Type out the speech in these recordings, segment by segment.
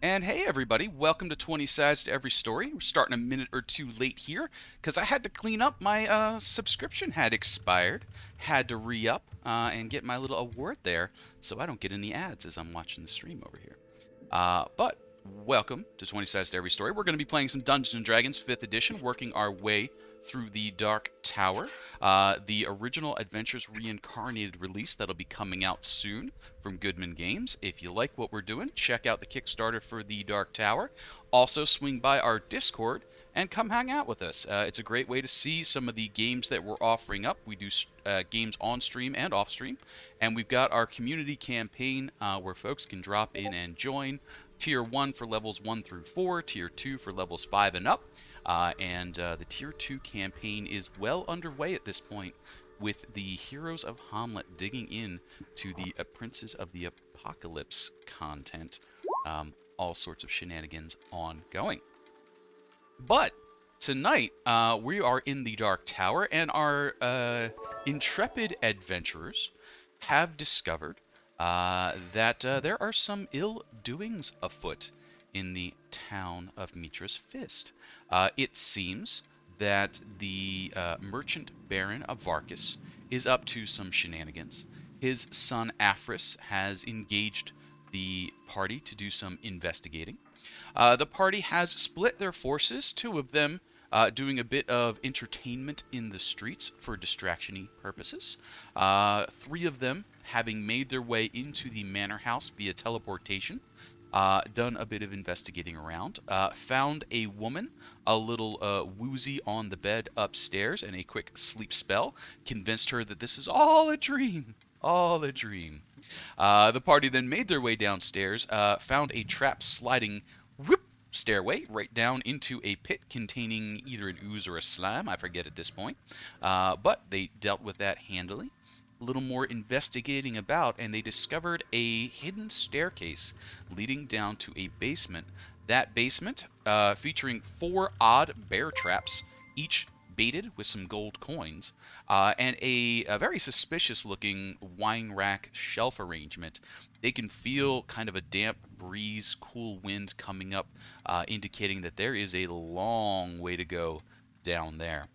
And hey everybody, welcome to 20 Sides to Every Story. We're starting a minute or two late here because I had to clean up. My subscription had expired. Had to re-up and get my little award there so I don't get any ads as I'm watching the stream over here. But welcome to 20 Sides to Every Story. We're going to be playing some Dungeons & Dragons 5th edition, working our way through the Dark Tower. The original Adventures Reincarnated release that'll be coming out soon from Goodman Games. If you like what we're doing, check out the Kickstarter for the Dark Tower. Also, swing by our Discord and come hang out with us. It's a great way to see some of the games that we're offering up. We do games on stream and off stream, and we've got our community campaign where folks can drop in and join. Tier 1 for levels 1 through 4, Tier 2 for levels 5 and up. And the Tier 2 campaign is well underway at this point, with the Heroes of Hamlet digging in to the Princes of the Apocalypse content. All sorts of shenanigans ongoing. But tonight, we are in the Dark Tower, and our intrepid adventurers have discovered that there are some ill doings afoot in the town of Mitra's Fist. It seems that the merchant baron of Varkas is up to some shenanigans. His son Afris has engaged the party to do some investigating. The party has split their forces, two of them doing a bit of entertainment in the streets for distraction-y purposes. Three of them having made their way into the manor house via teleportation. Done a bit of investigating around, found a woman a little woozy on the bed upstairs, and a quick sleep spell convinced her that this is all a dream, all a dream. The party then made their way downstairs, found a trap sliding stairway right down into a pit containing either an ooze or a slime, I forget at this point, but they dealt with that handily. A little more investigating about, and they discovered a hidden staircase leading down to a basement. That basement featuring 4 odd bear traps, each baited with some gold coins, and a very suspicious looking wine rack shelf arrangement. They can feel kind of a damp breeze, cool wind coming up, indicating that there is a long way to go down there.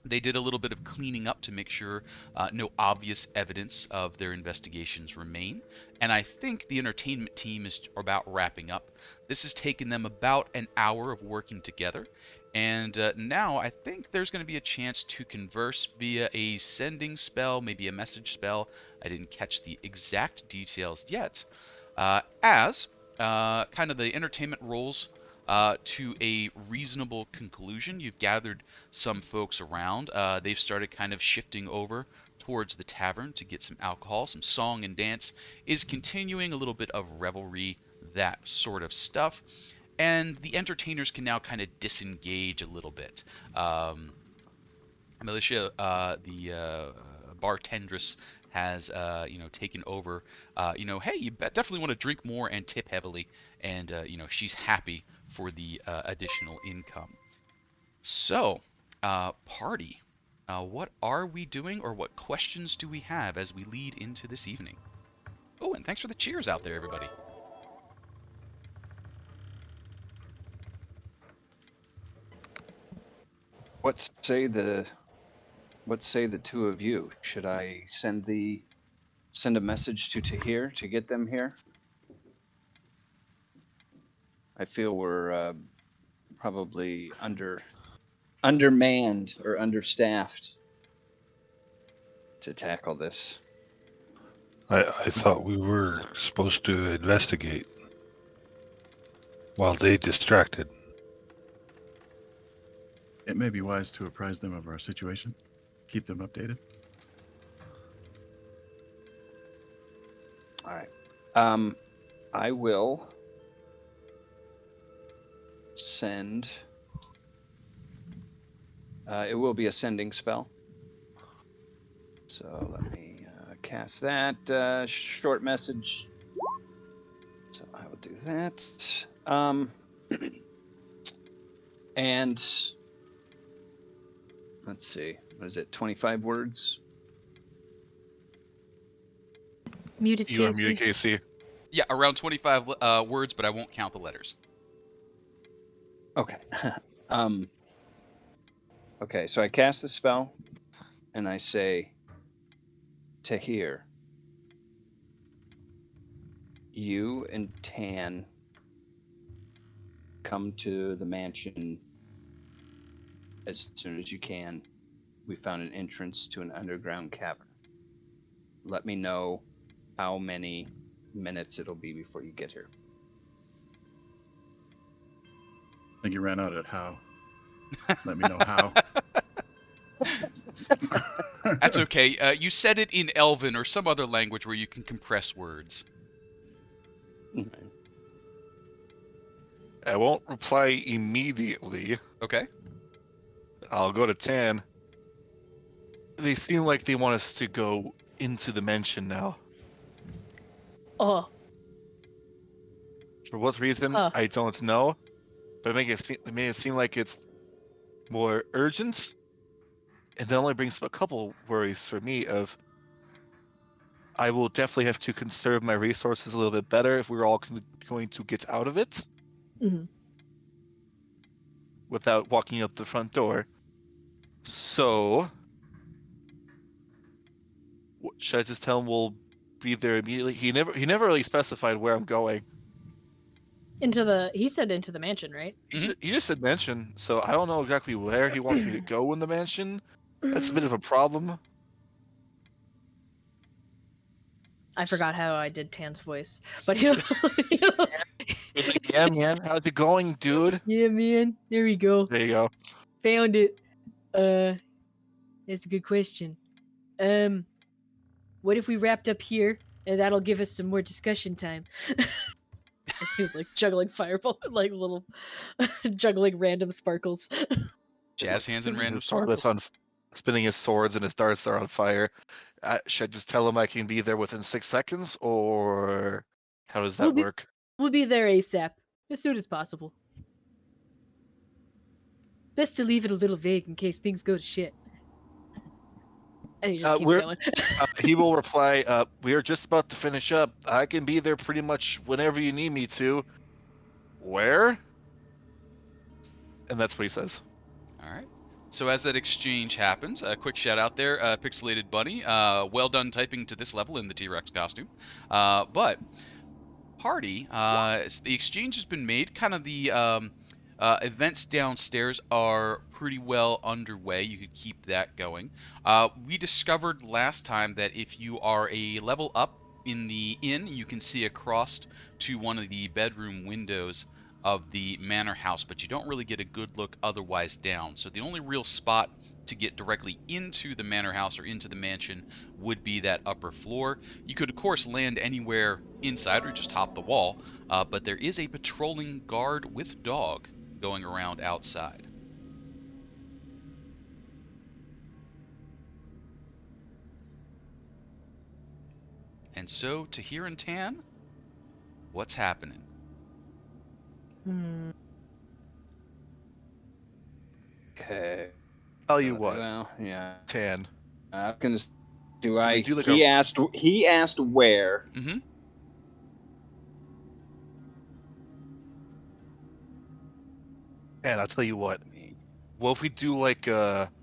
They did a little bit of cleaning up to make sure no obvious evidence of their investigations remain, and I think the entertainment team is about wrapping up. This has taken them about an hour of working together, and now I think there's going to be a chance to converse via a sending spell, maybe a message spell. I didn't catch the exact details yet, as kind of the entertainment rolls to a reasonable conclusion. You've gathered some folks around. They've started kind of shifting over towards the tavern to get some alcohol. Some song and dance is continuing, a little bit of revelry, that sort of stuff. And the entertainers can now kind of disengage a little bit. Militia, the bartendress, has taken over. Hey, you definitely want to drink more and tip heavily, and she's happy for the additional income. So, party, what are we doing, or what questions do we have as we lead into this evening? Oh, and thanks for the cheers out there, everybody. What say the two of you? Should I send a message to Tahir to get them here? I feel we're probably undermanned or understaffed to tackle this. I thought we were supposed to investigate while they distracted. It may be wise to apprise them of our situation, keep them updated. All right. I will send. It will be a sending spell. So let me cast that short message. So I will do that. And let's see, what is it? 25 words. Muted You are Casey. muted, Casey. Yeah, around 25 words, but I won't count the letters. Okay. Okay, so I cast the spell, and I say, Tahir, you and Tann come to the mansion as soon as you can. We found an entrance to an underground cavern. Let me know how many minutes it'll be before you get here. I think you ran out at how. Let me know how. That's okay. You said it in Elven or some other language where you can compress words. I won't reply immediately. Okay. I'll go to Tann. They seem like they want us to go into the mansion now. Oh, For what reason, Huh. I don't know. But it made it seem like it's more urgent. And that only brings up a couple worries for me of I will definitely have to conserve my resources a little bit better if we're all going to get out of it mhm. without walking out the front door. So, should I just tell him we'll be there immediately? He never really specified where I'm going. He said into the mansion, right? He just said mansion, so I don't know exactly where he wants me to go in the mansion. That's a bit of a problem. I forgot how I did Tan's voice, but he'll Yeah, man. How's it going, dude? yeah, man. There we go. There you go. Found it. That's a good question. What if we wrapped up here, and that'll give us some more discussion time? He's like juggling fireball, like little juggling random sparkles. Jazz hands and random Sword is sparkles. spinning his swords and his darts are on fire. Should I just tell him I can be there within 6 seconds, or how does that work? We'll be there ASAP, as soon as possible. Best to leave it a little vague in case things go to shit. And he just keeps going. He will reply, we are just about to finish up. I can be there pretty much whenever you need me to. Where? And that's what he says. All right. So as that exchange happens, a quick shout out there, Pixelated Bunny. Well done typing to this level in the T-Rex costume. But party, the exchange has been made. Kind of the events downstairs are pretty well underway. You could keep that going. We discovered last time that if you are a level up in the inn, you can see across to one of the bedroom windows of the manor house, but you don't really get a good look otherwise down. So the only real spot to get directly into the manor house or into the mansion would be that upper floor. You could of course land anywhere inside or just hop the wall, but there is a patrolling guard with dog going around outside. And so, Tahir and Tann, what's happening? Okay. Tell you what, Well, yeah. Tann. I'm gonna. Do I? do like He asked. He asked where. Mm-hmm. And I'll tell you what. What if we do like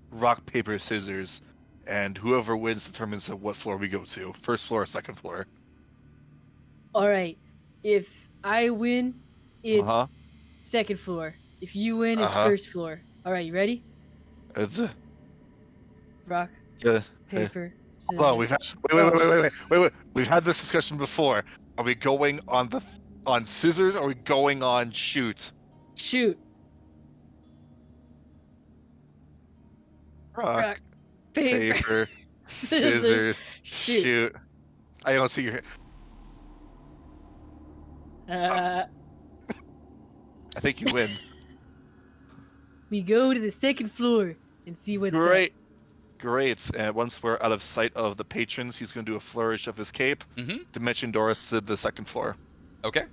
rock, paper, scissors, and whoever wins determines what floor we go to? First floor or second floor? Alright. If I win, it's Uh-huh. second floor. If you win, it's Uh-huh. first floor. Alright, you ready? It's Rock, paper, scissors. Hold on, wait. We've had this discussion before. Are we going on scissors or are we going on shoot? Shoot. Rock, paper. paper, scissors, shoot. I don't see your. I think you win. We go to the second floor and see what's Great. And once we're out of sight of the patrons, he's going to do a flourish of his cape. Mm-hmm. Dimension door us to the second floor. Okay.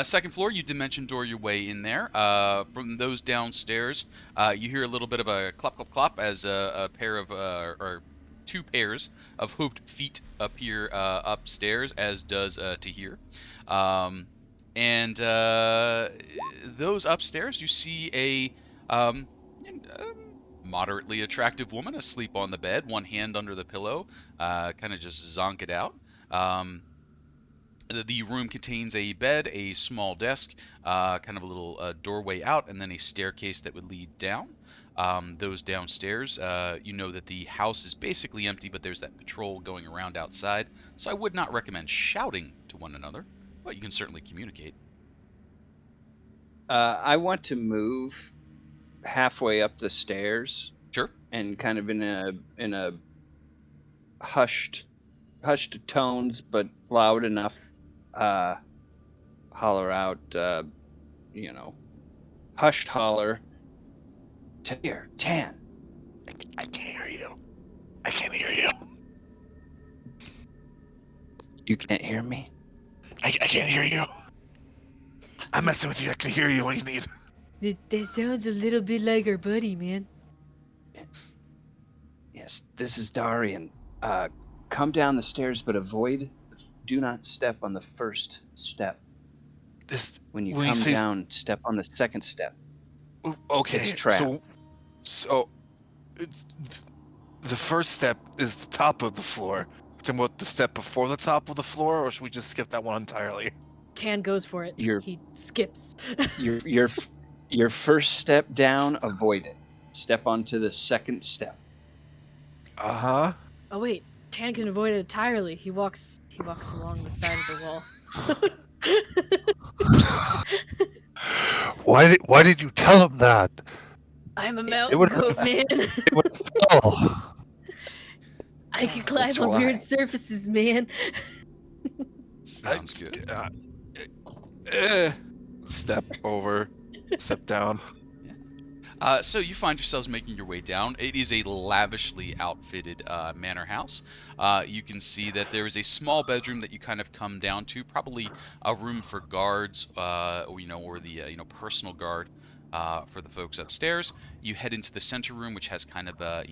Second floor, you dimension door your way in there. From those downstairs, you hear a little bit of a clop, clop, clop as a pair of, or two pairs of hoofed feet appear upstairs, as does Tahir. And those upstairs, you see a moderately attractive woman asleep on the bed, one hand under the pillow, kind of just zonk it out. The room contains a bed, a small desk, kind of a little doorway out, and then a staircase that would lead down. Those downstairs, you know that the house is basically empty, but there's that patrol going around outside, so I would not recommend shouting to one another, but you can certainly communicate. I want to move halfway up the stairs. Sure. And kind of in a hushed tones, but loud enough, holler out, hushed holler. Tahir, Tann. I can't hear you. I can't hear you. You can't hear me? I can't hear you. I'm messing with you. I can hear you. What do you need? That sounds a little bit like our buddy, man. Yes, this is Dahrian. Come down the stairs, but do not step on the first step. When you come down, step on the second step. Okay. It's trapped. So the first step is the top of the floor. Talking about the step before the top of the floor, or should we just skip that one entirely? Tann goes for it. He skips. Your first step down, avoid it. Step onto the second step. Uh-huh. Oh wait, Tann can avoid it entirely. He walks along the side of the wall. Why did you tell him that? I'm a mountain goat, man. It would fall. I can climb on weird surfaces, man. Sounds good. Step over, step down. So you find yourselves making your way down. It is a lavishly outfitted manor house. You can see that there is a small bedroom that you kind of come down to, probably a room for guards, or the personal guard for the folks upstairs. You head into the center room, which has kind of a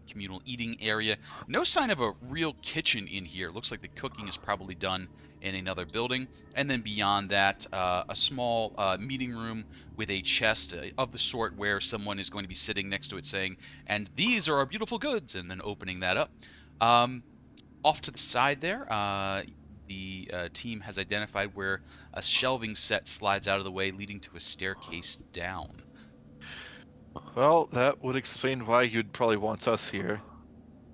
communal eating area. No sign of a real kitchen in here. Looks like the cooking is probably done in another building. And then beyond that, a small meeting room with a chest of the sort where someone is going to be sitting next to it saying, "And these are our beautiful goods," and then opening that up. Off to the side there, the team has identified where a shelving set slides out of the way, leading to a staircase down. Well, that would explain why you'd probably want us here.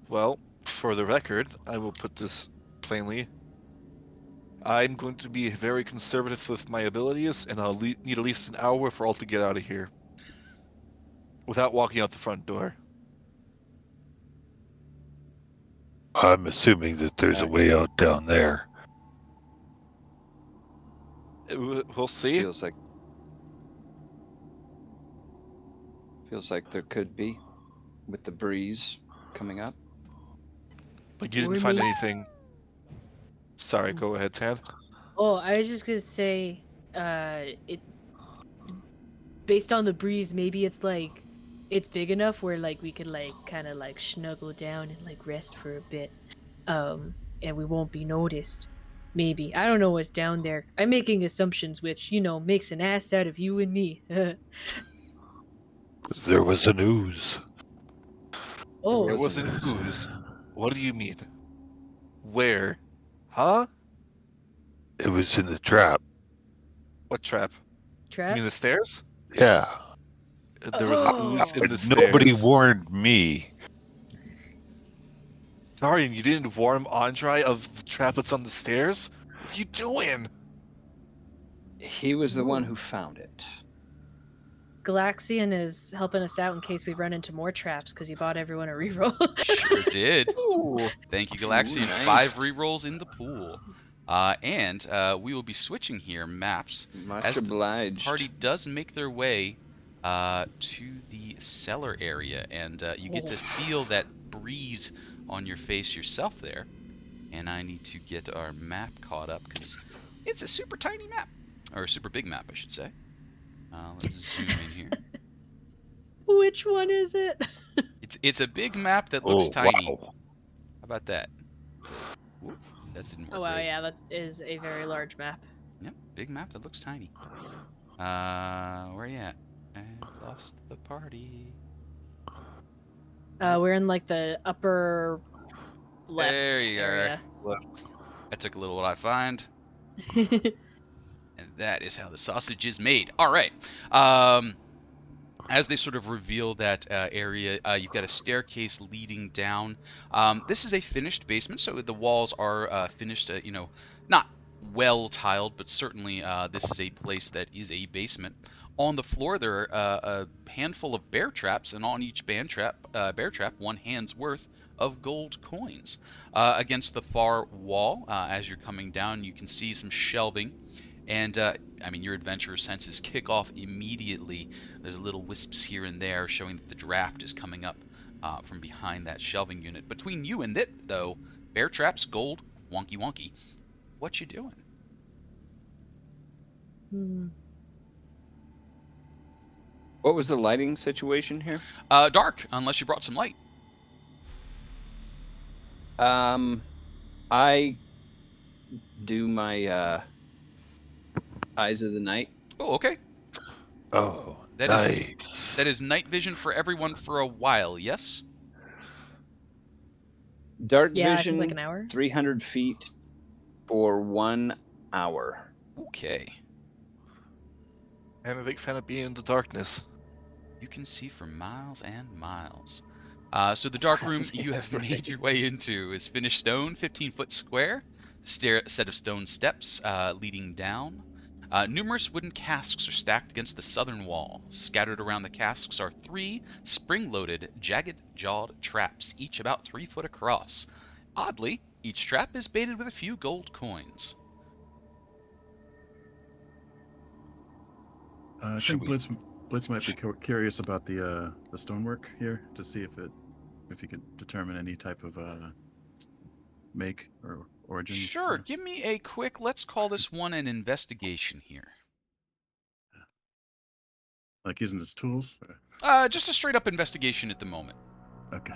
Well, for the record, I will put this plainly. I'm going to be very conservative with my abilities, and I'll need at least an hour for all to get out of here. Without walking out the front door. I'm assuming that there's a way out down there. We'll see. Feels like there could be, with the breeze coming up. But you didn't find anything. Sorry, go ahead, Tann. Oh, I was just gonna say, based on the breeze, maybe it's big enough where we could kind of snuggle down and rest for a bit, and we won't be noticed. Maybe. I don't know what's down there. I'm making assumptions, which makes an ass out of you and me. There was an ooze. Oh, It was an ooze. What do you mean? Where? Huh? It was in the trap. What trap? Trap? You mean the stairs? Yeah. There was an ooze in the stairs. Nobody warned me. Dahrian, you didn't warn Andry of the trap that's on the stairs? What are you doing? He was the one who found it. Galaxian is helping us out in case we run into more traps because he bought everyone a reroll. Sure did. Ooh. Thank you, Galaxian. Ooh, nice. 5 rerolls in the pool. And we will be switching here maps Much obliged. The party does make their way to the cellar area, and you get to feel that breeze on your face yourself there. And I need to get our map caught up because it's a super tiny map, or a super big map, I should say. Let's zoom in here. Which one is it? It's a big map that looks tiny. Wow. about that? Whoop, that didn't work Oh wow, right. yeah, that is a very large map. Yep, big map that looks tiny. Where you at? I lost the party. We're in like the upper left There you area. are. That took a little while to find. And that is how the sausage is made. All right. As they sort of reveal that area, you've got a staircase leading down. This is a finished basement, so the walls are finished, not well tiled, but certainly this is a place that is a basement. On the floor, there are a handful of bear traps, and on each bear trap, 1 hand's worth of gold coins. Against the far wall, as you're coming down, you can see some shelving. And, your adventurer senses kick off immediately. There's little wisps here and there showing that the draft is coming up from behind that shelving unit. Between you and it, though, bear traps, gold, wonky wonky. What you doing? What was the lighting situation here? Dark, unless you brought some light. I do my Eyes of the Night. Oh, okay. Oh, That nice. That is night vision for everyone for a while, yes? Dark Yeah, I think vision, like an hour. 300 feet for 1 hour. Okay. I'm a big fan of being in the darkness. You can see for miles and miles. So the dark room you have made your way into is finished stone, 15-foot square, set of stone steps leading down. Numerous wooden casks are stacked against the southern wall. Scattered around the casks are 3 spring-loaded, jagged-jawed traps, each about 3 foot across. Oddly, each trap is baited with a few gold coins. I Should think Blitz might be curious about the stonework here to see if you could determine any type of make or origin. Sure, give me a quick, let's call this one an investigation here. Like using his tools? Just a straight up investigation at the moment. Okay.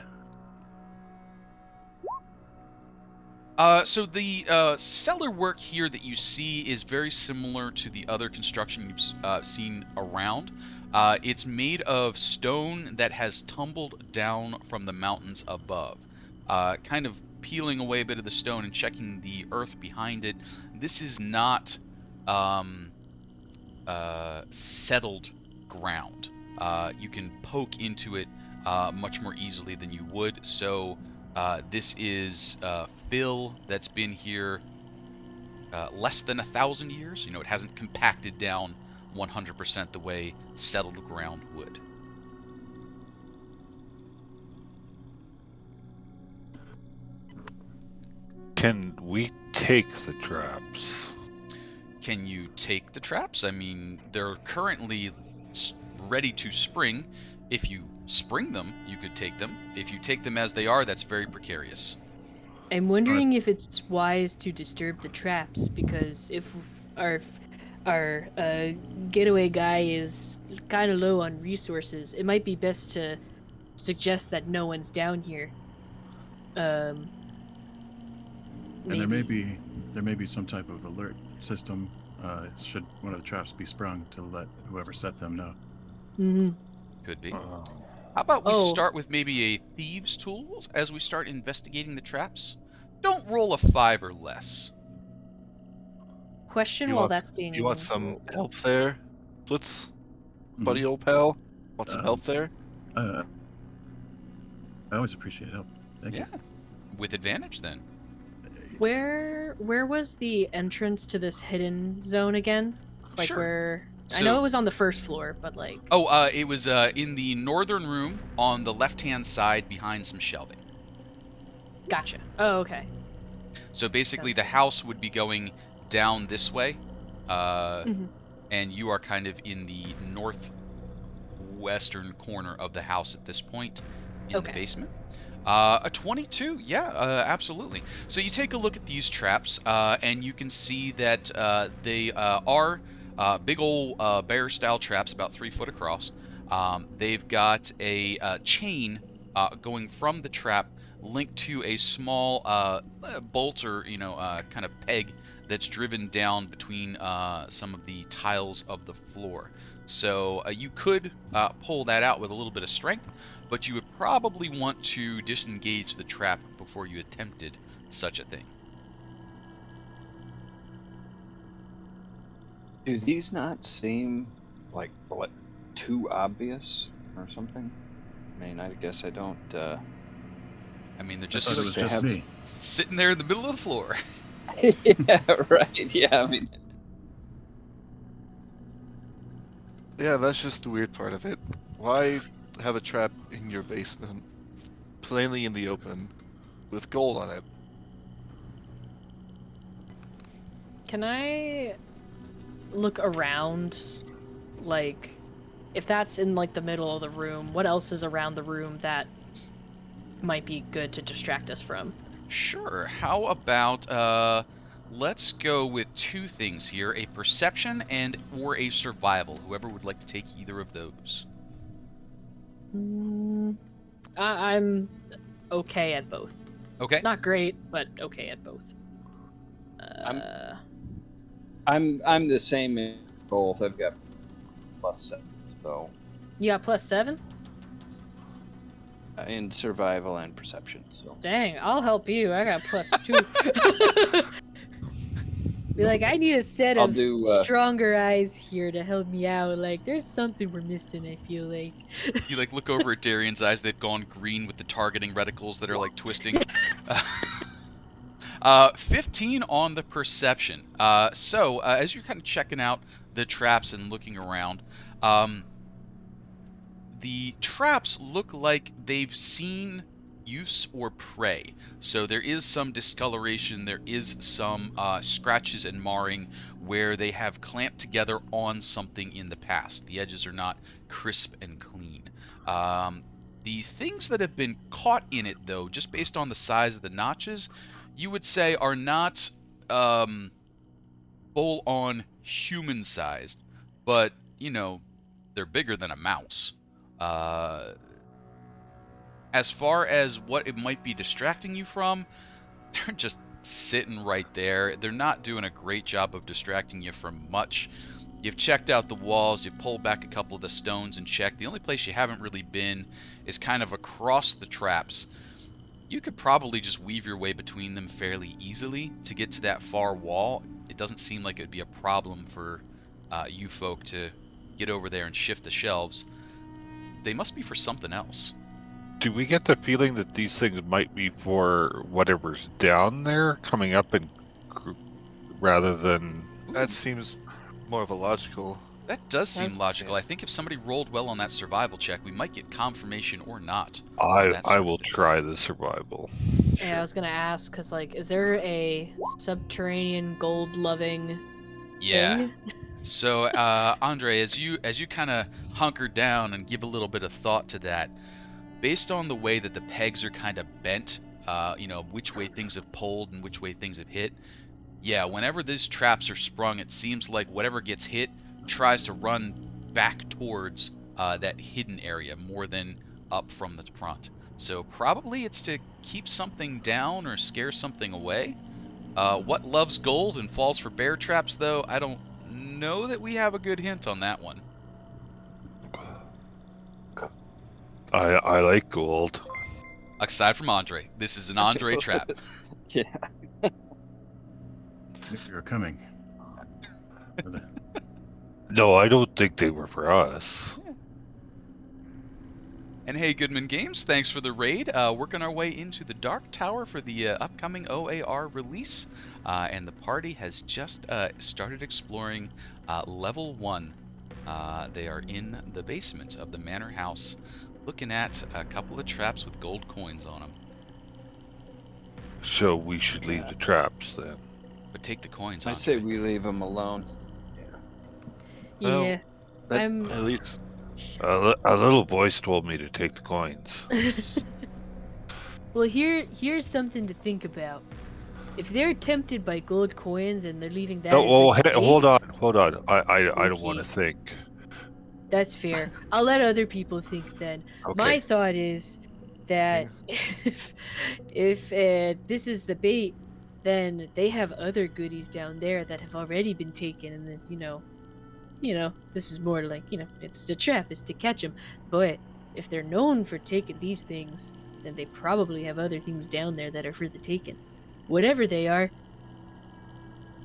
So the cellar work here that you see is very similar to the other construction you've seen around. It's made of stone that has tumbled down from the mountains above. Kind of peeling away a bit of the stone and checking the earth behind it. This is not settled ground. You can poke into it much more easily than you would. So this is fill that's been here less than 1,000 years. It hasn't compacted down 100% the way settled ground would. Can we take the traps? Can you take the traps? I mean, they're currently ready to spring. If you spring them, you could take them. If you take them as they are, that's very precarious. I'm wondering if it's wise to disturb the traps, because if our getaway guy is kind of low on resources, it might be best to suggest that no one's down here. And there may be some type of alert system should one of the traps be sprung to let whoever set them know. Mm-hmm. Could be. Oh. How about we start with maybe a thieves' tools as we start investigating the traps? Don't roll a 5 or less. Question while that's being... You want some help there, Blitz? Mm-hmm. Buddy old pal? Want some help there? I always appreciate help. Thank you. With advantage then. Where was the entrance to this hidden zone again? Like Sure. where... So, I know it was on the first floor, but like... Oh, it was in the northern room on the left-hand side behind some shelving. Gotcha. Oh, okay. So basically Sounds the good. house would be going down this way, Mhm. and you are kind of in the northwestern corner of the house at this point in the basement. A 22, yeah, absolutely. So you take a look at these traps, and you can see that they are big old bear-style traps, about 3 foot across. They've got a chain going from the trap linked to a small bolt or kind of peg that's driven down between some of the tiles of the floor. So you could pull that out with a little bit of strength, but you would probably want to disengage the trap before you attempted such a thing. Do these not seem like too obvious or something? I mean, I guess I don't. I mean, they're I thought just, it was just me. sitting there in the middle of the floor. Yeah, right. Yeah, I mean, Yeah, that's just the weird part of it. Why have a trap in your basement, plainly in the open, with gold on it? Can I look around, like, if that's in like the middle of the room, what else is around the room that might be good to distract us from? Sure. How about let's go with two things here: a perception or a survival. Whoever would like to take either of those. I'm okay at both. Okay. Not great, but okay at both. I'm the same in both. I've got +7, so You got +7? in survival and perception. So Dang, I'll help you. I got +2. Be like, I need a set I'll of do, stronger eyes here to help me out. Like, there's something we're missing, I feel like. You like look over at Dahrian's eyes. They've gone green with the targeting reticles that are like twisting. 15 on the perception. So as you're kind of checking out the traps and looking around, the traps look like they've seen use or prey. So there is some discoloration, there is some scratches and marring where they have clamped together on something in the past. The edges are not crisp and clean. The things that have been caught in it, though, just based on the size of the notches, you would say are not full-on human-sized, but, they're bigger than a mouse. As far as what it might be distracting you from, they're just sitting right there. They're not doing a great job of distracting you from much. You've checked out the walls, you've pulled back a couple of the stones and checked. The only place you haven't really been is kind of across the traps. You could probably just weave your way between them fairly easily to get to that far wall. It doesn't seem like it would be a problem for you folk to get over there and shift the shelves. They must be for something else. Do we get the feeling that these things might be for whatever's down there coming up and rather than... That seems more of a logical... That does seem That's- logical. I think if somebody rolled well on that survival check, we might get confirmation or not. I will try the survival. Yeah, I was gonna ask, because, like, is there a subterranean gold-loving Yeah. thing? So, Andry, as you kind of hunker down and give a little bit of thought to that, based on the way that the pegs are kind of bent, which way things have pulled and which way things have hit, yeah, whenever these traps are sprung, it seems like whatever gets hit tries to run back towards that hidden area more than up from the front. So probably it's to keep something down or scare something away. What loves gold and falls for bear traps, though, I don't know that we have a good hint on that one. I like gold. Aside from Andry, this is an Andry trap. yeah. If you're coming. No, I don't think they were for us. And hey, Goodman Games, thanks for the raid. Working our way into the Dark Tower for the upcoming OAR release. And the party has just started exploring level 1. They are in the basement of the manor house, looking at a couple of traps with gold coins on them. So we should leave the traps then. But take the coins, I Andry. say we leave them alone. Well, Yeah. that- I'm... At least... A little voice told me to take the coins. Well, here's something to think about. If they're tempted by gold coins and they're leaving that No, as, well, like, hey, bait, hold on. I don't want to Okay. think. that's fair. I'll let other people think then. Okay. My thought is, that if this is the bait, then they have other goodies down there that have already been taken, and this, this is more like, it's a trap, it's to catch them. But if they're known for taking these things, then they probably have other things down there that are for the taking. Whatever they are,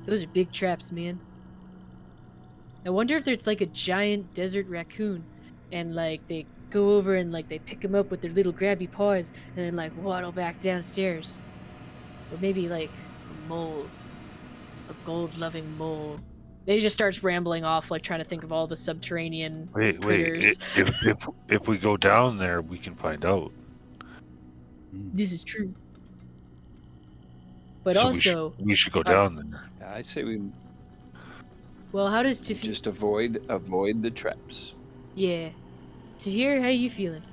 those are big traps, man. I wonder if there's like a giant desert raccoon, and like they go over and like they pick him up with their little grabby paws, and then like waddle back downstairs. Or maybe like a mole, a gold-loving mole. Then he just starts rambling off, like trying to think of all the subterranean critters. If we go down there, we can find out. This is true. But So also, we should go down there. Yeah, I say we well, how does Tahir? just avoid the traps. Yeah, Tahir, how you feeling?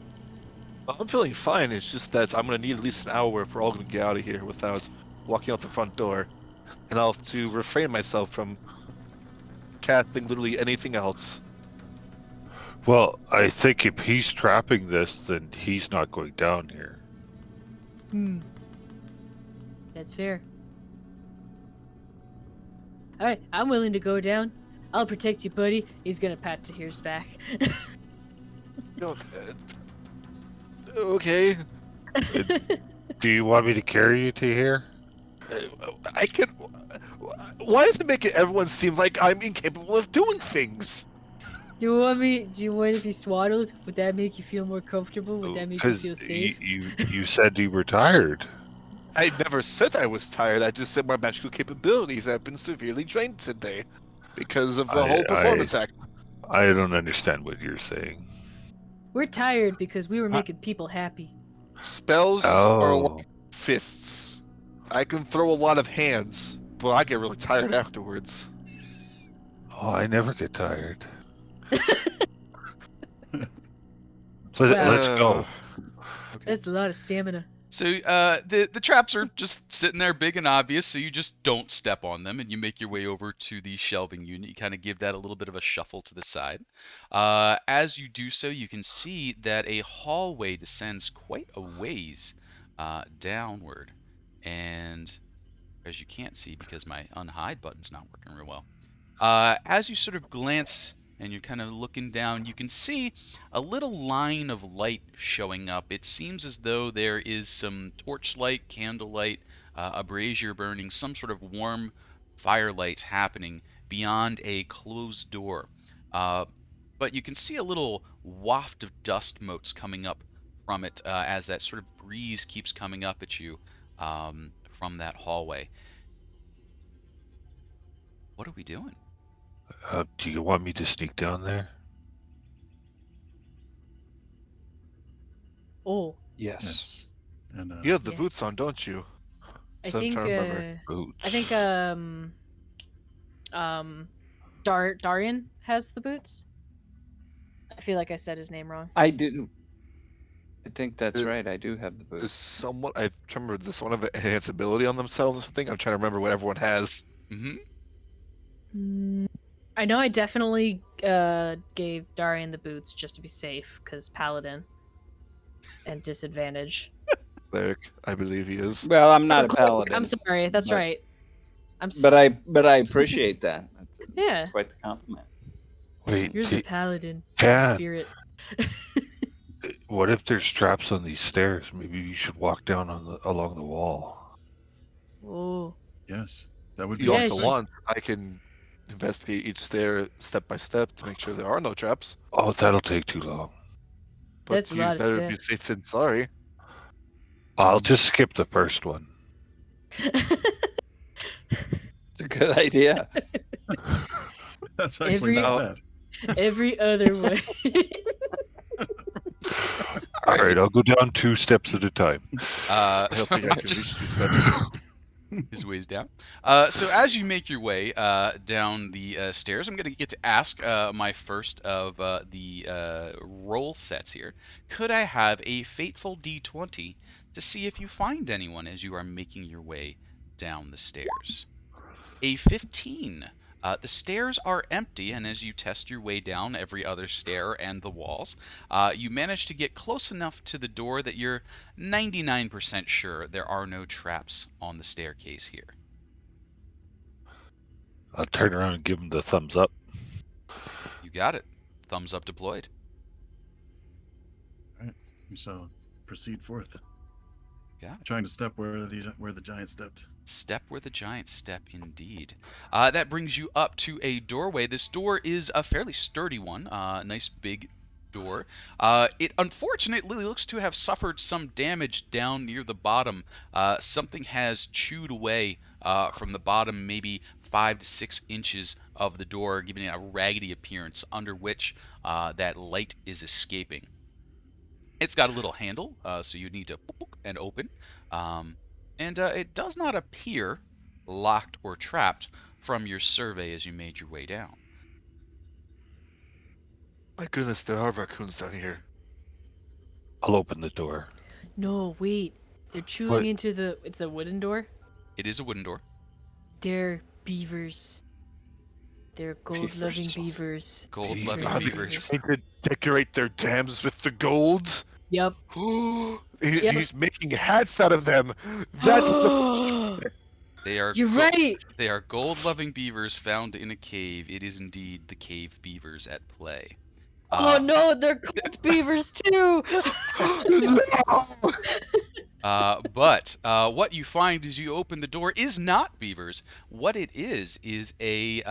I'm feeling fine. It's just that I'm gonna need at least an hour if we're all gonna get out of here without walking out the front door, and I'll have to refrain myself from casting literally anything else. Well, I think if he's trapping this, then he's not going down here. That's fair. Alright, I'm willing to go down. I'll protect you, buddy. He's gonna pat Tahir's back. Okay. Do you want me to carry you to here? I can. Why does it make everyone seem like I'm incapable of doing things? Do you want to be swaddled? Would that make you feel more comfortable? Would that make you feel safe? You said you were tired. I never said I was tired. I just said my magical capabilities have been severely drained today because of the whole performance act. I don't understand what you're saying. We're tired because we were making people happy. Spells are like fists. I can throw a lot of hands, but I get really tired afterwards. Oh, I never get tired. Let's go. Okay. That's a lot of stamina. So the traps are just sitting there big and obvious, so you just don't step on them, and you make your way over to the shelving unit. You kind of give that a little bit of a shuffle to the side. As you do so, you can see that a hallway descends quite a ways downward. And as you can't see because my unhide button's not working real well, as you sort of glance and you're kind of looking down, you can see a little line of light showing up. It seems as though there is some torchlight, candlelight, a brazier burning, some sort of warm firelight happening beyond a closed door. But you can see a little waft of dust motes coming up from it as that sort of breeze keeps coming up at you from that hallway. What are we doing? Do you want me to sneak down there? Oh, Yes. And You have the Yeah. boots on, don't you? I So I'm think trying to remember. Boots. I think Dahrian has the boots. I feel like I said his name wrong. I do. I think that's Uh, right. I do have the Is boots. somewhat. I remember this one of enhance ability on themselves or something. I'm trying to remember what everyone has. I know I definitely gave Dahrian the boots just to be safe, because Paladin and disadvantage. Cleric, I believe he is. Well, I'm not a Cleric, paladin. I'm sorry, that's but- right. But I appreciate that. That's Yeah. quite the compliment. Wait, You're the paladin Tann, spirit. what if there's traps on these stairs? Maybe you should walk down along the wall. Oh, yes, that would If be you Yes. also want, I can investigate each stair step by step to make sure there are no traps. Oh, that'll take too long. But That's a you lot of better be steps. safe than sorry. I'll just skip the first one. It's a good idea. That's actually Every- not bad. every other way. All right, I'll go down 2 steps at a time. I don't So think I can just reach these better. his ways down. So as you make your way down the stairs, I'm going to get to ask my first of the roll sets here. Could I have a fateful D20 to see if you find anyone as you are making your way down the stairs? A 15 The stairs are empty, and as you test your way down every other stair and the walls, you manage to get close enough to the door that you're 99% sure there are no traps on the staircase here. I'll turn around and give him the thumbs up. You got it. Thumbs up deployed. All right. We shall proceed forth. Got it. Trying to step where the giant stepped. Step where the giant step, indeed. That brings you up to a doorway. This door is a fairly sturdy one. Nice big door. It unfortunately looks to have suffered some damage down near the bottom. Something has chewed away from the bottom, maybe 5 to 6 inches of the door, giving it a raggedy appearance under which that light is escaping. It's got a little handle, so you need to and open. And it does not appear locked or trapped from your survey as you made your way down. My goodness, there are raccoons down here. I'll open the door. No, wait. They're chewing What? into the. It's a wooden door? It is a wooden door. They're beavers. They're gold-loving beavers. Gold-loving Are they beavers. trying to decorate their dams with the gold? Yep. He's making hats out of them. That's They are You're right! They are gold-loving beavers found in a cave. It is indeed the cave beavers at play. Oh no, they're gold beavers too! But what you find as you open the door is not beavers. What it is a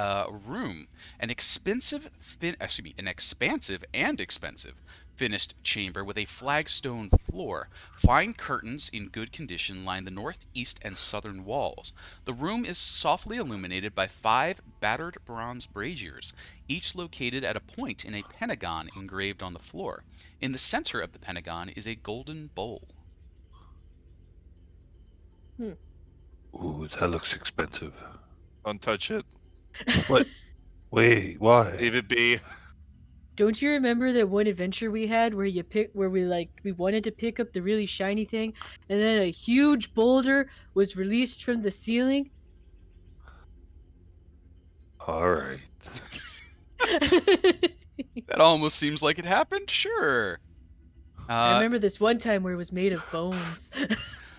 room, an expansive and expensive finished chamber with a flagstone floor. Fine curtains in good condition line the north, east, and southern walls. The room is softly illuminated by 5 battered bronze braziers, each located at a point in a pentagon engraved on the floor. In the center of the pentagon is a golden bowl. Ooh, that looks expensive. Don't touch it. What? Wait, why? Leave it be. Don't you remember that one adventure we had where we wanted to pick up the really shiny thing, and then a huge boulder was released from the ceiling? All right. That almost seems like it happened. Sure. I remember this one time where it was made of bones.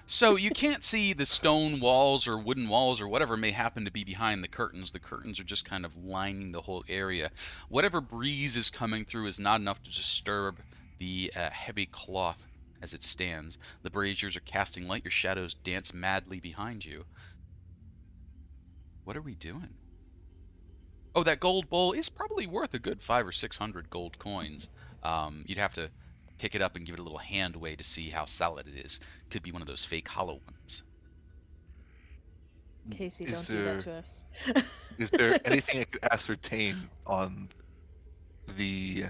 So you can't see the stone walls or wooden walls or whatever may happen to be behind the curtains. The curtains are just kind of lining the whole area. Whatever breeze is coming through is not enough to disturb the heavy cloth as it stands. The braziers are casting light. Your shadows dance madly behind you. What are we doing? Oh, that gold bowl is probably worth a good 500 or 600 gold coins. You'd have to pick it up and give it a little hand weigh to see how solid it is. Could be one of those fake hollow ones. Casey, Is don't do that to us. Is there anything I could ascertain on the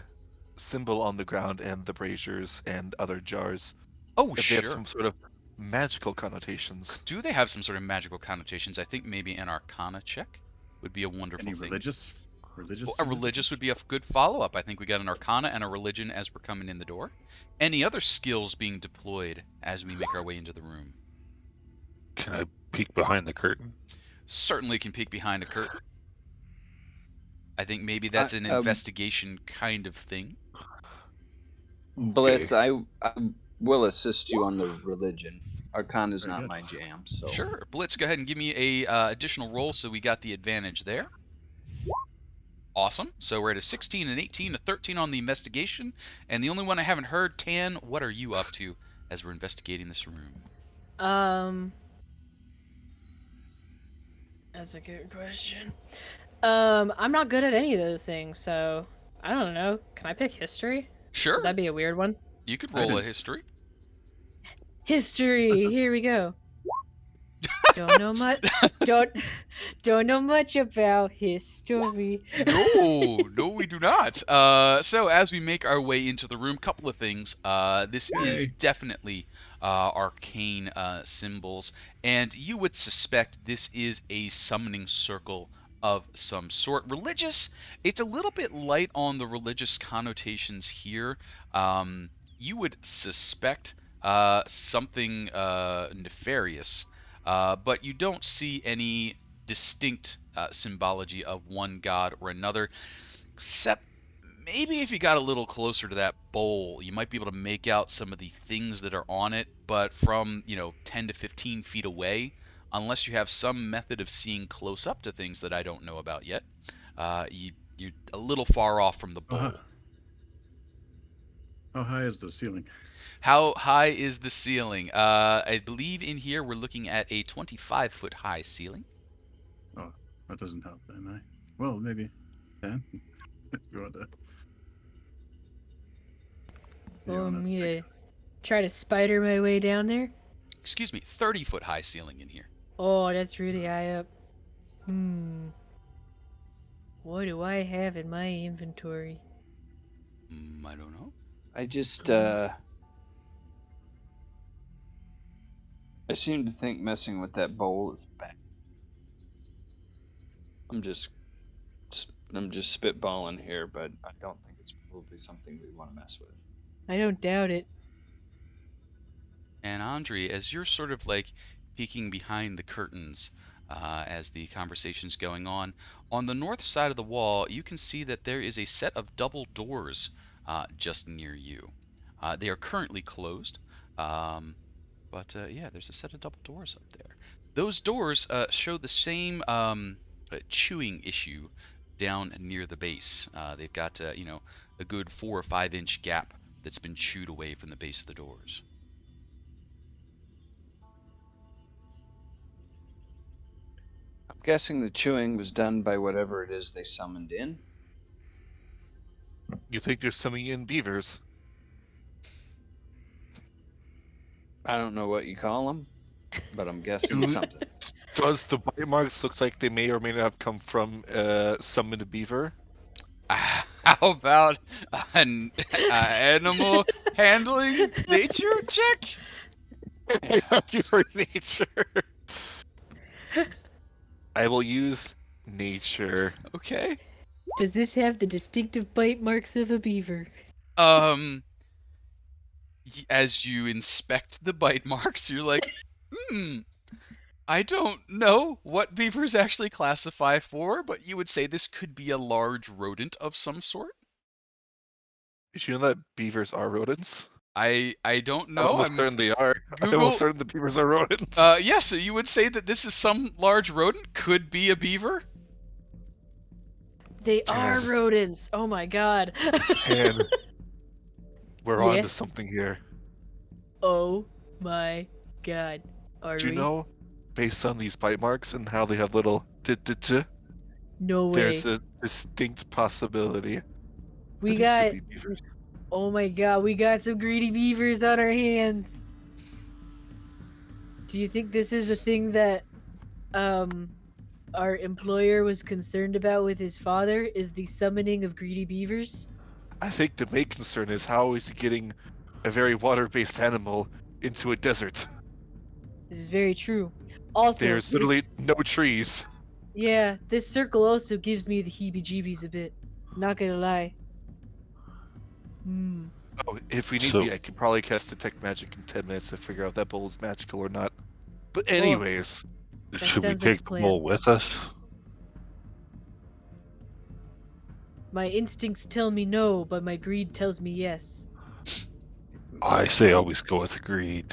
symbol on the ground and the braziers and other jars? Oh, If they have sure. some sort of magical connotations. Do they have some sort of magical connotations? I think maybe an Arcana check would be a wonderful Any thing. religious? Religious? Well, a religious would be a good follow-up. I think we got an Arcana and a religion as we're coming in the door. Any other skills being deployed as we make our way into the room? Can I peek behind the curtain? Certainly can peek behind a curtain. I think maybe that's an investigation kind of thing. Blitz, I will assist you on the religion. Arcana is Very not good. my jam, so Sure. Blitz, go ahead and give me a additional roll so we got the advantage there. Awesome. So we're at a 16, an 18, a 13 on the investigation. And the only one I haven't heard, Tann, what are you up to as we're investigating this room? That's a good question. I'm not good at any of those things, so I don't know. Can I pick history? Sure. That'd be a weird one. You could I roll a didn't- history. History. Here we go. Don't know much. Don't know much about history. No, we do not. So as we make our way into the room, couple of things. This is Yay. definitely arcane symbols, and you would suspect this is a summoning circle of some sort. Religious, it's a little bit light on the religious connotations here. You would suspect something nefarious, but you don't see any distinct symbology of one god or another, except maybe if you got a little closer to that bowl, you might be able to make out some of the things that are on it, but from, 10 to 15 feet away, unless you have some method of seeing close up to things that I don't know about yet, you're a little far off from the bowl. How high is the ceiling? How high is the ceiling? I believe in here we're looking at a 25-foot high ceiling. Oh, that doesn't help then, Well, maybe 10. You want to... Oh, me to try to spider my way down there? Excuse me, 30-foot high ceiling in here. Oh, that's really high up. What do I have in my inventory? I don't know. I just, I seem to think messing with that bowl is bad. I'm just spitballing here, but I don't think it's probably something we want to mess with. I don't doubt it. And Andry, as you're sort of like peeking behind the curtains as the conversation's going on the north side of the wall, you can see that there is a set of double doors just near you. They are currently closed, but yeah, there's a set of double doors up there. Those doors show the same chewing issue down near the base. They've got a good 4 or 5 inch gap that's been chewed away from the base of the doors. I'm guessing the chewing was done by whatever it is they summoned in. You think they're summoning in beavers? I don't know what you call them, but I'm guessing something. Does the bite marks look like they may or may not have come from summoned beaver? How about an animal handling nature check? Your nature. I will use nature. Okay. Does this have the distinctive bite marks of a beaver? As you inspect the bite marks, you're like, I don't know what beavers actually classify for, but you would say this could be a large rodent of some sort? Did you know that beavers are rodents? I don't know. I'm almost certain they are. I'm Google... almost certain the beavers are rodents. Yeah, so you would say that this is some large rodent? Could be a beaver? They are rodents. Oh my god. And we're on to something here. Oh my god. Are Do you know, based on these bite marks and how they have little no way. There's a distinct possibility. We got... Oh my god, we got some greedy beavers on our hands. Do you think this is a thing that our employer was concerned about with his father, is the summoning of greedy beavers? I think the main concern is how is he getting a very water-based animal into a desert? This is very true. Also, there's literally no trees. Yeah, this circle also gives me the heebie-jeebies a bit. Not gonna lie. Oh, if we need be, I can probably cast Detect Magic in 10 minutes to figure out if that bowl is magical or not. But anyways... Should we take the bowl with us? My instincts tell me no, but my greed tells me yes. I say always go with the greed.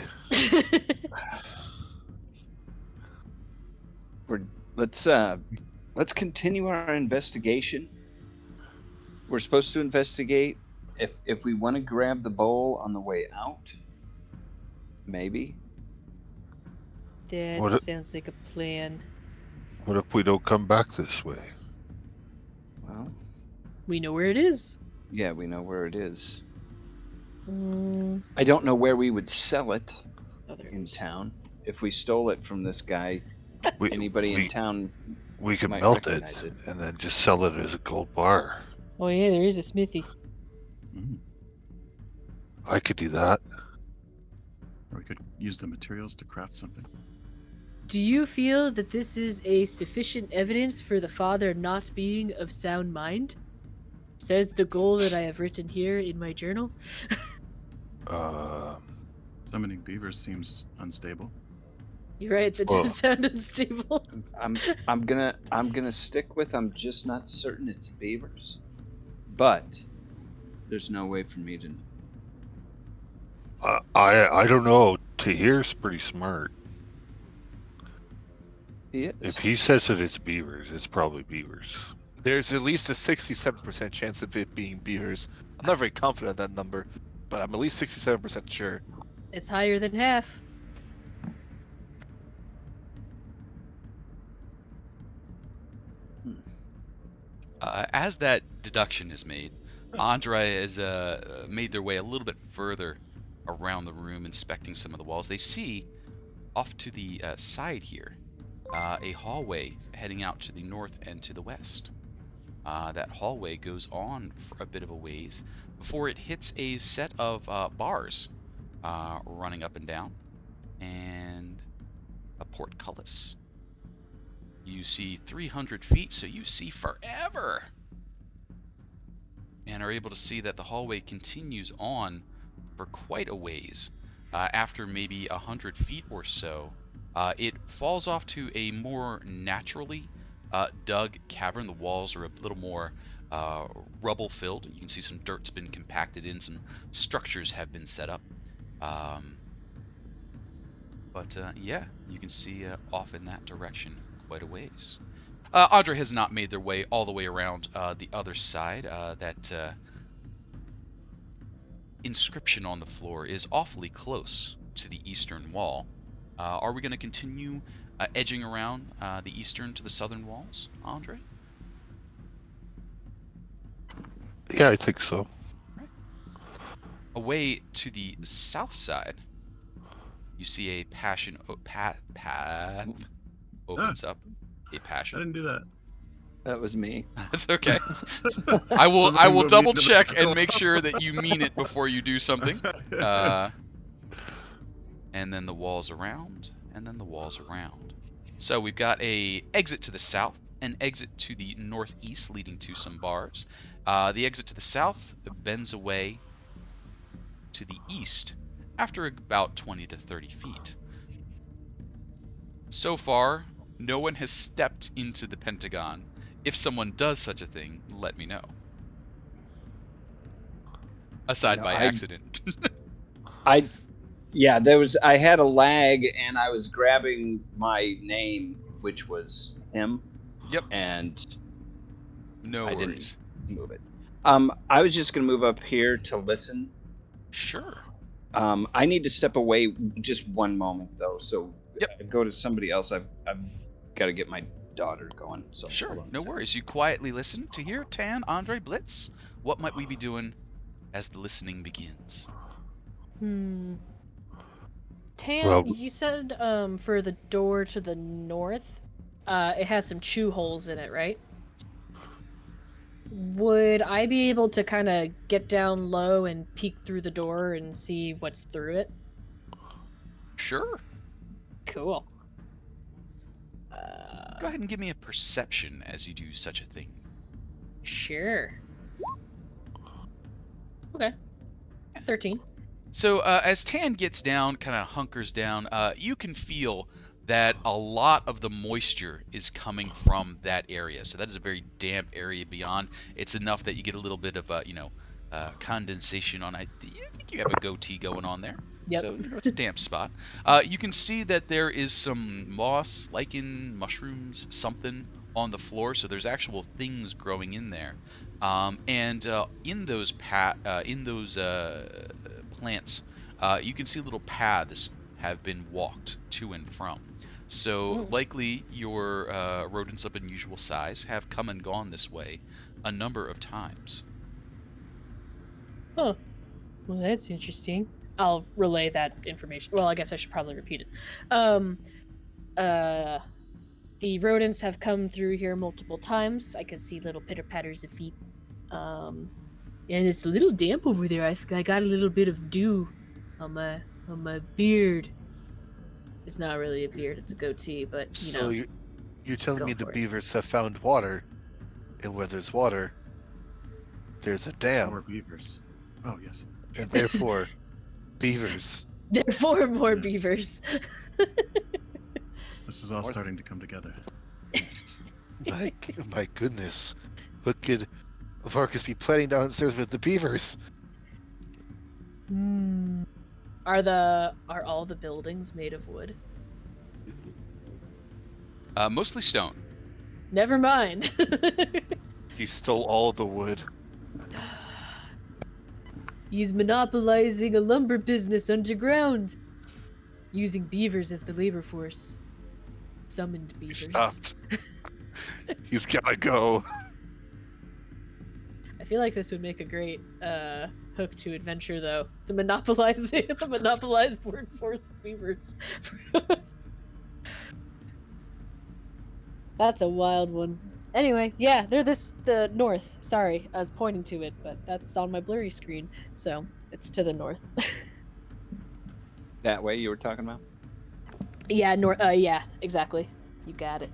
Let's continue our investigation. We're supposed to investigate if we want to grab the bowl on the way out. Maybe. That sounds like a plan. What if we don't come back this way? Well, we know where it is. Yeah, we know where it is. I don't know where we would sell it in town. If we stole it from this guy, anybody in town we could might melt it, recognize it and then just sell it as a gold bar. Oh yeah, there is a smithy. I could do that. Or we could use the materials to craft something. Do you feel that this is a sufficient evidence for the father not being of sound mind? Says the goal that I have written here in my journal. Summoning beavers seems unstable. You're right. That Well- just sounded stable. I'm gonna stick with. I'm just not certain it's beavers, but there's no way for me to know. I don't know. Tahir's pretty smart. He is. If he says that it's beavers, it's probably beavers. There's at least a 67% chance of it being beavers. I'm not very confident in that number, but I'm at least 67% sure. It's higher than half. As that deduction is made, Andry has made their way a little bit further around the room, inspecting some of the walls. They see off to the side here a hallway heading out to the north and to the west. That hallway goes on for a bit of a ways before it hits a set of bars running up and down, and a portcullis. You see 300 feet, so you see forever, and are able to see that the hallway continues on for quite a ways. After maybe 100 feet or so, it falls off to a more naturally dug cavern. The walls are a little more rubble filled. You can see some dirt's been compacted in, some structures have been set up. But yeah, you can see off in that direction quite a ways. Andry has not made their way all the way around the other side. That inscription on the floor is awfully close to the eastern wall. Are we going to continue edging around the eastern to the southern walls, Andry? Yeah, I think so. Away to the south side, you see a path opens up. A I passion. didn't do that. That was me. That's okay. I will Something will double lead to the check circle. and make sure that you mean it before you do something. And then the walls around, and then the walls around. So we've got a exit to the south, an exit to the northeast leading to some bars. The exit to the south bends away to the east after about 20 to 30 feet. So far, no one has stepped into the Pentagon. If someone does such a thing, let me know. Aside No, by accident. I had a lag and I was grabbing my name, which was him. Yep. And No I worries. didn't move it. I was just gonna move up here to listen. Sure. I need to step away just one moment though. So Yep. go to somebody else. I've got to get my daughter going. So Sure, hold on a no second. worries. You quietly listen to hear Tann, Andry, Blitz. What might we be doing as the listening begins? Tann, Well- you said for the door to the north, it has some chew holes in it, right? Would I be able to kind of get down low and peek through the door and see what's through it? Sure. Cool. Go ahead and give me a perception as you do such a thing. Sure. Okay. 13. So as Tann gets down, kind of hunkers down, you can feel that a lot of the moisture is coming from that area. So that is a very damp area beyond. It's enough that you get a little bit of, condensation on it. I think you have a goatee going on there. Yep. So it's a damp spot. You can see that there is some moss, lichen, mushrooms, something on the floor. So there's actual things growing in there. And in those plants, you can see little paths have been walked to and from. So likely your rodents of unusual size have come and gone this way a number of times. Huh. Well, that's interesting. I'll relay that information. Well, I guess I should probably repeat it. The rodents have come through here multiple times. I can see little pitter-patters of feet. And it's a little damp over there. I got a little bit of dew on my beard. It's not really a beard, it's a goatee, but you know. So you're telling me go the for it. beavers have found water, and where there's water, there's a More dam, beavers. Oh yes. and therefore, beavers. Therefore, more Yes. beavers. This is all starting to come together. My goodness. Look at Marcus be planning downstairs with the beavers. Are all the buildings made of wood? Mostly stone. Never mind. He stole all of the wood. He's monopolizing a lumber business underground, using beavers as the labor force. Summoned He beavers. stopped. He's gotta go. I feel like this would make a great hook to adventure, though. The monopolized workforce of beavers. That's a wild one. Anyway, yeah, they're the north. Sorry, I was pointing to it, but that's on my blurry screen, so it's to the north. That way you were talking about? Yeah, yeah, exactly. You got it.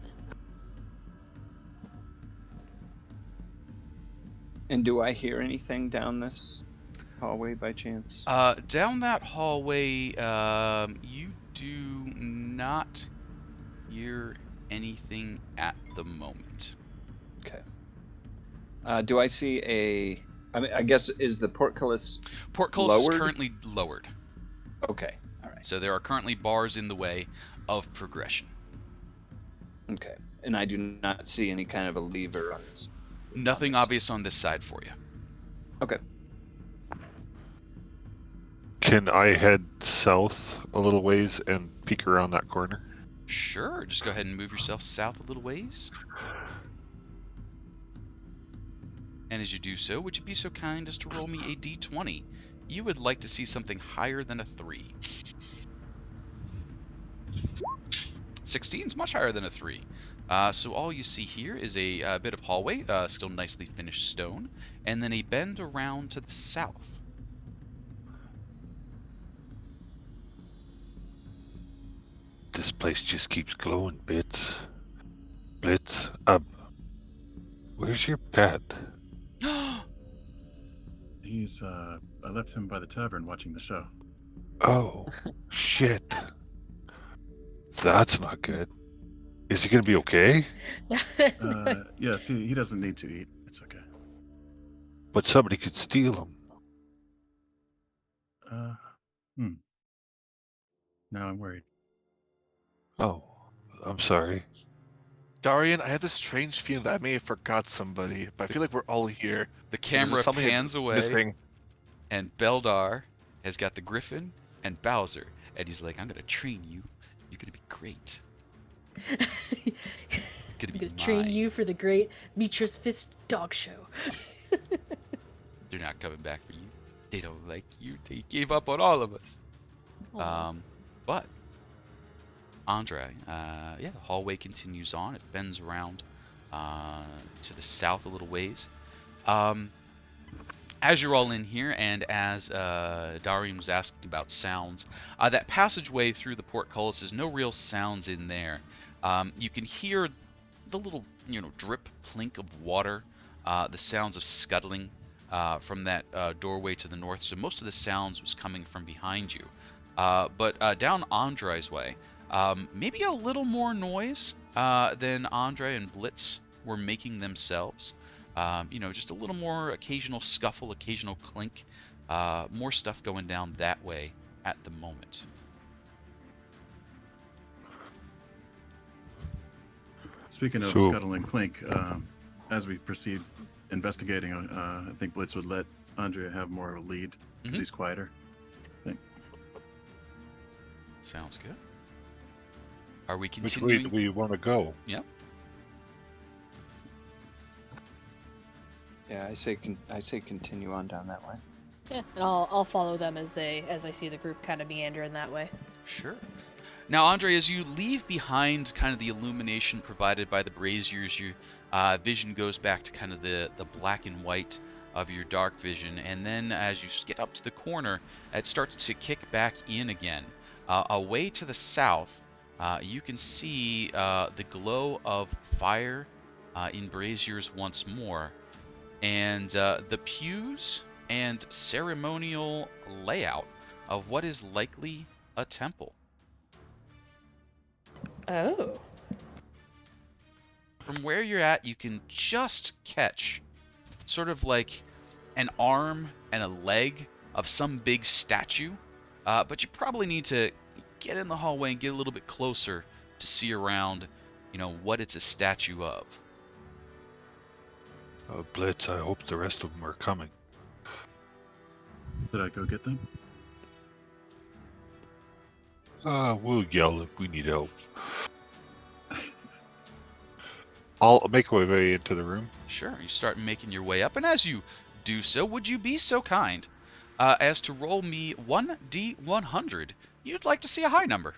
And do I hear anything down this hallway by chance? Down that hallway, you do not hear anything at the moment. Okay. Do I see I guess, is the portcullis Portcullis is lowered? currently lowered. Okay, all right. So there are currently bars in the way of progression. Okay. And I do not see any kind of a lever on this. Nothing obvious on this side for you. Okay. Can I head south a little ways and peek around that corner? Sure, just go ahead and move yourself south a little ways. And as you do so, would you be so kind as to roll me a d20? You would like to see something higher than a 3. 16 is much higher than a 3. So all you see here is a bit of hallway, still nicely finished stone, and then a bend around to the south. This place just keeps glowing, Blitz. Blitz, where's your pet? He's, I left him by the tavern watching the show. Oh, shit. That's not good. Is he gonna be okay? Yes, he doesn't need to eat. It's okay. But somebody could steal him. Now I'm worried. Oh, I'm sorry. Dahrian, I have this strange feeling that I may have forgot somebody, but I feel like we're all here. The camera Something that's pans away, missing. and Beldar has got the Griffin and Bowser, and he's like, I'm going to train you. You're going to be great. I'm gonna train you for the great Mitra's Fist dog show. They're not coming back for you. They don't like you. They gave up on all of us. But Andry, the hallway continues on. It bends around to the south a little ways. As you're all in here, and as Dahrian was asking about sounds, that passageway through the portcullis is no real sounds in there. You can hear the little, drip, plink of water, the sounds of scuttling from that doorway to the north. So most of the sounds was coming from behind you. But down Andry's way, maybe a little more noise than Andry and Blitz were making themselves. Just a little more occasional scuffle, occasional clink, more stuff going down that way at the moment. Speaking of scuttle and clink, as we proceed investigating, I think Blitz would let Andrea have more of a lead because he's quieter. I think. Sounds good. Are we Which continuing? way do we want to go? Yep. Yeah, I say continue on down that way. Yeah, and I'll follow them as I see the group kind of meander in that way. Sure. Now, Andry, as you leave behind kind of the illumination provided by the braziers, your vision goes back to kind of the black and white of your dark vision, and then as you get up to the corner, it starts to kick back in again. Away to the south, you can see the glow of fire in braziers once more, and the pews and ceremonial layout of what is likely a temple. Oh. From where you're at, you can just catch sort of like an arm and a leg of some big statue, but you probably need to get in the hallway and get a little bit closer to see around, what it's a statue of. Blitz, I hope the rest of them are coming. Did I go get them? We'll yell if we need help. I'll make my way into the room. Sure, you start making your way up, and as you do so, would you be so kind as to roll me 1d100? You'd like to see a high number.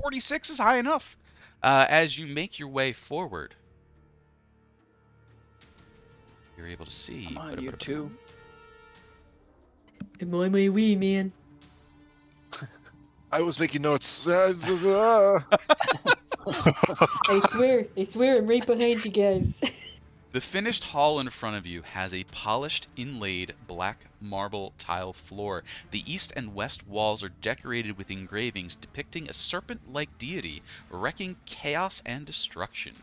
46 is high enough. As you make your way forward, you're able to see. Come on, you two. I'm on my way, man. I was making notes. I swear, I'm right behind you guys. The finished hall in front of you has a polished, inlaid black marble tile floor. The east and west walls are decorated with engravings depicting a serpent-like deity wreaking chaos and destruction.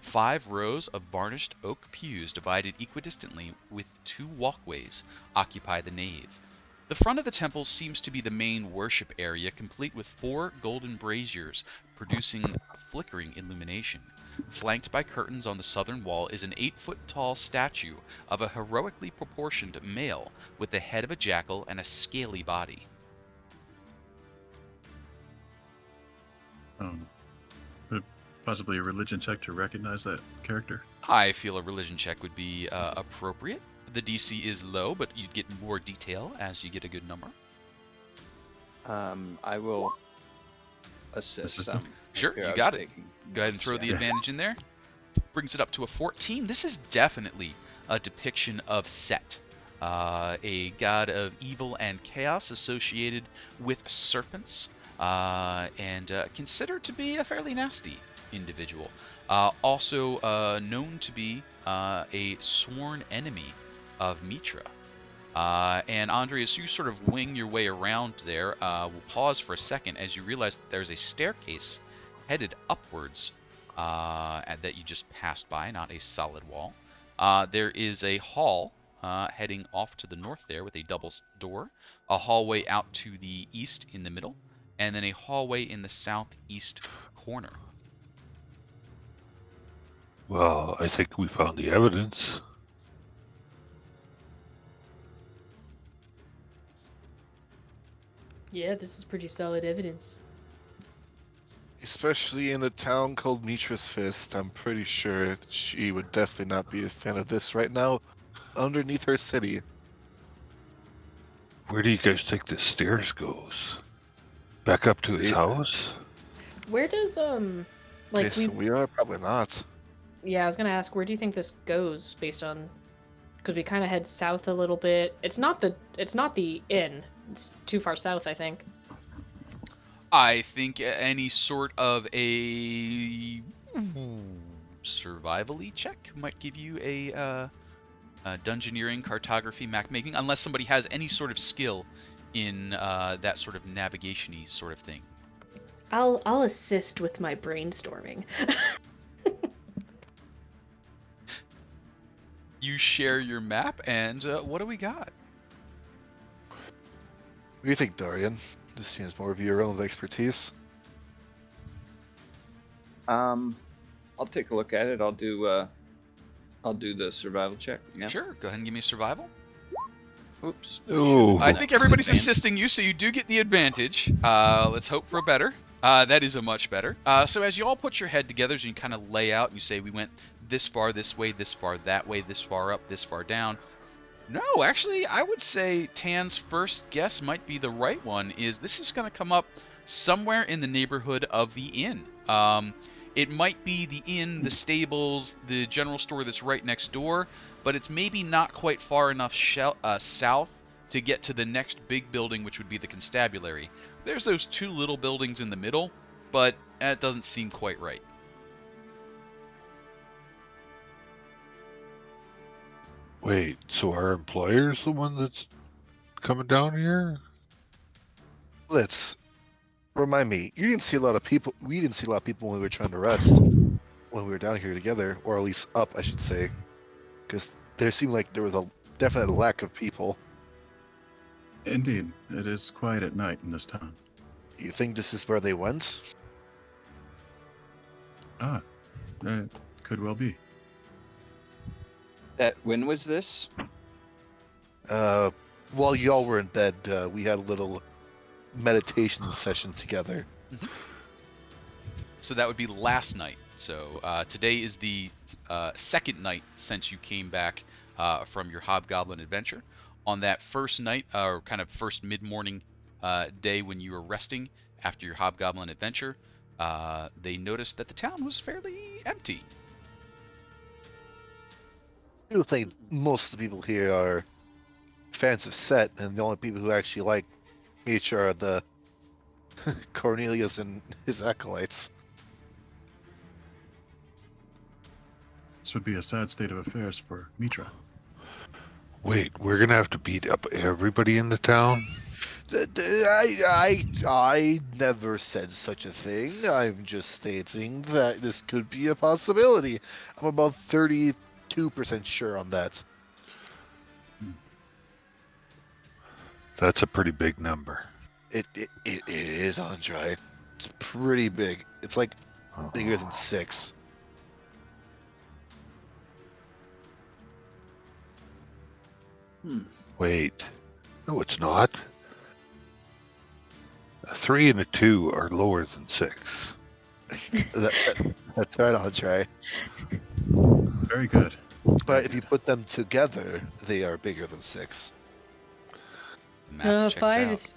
5 rows of varnished oak pews divided equidistantly with 2 walkways occupy the nave. The front of the temple seems to be the main worship area, complete with 4 golden braziers producing flickering illumination. Flanked by curtains on the southern wall is an 8-foot-tall statue of a heroically proportioned male with the head of a jackal and a scaly body. Possibly a religion check to recognize that character. I feel a religion check would be appropriate. The DC is low, but you'd get more detail as you get a good number. I will assist. Sure, you got it. Go ahead and throw the advantage in there. Brings it up to a 14. This is definitely a depiction of Set, a god of evil and chaos associated with serpents, and considered to be a fairly nasty individual. Also known to be a sworn enemy of Mitra. And Andry, as you sort of wing your way around there, we'll pause for a second as you realize that there's a staircase headed upwards that you just passed by, not a solid wall. There is a hall heading off to the north there with a double door, a hallway out to the east in the middle, and then a hallway in the southeast corner. Well, I think we found the evidence. Yeah, this is pretty solid evidence. Especially in a town called Mitra's Fist, I'm pretty sure she would definitely not be a fan of this right now, underneath her city. Where do you guys think the stairs goes? Back up to his house? Where does Yes, we are probably not. Yeah, I was gonna ask, where do you think this goes based on? Because we kind of head south a little bit. It's not the inn. It's too far south, I think. I think any sort of a survival-y check might give you a dungeoneering, cartography, map making, unless somebody has any sort of skill in that sort of navigation-y sort of thing. I'll assist with my brainstorming. You share your map, and what do we got? What do you think, Dahrian? This seems more of your realm of expertise. I'll take a look at it. I'll do the survival check. Yeah. Sure, go ahead and give me a survival. Oops. Ooh. I think everybody's assisting you, so you do get the advantage. Let's hope for a better. That is a much better. So as you all put your head together, as you kind of lay out and you say, we went this far this way, this far that way, this far up, this far down. No, actually, I would say Tann's first guess might be the right one, is this is going to come up somewhere in the neighborhood of the inn. It might be the inn, the stables, the general store that's right next door, but it's maybe not quite far enough south to get to the next big building, which would be the constabulary. There's those 2 little buildings in the middle, but that doesn't seem quite right. Wait, so our employer's the one that's coming down here? Blitz, Remind me, you didn't see a lot of people. We didn't see a lot of people when we were trying to rest. When we were down here together, or at least up, I should say, because there seemed like there was a definite lack of people. Indeed, it is quiet at night in this town. You think this is where they went? Ah, that could well be. When was this? While y'all were in bed, we had a little meditation session together. So that would be last night. So today is the second night since you came back from your hobgoblin adventure. On that first night, or kind of first mid-morning day when you were resting after your hobgoblin adventure, they noticed that the town was fairly empty. I would think most of the people here are fans of Set, and the only people who actually like Mitra are the Cornelius and his acolytes. This would be a sad state of affairs for Mitra. Wait, we're gonna have to beat up everybody in the town? I never said such a thing. I'm just stating that this could be a possibility. I'm about 32% sure on that. That's a pretty big number. It is, Andry. It's pretty big. It's like bigger than 6. Wait. No, it's not. A 3 and a 2 are lower than 6. That's right, Andry. Very good. But if you put them together, they are bigger than 6. Math checks five out. is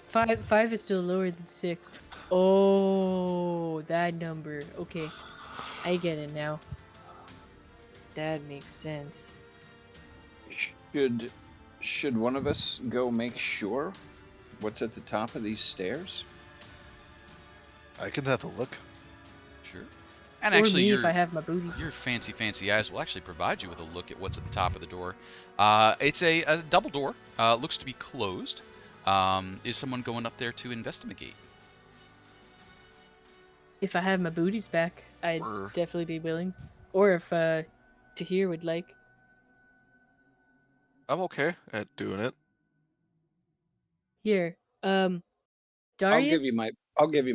five is still lower than 6. Oh, that number. Okay, I get it now. That makes sense. Should one of us go make sure what's at the top of these stairs? I can have a look. Sure. And Or actually, me your if I have my booties. fancy eyes will actually provide you with a look at what's at the top of the door. It's a double door. Looks to be closed. Is someone going up there to investigate? If I have my booties back, I'd Or- definitely be willing. Or if Tahir would like. I'm okay at doing it. Here, Dahrian. I'll give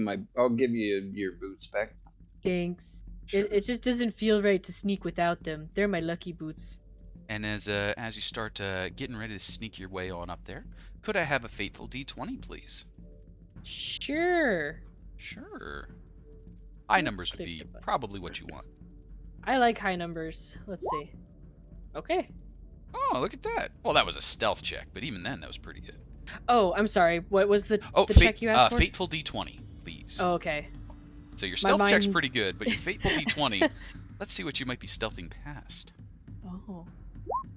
you your boots back. Thanks. Sure. It just doesn't feel right to sneak without them. They're my lucky boots. And as you start getting ready to sneak your way on up there, could I have a fateful D20, please? Sure. Sure. High Yep, numbers would click be the button. probably what you want. I like high numbers. Let's see. Okay. Oh, look at that. Well, that was a stealth check, but even then, that was pretty good. Oh, I'm sorry. What was the Oh, check you asked for? fateful D20, please. Oh, okay. So your my stealth check's mind- pretty good, but your fateful D20, let's see what you might be stealthing past. Oh.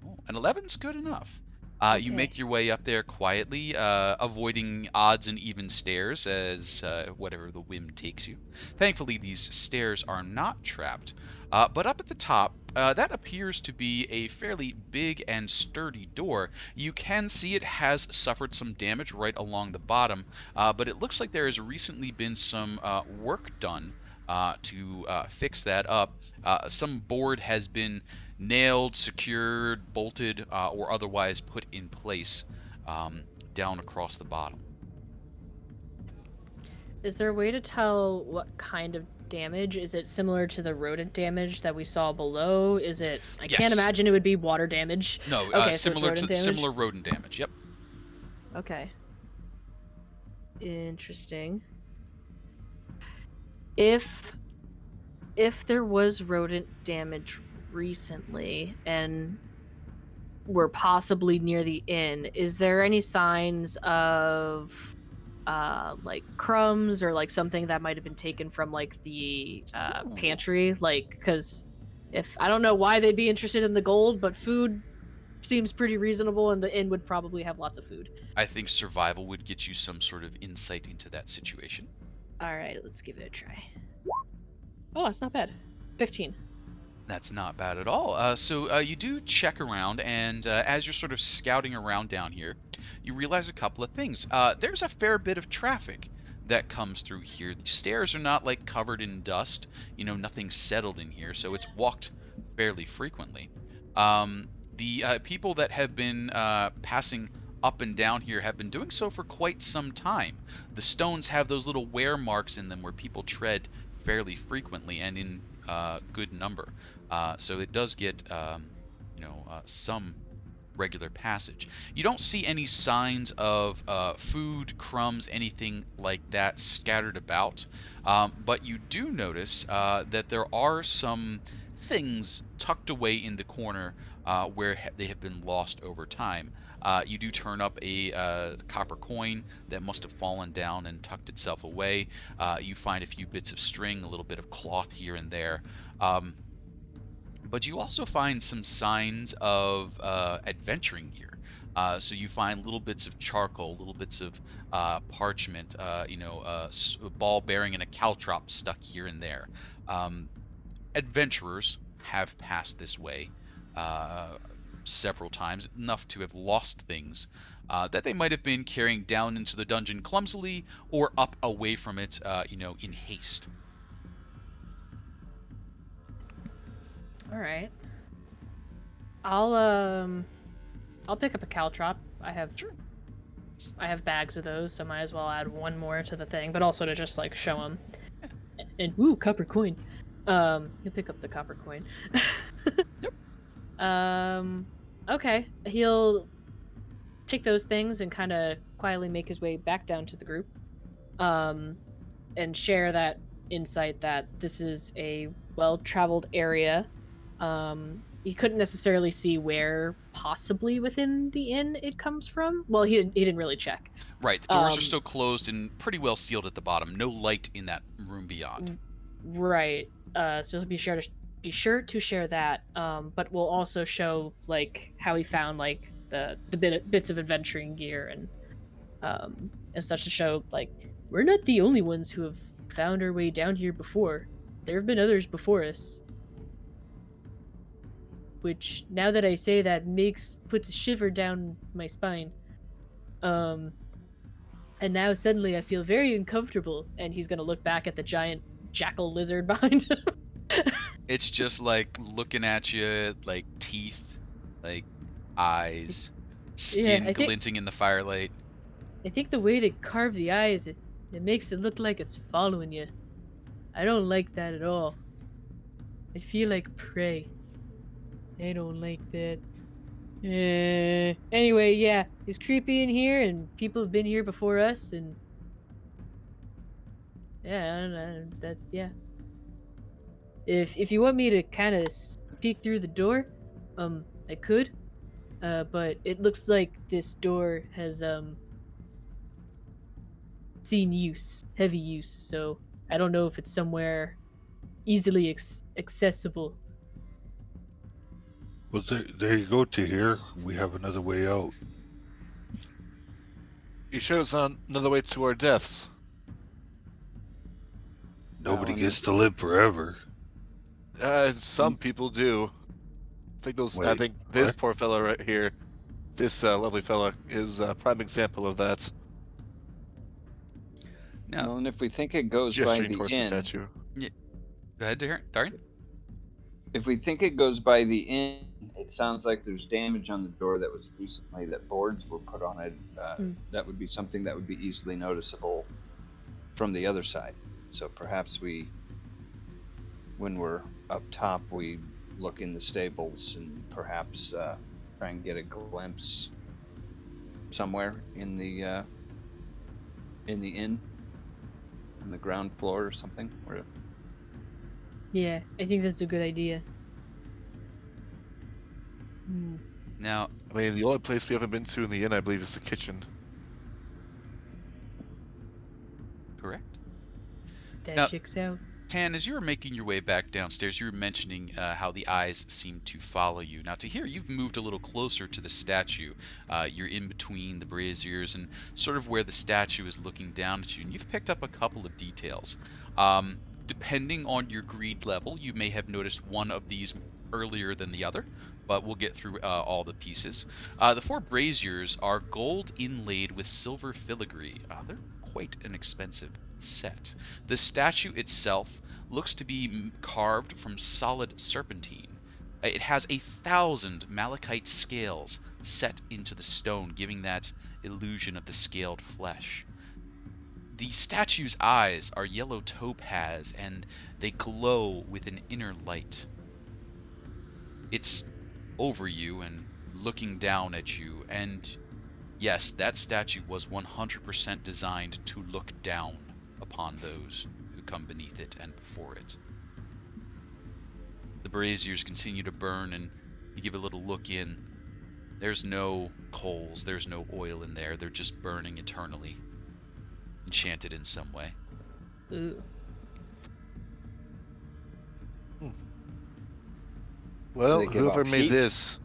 Oh, an 11's good enough. You Okay. make your way up there quietly, avoiding odds and even stairs as whatever the whim takes you. Thankfully, these stairs are not trapped. But up at the top, that appears to be a fairly big and sturdy door. You can see it has suffered some damage right along the bottom, but it looks like there has recently been some work done to fix that up. Some board has been nailed, secured, bolted, or otherwise put in place down across the bottom. Is there a way to tell what kind of damage? Is it similar to the rodent damage that we saw below? Is it? I can't Yes. imagine it would be water damage. No, Okay, so it's similar rodent damage? similar rodent damage. Yep. Okay. Interesting. If there was rodent damage recently and we're possibly near the inn, is there any signs of like crumbs or like something that might have been taken from like the pantry? Like, because if I don't know why they'd be interested in the gold, but food seems pretty reasonable, and the inn would probably have lots of food. I think survival would get you some sort of insight into that situation. All right, let's give it a try. Oh, it's not bad. 15. That's not bad at all. So you do check around, and as you're sort of scouting around down here, you realize a couple of things. There's a fair bit of traffic. that comes through here. The stairs are not like covered in dust, nothing settled in here, so it's walked fairly frequently. The people that have been passing up and down here have been doing so for quite some time. The stones have those little wear marks in them where people tread fairly frequently and in good number. So it does get some regular passage. You don't see any signs of food, crumbs, anything like that scattered about, but you do notice that there are some things tucked away in the corner where they have been lost over time. You do turn up a copper coin that must have fallen down and tucked itself away. You find a few bits of string, a little bit of cloth here and there. But you also find some signs of adventuring gear. So you find little bits of charcoal, little bits of parchment, a ball bearing and a caltrop stuck here and there. Adventurers have passed this way several times, enough to have lost things that they might have been carrying down into the dungeon clumsily or up away from it, in haste. All right. I'll pick up a caltrop. I have bags of those, so might as well add one more to the thing, but also to just like show him. And ooh, copper coin. He'll pick up the copper coin. Yep. Okay. He'll take those things and kind of quietly make his way back down to the group. And share that insight that this is a well-traveled area. He couldn't necessarily see where possibly within the inn it comes from. Well, he didn't really check. Right, the doors are still closed and pretty well sealed at the bottom. No light in that room beyond. Right. So he'll be sure to share that. But we'll also show like how he found like the bits of adventuring gear and such to show like we're not the only ones who have found our way down here before. There have been others before us. Which, now that I say that, puts a shiver down my spine. And now suddenly I feel very uncomfortable, and he's gonna look back at the giant jackal lizard behind him. It's just like looking at you, like teeth, like eyes, skin glinting in the firelight. I think the way they carve the eyes, it makes it look like it's following you. I don't like that at all. I feel like prey. I don't like that. Anyway, yeah, it's creepy in here, and people have been here before us, and yeah, I don't know, yeah. If you want me to kind of peek through the door, I could, but it looks like this door has seen use, heavy use, so I don't know if it's somewhere easily accessible. Well, there you go, Tahir. We have another way out. You sure it's not another way to our deaths? Nobody gets to live forever. Some people do. I think this poor fella right here, this lovely fella, is a prime example of that. No. Well, and if we think it goes by the inn... Statue. Yeah. Go ahead, Dahrian. If we think it goes by the inn, it sounds like there's damage on the door that was recently, that boards were put on it. That would be something that would be easily noticeable from the other side. So perhaps when we're up top, we look in the stables and perhaps try and get a glimpse somewhere in the inn, on the ground floor or something. Yeah, I think that's a good idea. Now, I mean, the only place we haven't been to in the inn, I believe, is the kitchen. Correct. That checks out. Tann, as you were making your way back downstairs, you were mentioning how the eyes seem to follow you. Now, Tahir, you've moved a little closer to the statue. You're in between the braziers and sort of where the statue is looking down at you, and you've picked up a couple of details. Depending on your greed level, you may have noticed one of these earlier than the other, but we'll get through all the pieces. The four braziers are gold inlaid with silver filigree. They're quite an expensive set. The statue itself looks to be carved from solid serpentine. It has 1,000 malachite scales set into the stone, giving that illusion of the scaled flesh. The statue's eyes are yellow topaz, and they glow with an inner light. It's over you and looking down at you, and yes, that statue was 100% designed to look down upon those who come beneath it and before it. The braziers continue to burn, and you give a little look in. There's no coals, there's no oil in there, they're just burning eternally. Enchanted in some way. Ooh. Well, Do they give whoever off made heat? this,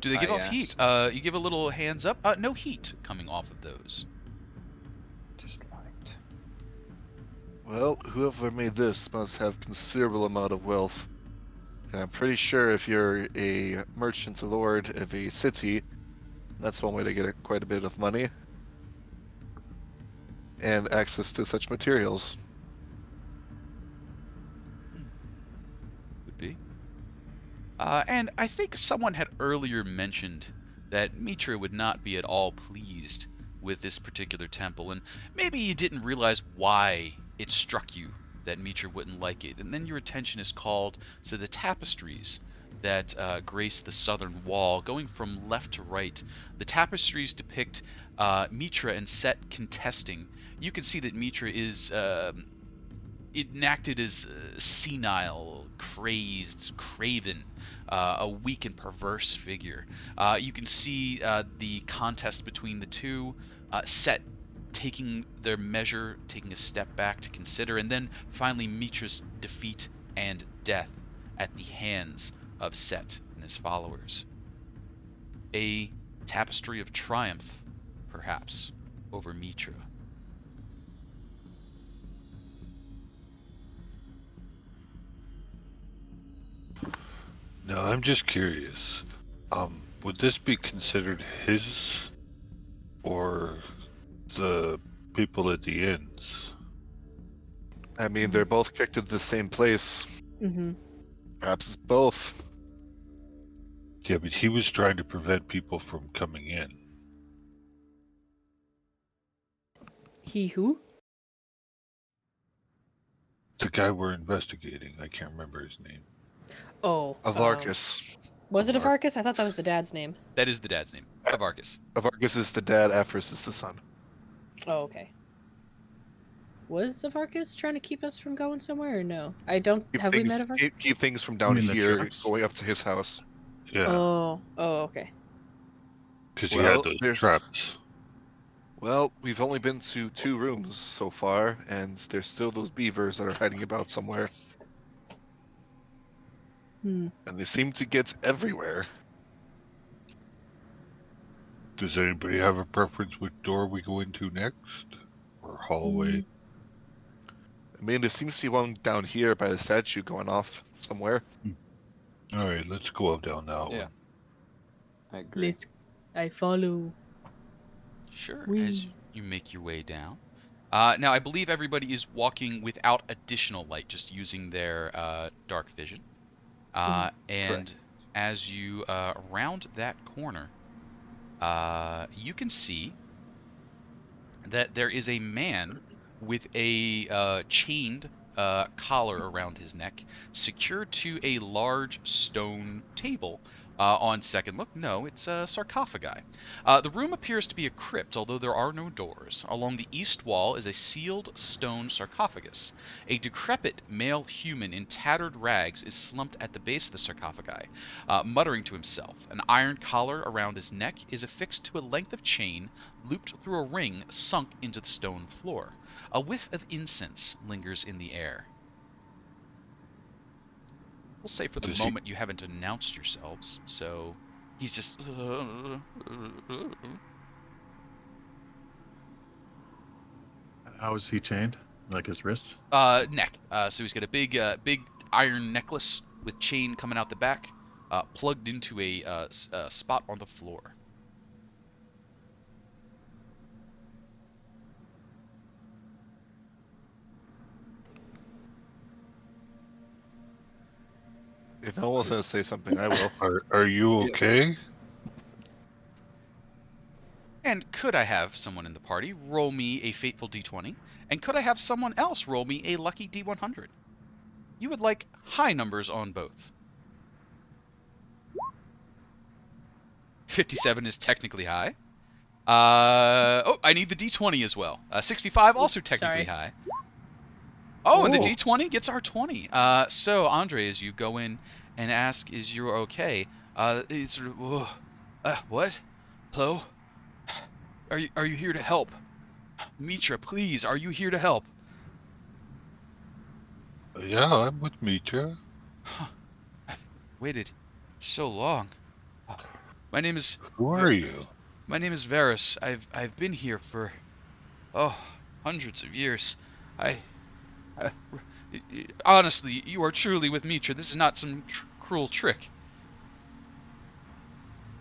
Do they give off Yes. heat? You give a little hands up. No heat coming off of those. Just light. well, whoever made this must have considerable amount of wealth. And I'm pretty sure if you're a merchant lord of a city, that's one way to get quite a bit of money and access to such materials. Would be. And I think someone had earlier mentioned that Mitra would not be at all pleased with this particular temple, and maybe you didn't realize why it struck you that Mitra wouldn't like it, and then your attention is called to the tapestries that grace the southern wall. Going from left to right, the tapestries depict Mitra and Set contesting. You can see that Mitra is enacted as senile, crazed, craven, a weak and perverse figure. You can see the contest between the two, Set taking their measure, taking a step back to consider, and then finally Mitra's defeat and death at the hands of Set and his followers. A tapestry of triumph, perhaps, over Mitra. No, I'm just curious. Would this be considered his or the people at the inns? I mean, they're both kicked at the same place. Mm-hmm. Perhaps it's both. Yeah, but he was trying to prevent people from coming in. He who? The guy we're investigating, I can't remember his name. Oh. Avarkus. Was it Avar- Avarkus? I thought that was the dad's name. That is the dad's name, Avarkus. Avarkus is the dad, Aphris is the son. Oh, okay. Was Avarkus trying to keep us from going somewhere or no? I don't. Keep Have things, we met Avarkus? keep things from down mean the here traps? going up to his house. Yeah, Oh. Oh, okay. because he Well, had those there's- traps. Well, we've only been to 2 rooms so far, and there's still those beavers that are hiding about somewhere. Hmm. And they seem to get everywhere. Does anybody have a preference which door we go into next? Or hallway? I mean, there seems to be one down here by the statue going off somewhere. Alright, let's go down that Yeah. one. I agree. Let's. I follow. Sure, Whee! as you make your way down. Now, I believe everybody is walking without additional light, just using their dark vision. And Correct. as you round that corner, you can see that there is a man with a chained collar around his neck, secured to a large stone table. On second look, no, it's a sarcophagi. The room appears to be a crypt, although there are no doors. Along the east wall is a sealed stone sarcophagus. A decrepit male human in tattered rags is slumped at the base of the sarcophagi, muttering to himself. An iron collar around his neck is affixed to a length of chain looped through a ring sunk into the stone floor. A whiff of incense lingers in the air. We'll say for the Does he- moment you haven't announced yourselves, so he's just. How is he chained? Like his wrists? Neck. So he's got a big iron necklace with chain coming out the back, plugged into a spot on the floor. If no one's gonna say something, I will. Are you Yeah. okay? And could I have someone in the party roll me a fateful d20? And could I have someone else roll me a lucky d100? You would like high numbers on both. 57 is technically high. Oh, I need the d20 as well. 65 also technically sorry. high. Oh, and the Oh. d20 gets our 20. So Andry, as you go in and ask, "Is you okay?" It's sort of, what? Hello? Are you here to help? Mitra, please, are you here to help? Yeah, I'm with Mitra. I've waited so long. My name is Who are you? Varus. I've been here for hundreds of years. I honestly, you are truly with Mitra. This is not some cruel trick.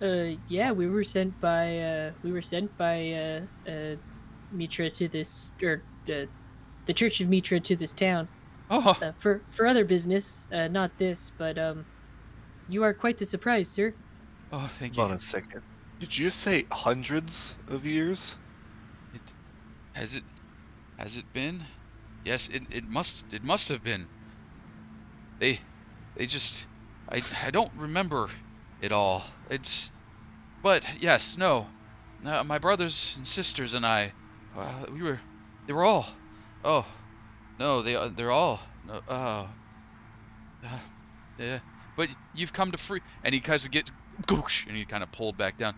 Yeah, we were sent by Mitra to this, or the Church of Mitra to this town, Oh, for other business, not this, but you are quite the surprise, sir. Thank Hold you. on a second. Did you say hundreds of years? Has it been? Yes, it must have been. They just I don't remember it all. But yes, no. My brothers and sisters and I, they were all. Oh, no, they're all. No, yeah. But you've come to free, and he kind of gets, goosh, and he kind of pulled back down.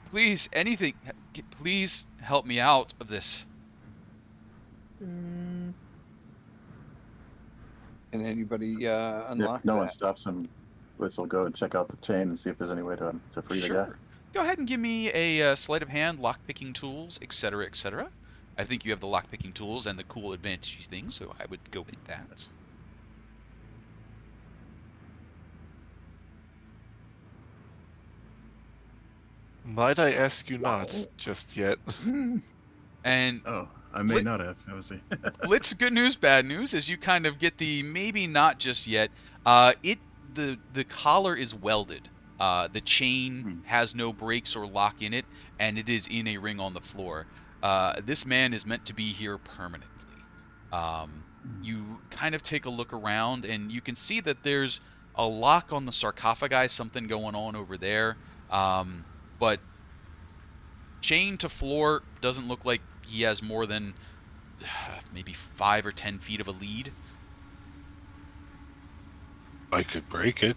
Please, anything, please help me out of this. Mm, Can anybody If unlock no one that? stops him, Blitz will go and check out the chain and see if there's any way to free the guy. Sure. Go ahead and give me a sleight of hand, lockpicking tools, etc., etc. I think you have the lockpicking tools and the cool advantage thing, so I would go with that. Might I ask you not just yet? And Oh, I may not have. I was see. Blitz, good news, bad news, as you kind of get the maybe not just yet. The collar is welded. The chain has no breaks or lock in it, and it is in a ring on the floor. This man is meant to be here permanently. You kind of take a look around, and you can see that there's a lock on the sarcophagi, something going on over there. But chain to floor doesn't look like he has more than maybe 5 or 10 feet of a lead. I could break it.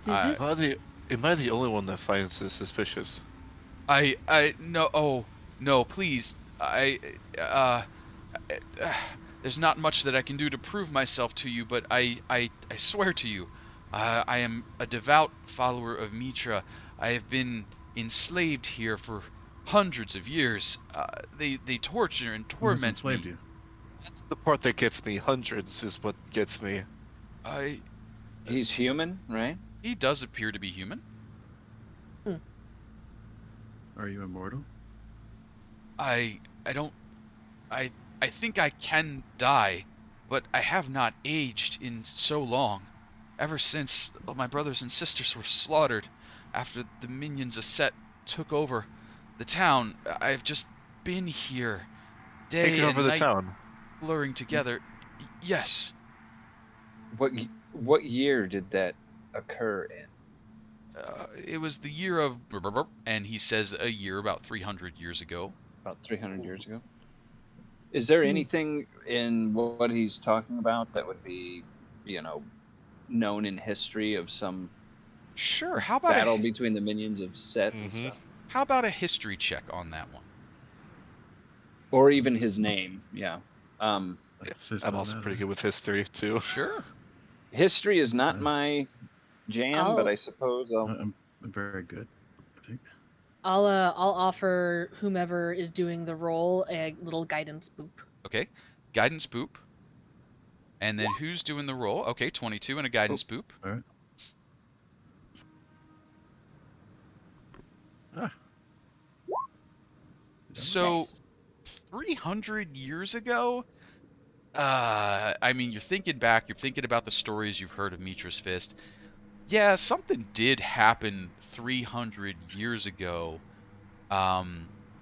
does this, Am I the only one that finds this suspicious? No, oh, no, please. There's not much that I can do to prove myself to you, but I swear to you, I am a devout follower of Mitra. I have been enslaved here for hundreds of years. They torture and Who's torment enslaved me. you? That's the part that gets me. Hundreds is what gets me. He's human, right? He does appear to be human. Are you immortal? I think I can die, but I have not aged in so long. Ever since my brothers and sisters were slaughtered after the minions of Set took over the town, I've just been here, day Taking over and the night, town. blurring together. Yes, What year did that occur in? it was the year of, and he says a year about 300 years ago. About 300 years ago. Is there anything in what he's talking about that would be, known in history of some Sure. How about battle between the minions of Set and Mhm. stuff? How about a history check on that one? Or even his name, yeah. It's just I'm not also that, pretty good with history too. Sure. History is not my jam, but I suppose I'm very good, I think. I'll offer whomever is doing the roll a little guidance boop. Okay. Guidance boop. And then who's doing the roll? Okay, 22 and a guidance boop. All right. Ah. So, Nice. 300 years ago, I mean, you're thinking back, you're thinking about the stories you've heard of Mitra's Fist. Yeah, something did happen 300 years ago,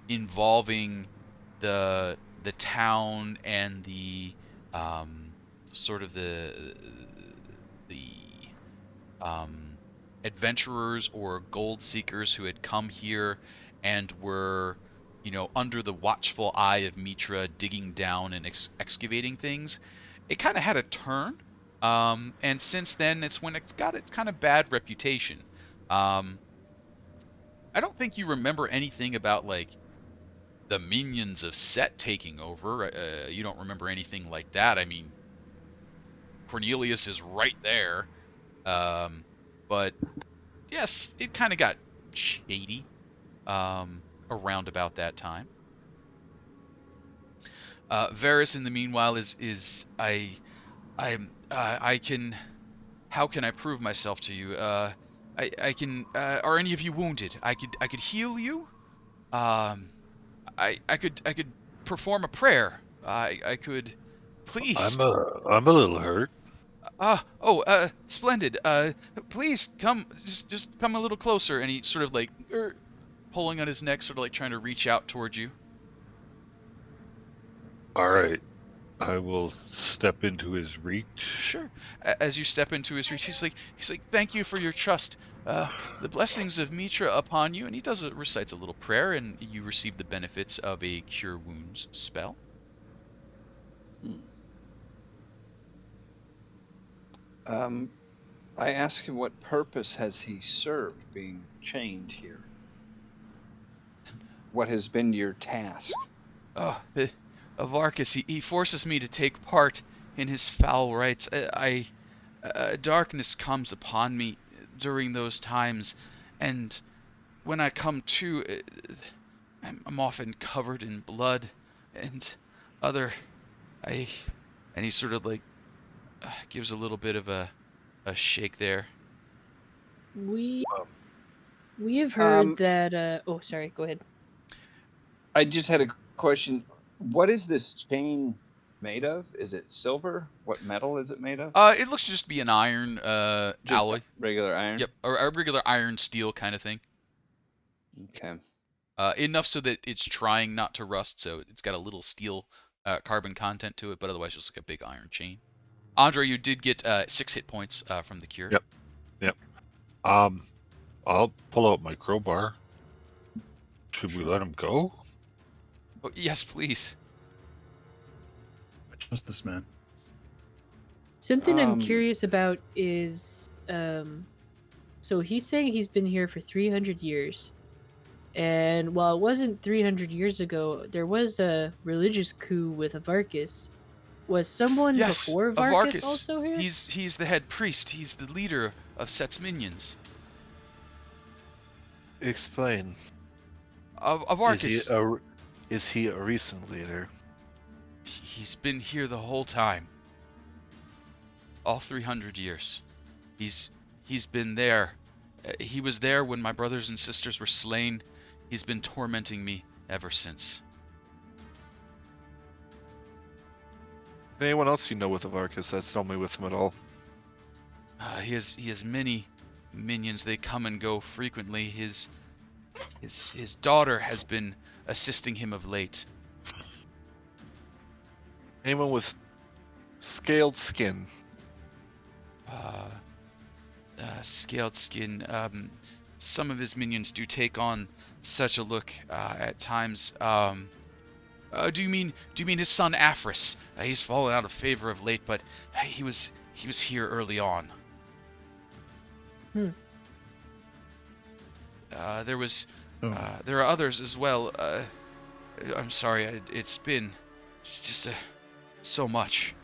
involving the town and the sort of the um, adventurers or gold seekers who had come here and were, under the watchful eye of Mitra, digging down and excavating things. It kind of had a turn, and since then, it's when it's got its kind of bad reputation. Um, I don't think you remember anything about like the minions of Set taking over. You don't remember anything like that. I mean, Cornelius is right there. But yes, it kind of got shady around about that time. Varys, in the meanwhile, I can. How can I prove myself to you? I can. Are any of you wounded? I could heal you. I could perform a prayer. I could. Please. I'm a little hurt. Splendid. Please come, just come a little closer. And he sort of like pulling on his neck, sort of like trying to reach out towards you. All right, I will step into his reach. Sure. As you step into his reach, he's like, thank you for your trust. The blessings of Mitra upon you. And he recites a little prayer, and you receive the benefits of a cure wounds spell. I ask him, what purpose has he served being chained here? What has been your task? Of Arcus, he forces me to take part in his foul rites. Darkness comes upon me during those times, and when I come to, I'm often covered in blood and and he sort of like gives a little bit of a shake there. We have heard that. Oh, sorry. Go ahead. I just had a question. What is this chain made of? Is it silver? What metal is it made of? It looks to just be an iron alloy. Regular iron? Yep, a regular iron steel kind of thing. Okay. Enough so that it's trying not to rust, so it's got a little steel carbon content to it, but otherwise just like a big iron chain. Andry, you did get 6 hit points from the cure. Yep. I'll pull out my crowbar. Should we let him go? Oh, yes, please. I trust this man. Something I'm curious about is, so he's saying he's been here for 300 years. And while it wasn't 300 years ago, there was a religious coup with Avarkus. Was someone before Avarkus also here? He's the head priest. He's the leader of Set's minions. Explain. Avarkus. Is he a recent leader? He's been here the whole time. All 300 years. He's been there. He was there when my brothers and sisters were slain. He's been tormenting me ever since. Anyone else you know with Avarkus that's normally with him at all? He has many minions. They come and go frequently. His daughter has been assisting him of late. Anyone with scaled skin? Scaled skin. Some of his minions do take on such a look at times. Do you mean his son Afris? He's fallen out of favor of late, but he was here early on. There are others as well. I'm sorry, it's been just so much.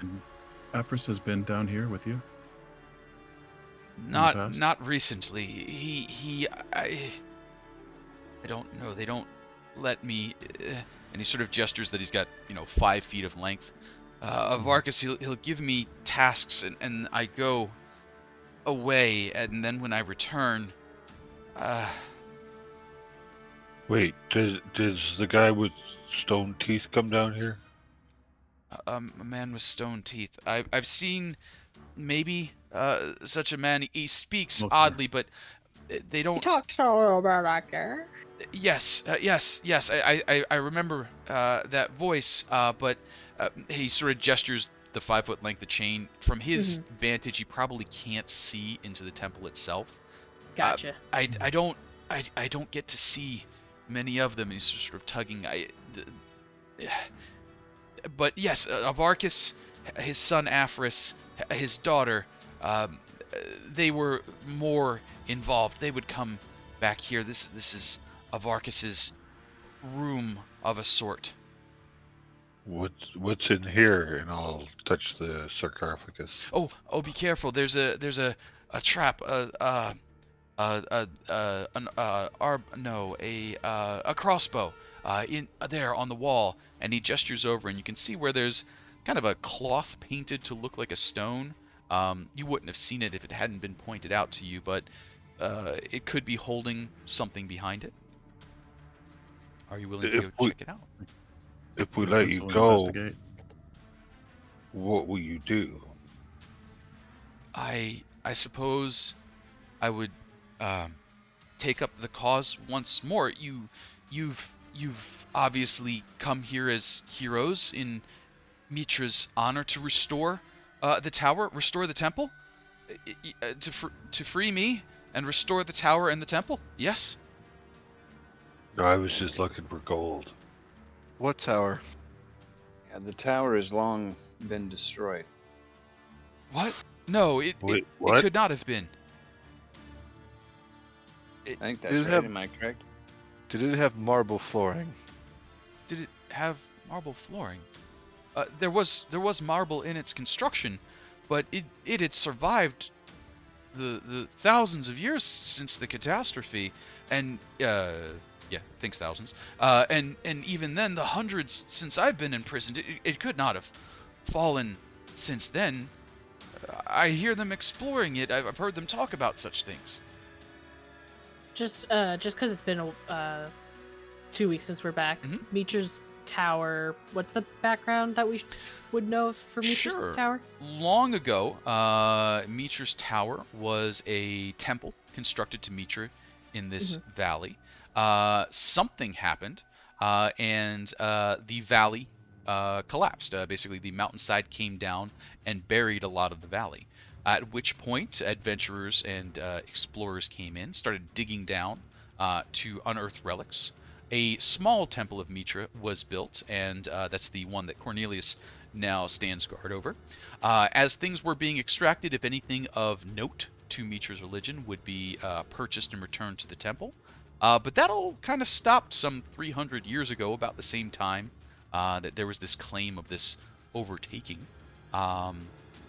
Afris has been down here with you? Not recently. I don't know. They don't let me. And he sort of gestures that he's got 5 feet of length. Avarkus, he'll give me tasks, and I go away, and then when I return, Wait, does the guy with stone teeth come down here? A man with stone teeth. I've seen maybe such a man. He speaks Okay. oddly, but they He don't. talks a little bit like that. Yes, yes. I remember that voice. But he sort of gestures the 5-foot length of chain. From his vantage, he probably can't see into the temple itself. Gotcha. I don't get to see many of them. He's sort of tugging. But yes, Avarkus, his son Aphris, his daughter, they were more involved. They would come back here. This is Avarkus's room of a sort. What's in here? And I'll touch the sarcophagus. Oh, be careful. There's a trap. A crossbow in there on the wall, and he gestures over, and you can see where there's kind of a cloth painted to look like a stone. You wouldn't have seen it if it hadn't been pointed out to you, but it could be holding something behind it. Are you willing to go check it out? If we let you go, what will you do? I suppose I would take up the cause once more. You've obviously come here as heroes in Mitra's honor to restore the tower, restore the temple, to free me and restore the tower and the temple. Yes. No, I was just looking for gold. What tower? Yeah, the tower has long been destroyed. What? No, it could not have been. I think that's Did it right. have- Am I correct? Did it have marble flooring? Did it have marble flooring? There was marble in its construction, but it had survived the thousands of years since the catastrophe, and yeah, thanks thousands. And even then, the hundreds since I've been imprisoned, it could not have fallen since then. I hear them exploring it. I've heard them talk about such things. Just because it's been 2 weeks since we're back, Mhm. Mitra's tower. What's the background that we would know for Mitra's Sure. tower? Long ago, Mitra's tower was a temple constructed to Mitra in this valley. Something happened, and the valley collapsed. Basically, the mountainside came down and buried a lot of the valley. At which point, adventurers and explorers came in, started digging down to unearth relics. A small temple of Mitra was built, and that's the one that Cornelius now stands guard over. As things were being extracted, if anything of note to Mitra's religion would be purchased and returned to the temple. But that all kind of stopped some 300 years ago, about the same time that there was this claim of this overtaking.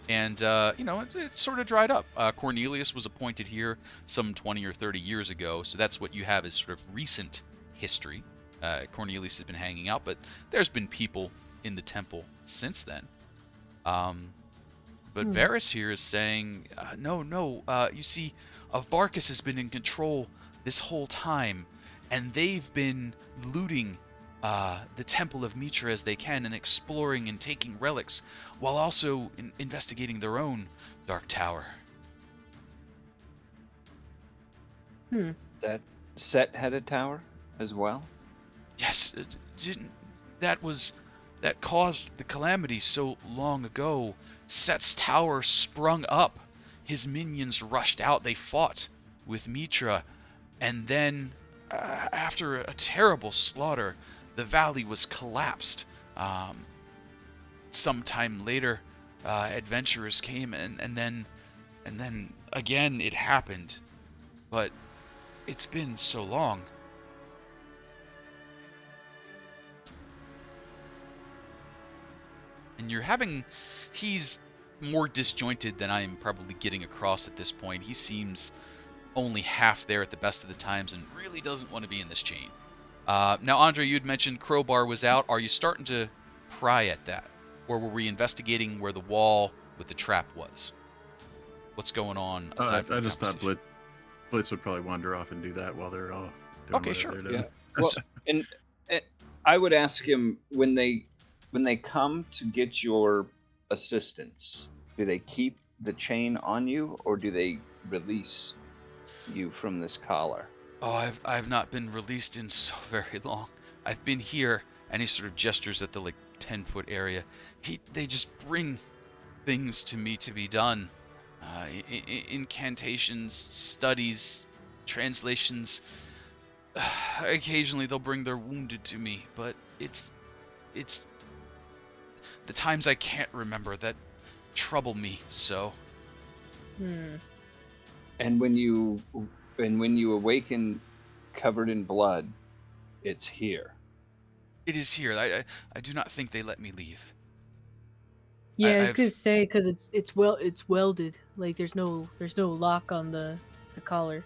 And it sort of dried up. Cornelius was appointed here some 20 or 30 years ago, so that's what you have as sort of recent history. Cornelius has been hanging out, but there's been people in the temple since then. But Varys here is saying, no, you see, Avarkus has been in control this whole time, and they've been looting the Temple of Mitra as they can, and exploring and taking relics, while also investigating their own Dark Tower. That Set had a tower as well? Yes, that caused the calamity so long ago. Set's tower sprung up. His minions rushed out. They fought with Mitra, and then after a terrible slaughter, the valley was collapsed. Sometime later, adventurers came, and then again it happened. But it's been so long. And he's more disjointed than I am probably getting across at this point. He seems only half there at the best of the times and really doesn't want to be in this chain. Now, Andry, you'd mentioned Crowbar was out. Are you starting to pry at that? Or were we investigating where the wall with the trap was? What's going on aside from I the just thought conversation? Blitz would probably wander off and do that while they're all doing Okay, what sure. they're doing. Yeah. Well, and I would ask him when they When they come to get your assistance, do they keep the chain on you, or do they release you from this collar? Oh, I've not been released in so very long. I've been here, and he sort of gestures at the 10-foot area. They just bring things to me to be done. Incantations, studies, translations. Occasionally they'll bring their wounded to me, but it's the times I can't remember that trouble me so. And when you awaken covered in blood, it's here. It is here. I do not think they let me leave. Yeah, I was gonna say, because it's welded. Like there's no lock on the collar.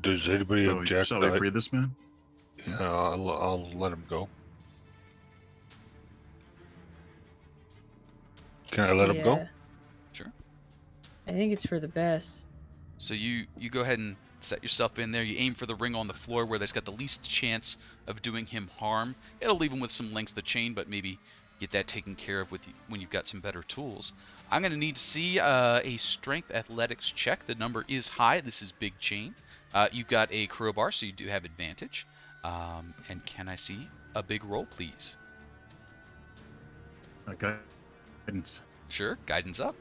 Does anybody object? Shall I free this man? Yeah, I'll let him go. Can I let him go? Sure. I think it's for the best. So you go ahead and set yourself in there. You aim for the ring on the floor where that's got the least chance of doing him harm. It'll leave him with some lengths of chain, but maybe get that taken care of when you've got some better tools. I'm going to need to see a strength athletics check. The number is high. This is big chain. You've got a crowbar, so you do have advantage. And can I see a big roll, please? Guidance. Sure, guidance up.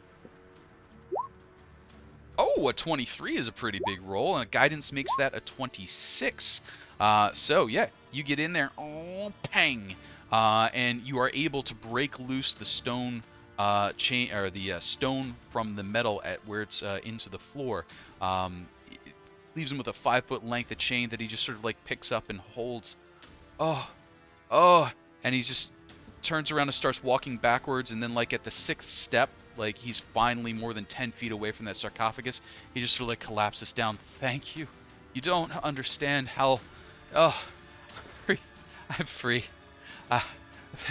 Oh, a 23 is a pretty big roll, and guidance makes that a 26. So yeah, you get in there, pang, and you are able to break loose the stone chain, or the stone from the metal at where it's into the floor. It leaves him with a 5-foot length of chain that he just sort of picks up and holds. And he just turns around and starts walking backwards, and then at the 6th step, he's finally more than 10 feet away from that sarcophagus, he just sort of collapses down. Thank you. You don't understand how... I'm free.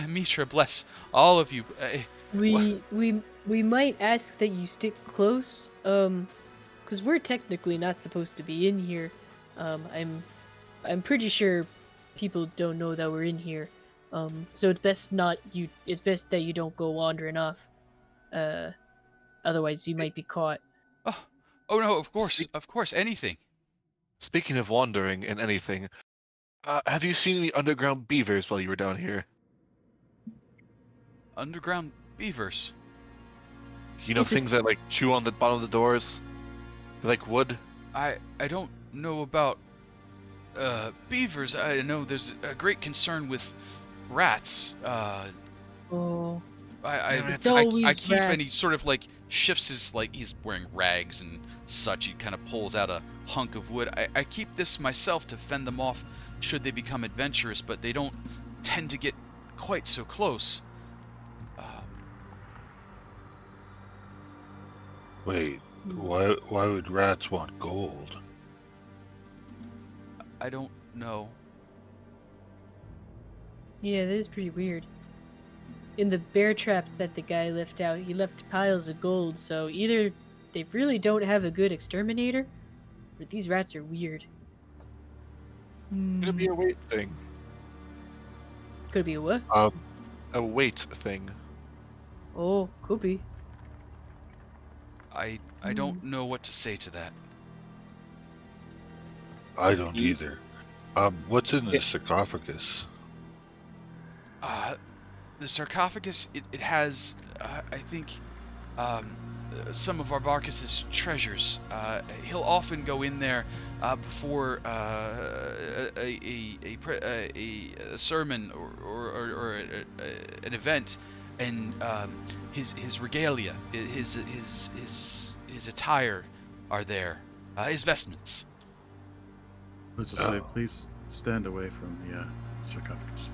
Mitra, bless all of you. We might ask that you stick close, because we're technically not supposed to be in here. I'm pretty sure people don't know that we're in here. So it's best that you don't go wandering off. Otherwise you might be caught. Oh no, of course, anything. Speaking of wandering and anything, have you seen any underground beavers while you were down here? Underground beavers? You know, things that chew on the bottom of the doors? Like wood? I don't know about beavers. I know there's a great concern with rats. I keep, and he sort of shifts his, he's wearing rags and such. He kind of pulls out a hunk of wood. I keep this myself to fend them off should they become adventurous, but they don't tend to get quite so close. Wait, why would rats want gold? I don't know. Yeah, that is pretty weird. In the bear traps that the guy left out, he left piles of gold, so either they really don't have a good exterminator, or these rats are weird. Could it be a weight thing? Could it be a what? A weight thing. Oh, could be. I don't know what to say to that. I don't either. What's in the sarcophagus? The sarcophagus, it has, I think, some of Varvarkus's treasures. He'll often go in there before a sermon or an event, and his regalia, his attire are there, his vestments. Let's just say, please stand away from the sarcophagus.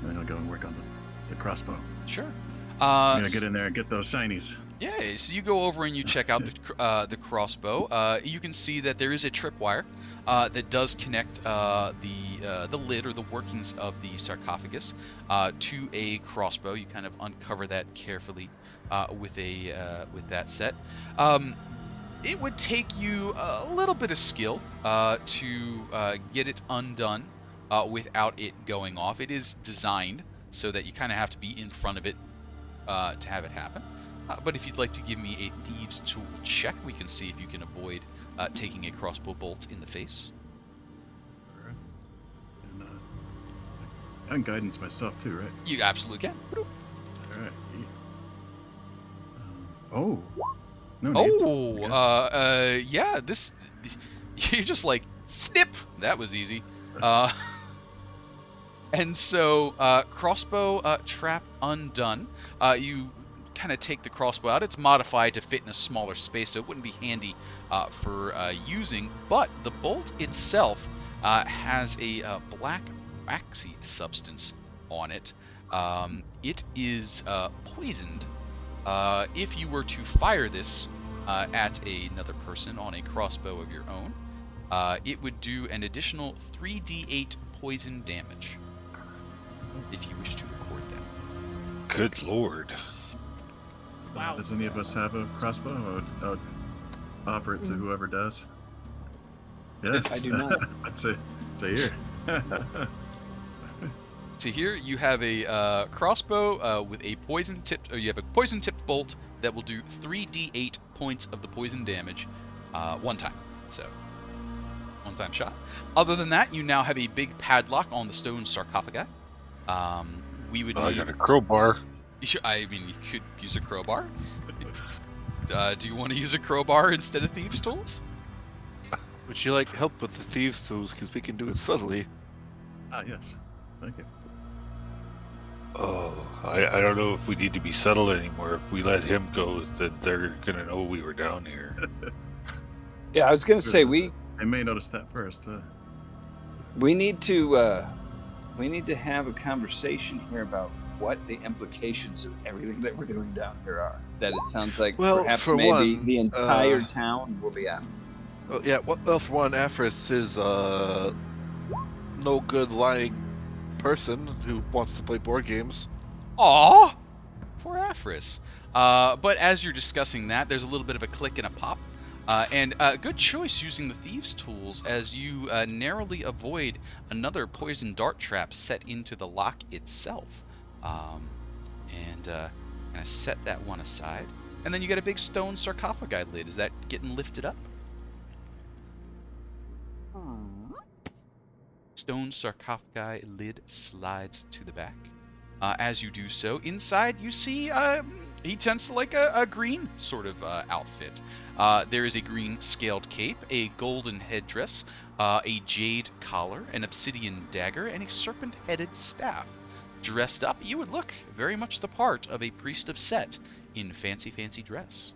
And then I'll go and work on the crossbow. Sure. I'm gonna get in there and get those shinies. Yeah, so you go over and you check out the crossbow. You can see that there is a tripwire that does connect the lid or the workings of the sarcophagus to a crossbow. You kind of uncover that carefully with that set. it would take you a little bit of skill to get it undone without it going off. It is designed so that you kind of have to be in front of it to have it happen. But if you'd like to give me a Thieves' Tool check, we can see if you can avoid taking a crossbow bolt in the face. All right. And I can guidance myself too, right? You absolutely can. All right. Oh. No need. Oh, yeah, this... You just like, snip! That was easy. And so, crossbow trap undone. You kind of take the crossbow out. It's modified to fit in a smaller space, so it wouldn't be handy for using. But the bolt itself has a black waxy substance on it. It is poisoned. If you were to fire this at another person on a crossbow of your own, it would do an additional 3d8 poison damage. If you wish to record that. Good lord. Wow. Does any of us have a crossbow? I would offer it to whoever does. Yeah. I do not. I'd say Tahir. Tahir, you have a crossbow with a poison-tipped, or you have a poison-tipped bolt that will do 3d8 points of the poison damage one time. So, one-time shot. Other than that, you now have a big padlock on the stone sarcophagi. We would I need... got a crowbar. I mean, you could use a crowbar. Do you want to use a crowbar instead of thieves' tools? Would you like help with the thieves' tools? Because we can do it subtly. Yes. Thank you. Oh, I don't know if we need to be settled anymore. If we let him go, then they're gonna know we were down here. Yeah, I was gonna say we may notice that first. need to have a conversation here about what the implications of everything that we're doing down here are. That it sounds like perhaps for maybe one, the entire town will be out. Oh, yeah, well, for one, Aphris is no good lying person who wants to play board games. Aww! Poor Aphris. But as you're discussing that, there's a little bit of a click and a pop. And good choice using the Thieves' Tools as you narrowly avoid another poison dart trap set into the lock itself. And kind of set that one aside. And then you got a big stone sarcophagi lid. Is that getting lifted up? Stone sarcophagi lid slides to the back. As you do so, inside you see he tends to like a green sort of outfit. There is a green scaled cape, a golden headdress, a jade collar, an obsidian dagger, and a serpent-headed staff. Dressed up, you would look very much the part of a priest of Set in fancy dress.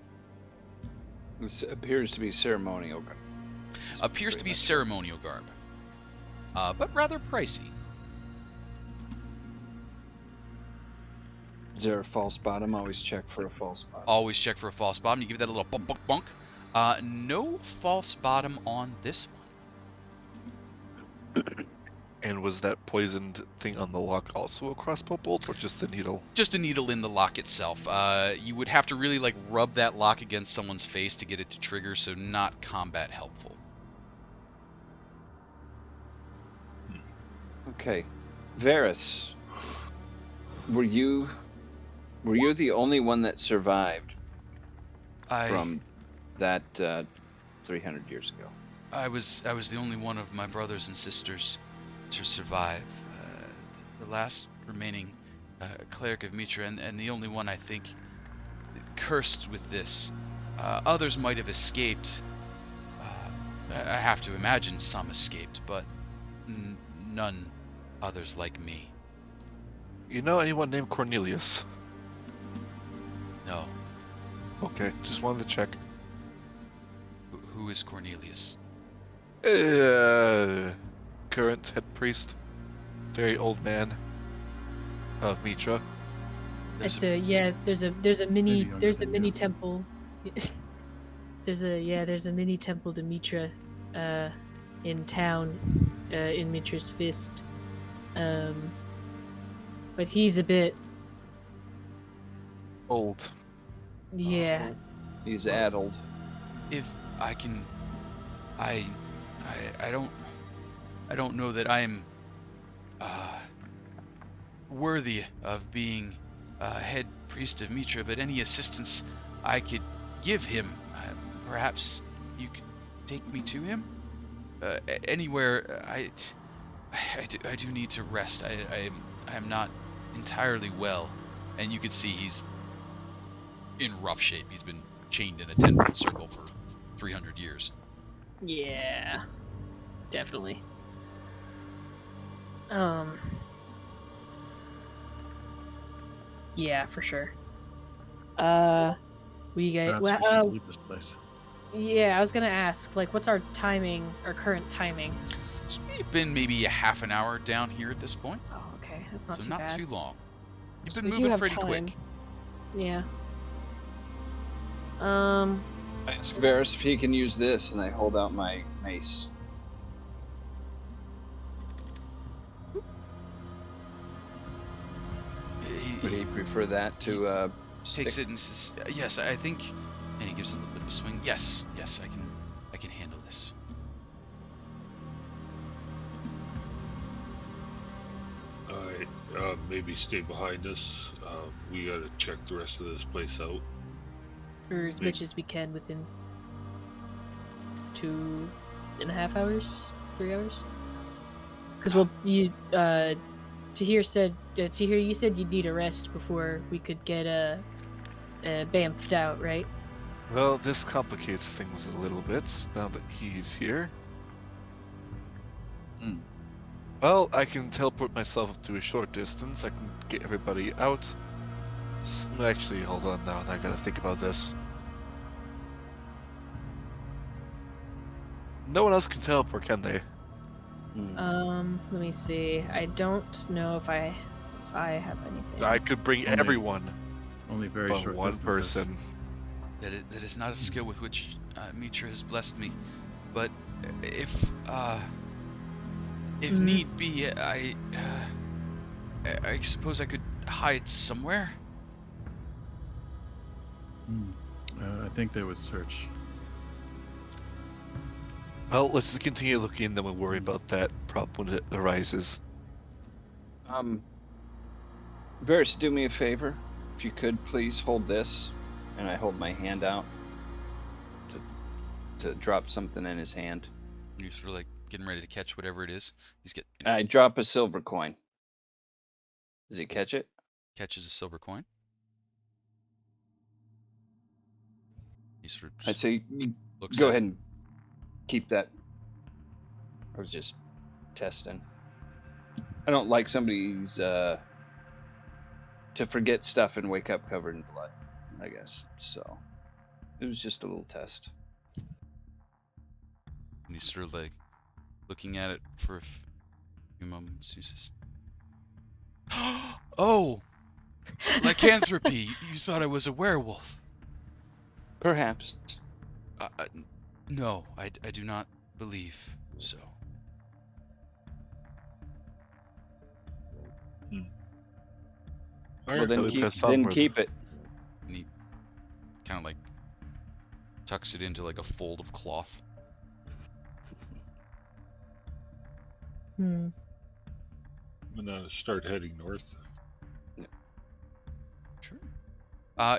This appears to be ceremonial. Appears to be ceremonial garb. But rather pricey. Is there a false bottom? Always check for a false bottom. Always check for a false bottom. You give that a little bunk, bunk, bunk. No false bottom on this one. And was that poisoned thing on the lock also a crossbow bolt, or just a needle? Just a needle in the lock itself. You would have to really like rub that lock against someone's face to get it to trigger, so not combat helpful. Okay, Varys, were you the only one that survived from that 300 years ago? I was the only one of my brothers and sisters to survive. The last remaining cleric of Mitra, and the only one I think cursed with this. Others might have escaped. I have to imagine some escaped, but none others like me. You know anyone named Cornelius? No. Okay, just wanted to check. Who is Cornelius? Current head priest, very old man of Mitra. There's a mini temple. there's a mini temple to Mitra in town, in Mitra's Fist. But he's a bit Old. yeah. He's addled. if I can, I don't know that I am worthy of being head priest of Mitra, but any assistance I could give him, perhaps you could take me to him. Anywhere. I do need to rest. I am not entirely well, and you can see he's in rough shape. He's been chained in a 10-foot circle for 300 years. Yeah, definitely. Yeah, for sure. We get. Perhaps we should leave this place. Yeah, I was gonna ask, like, what's our timing, our current timing? So we've been maybe a half an hour down here at this point, Oh, okay, that's not so too not bad. too long. You've So been we do moving have pretty time. quick. Yeah. I ask Varys if he can use this, and I hold out my mace. Would he prefer that to Takes stick? it and says, "Yes, I think," and he gives it a little bit of a swing. Yes, I can handle this. Alright, maybe stay behind us. We gotta check the rest of this place out. Or as much as we can within 2.5 hours, 3 hours. Because Tahir said, Tahir, you said you'd need a rest before we could get bamfed out, right? Well, this complicates things a little bit now that he's here. Well, I can teleport myself to a short distance. I can get everybody out. Actually, hold on now. I gotta think about this. No one else can teleport, can they? Let me see. I don't know if I have anything. I could bring Only- everyone, Only very but short one distances. person. That is not a skill with which Mitra has blessed me, but if need be, I suppose I could hide somewhere. I think they would search. Well, let's just continue looking, and then we'll worry about that problem when it arises. Varys, do me a favor. If you could, please hold this. And I hold my hand out to drop something in his hand. You're sort of like getting ready to catch whatever it is. I drop a silver coin. Does he catch it? Catches a silver coin. He sort of I say, looks go at ahead it. and keep that. I was just testing. I don't like somebody's to forget stuff and wake up covered in blood, I guess. So it was just a little test. And he's sort of like looking at it for a few moments. He says, "Oh, lycanthropy! You thought I was a werewolf?" Perhaps. No, I do not believe so. Well, then Really keep pissed off with- it. And he kind of like tucks it into like a fold of cloth. I'm gonna start heading north. Sure.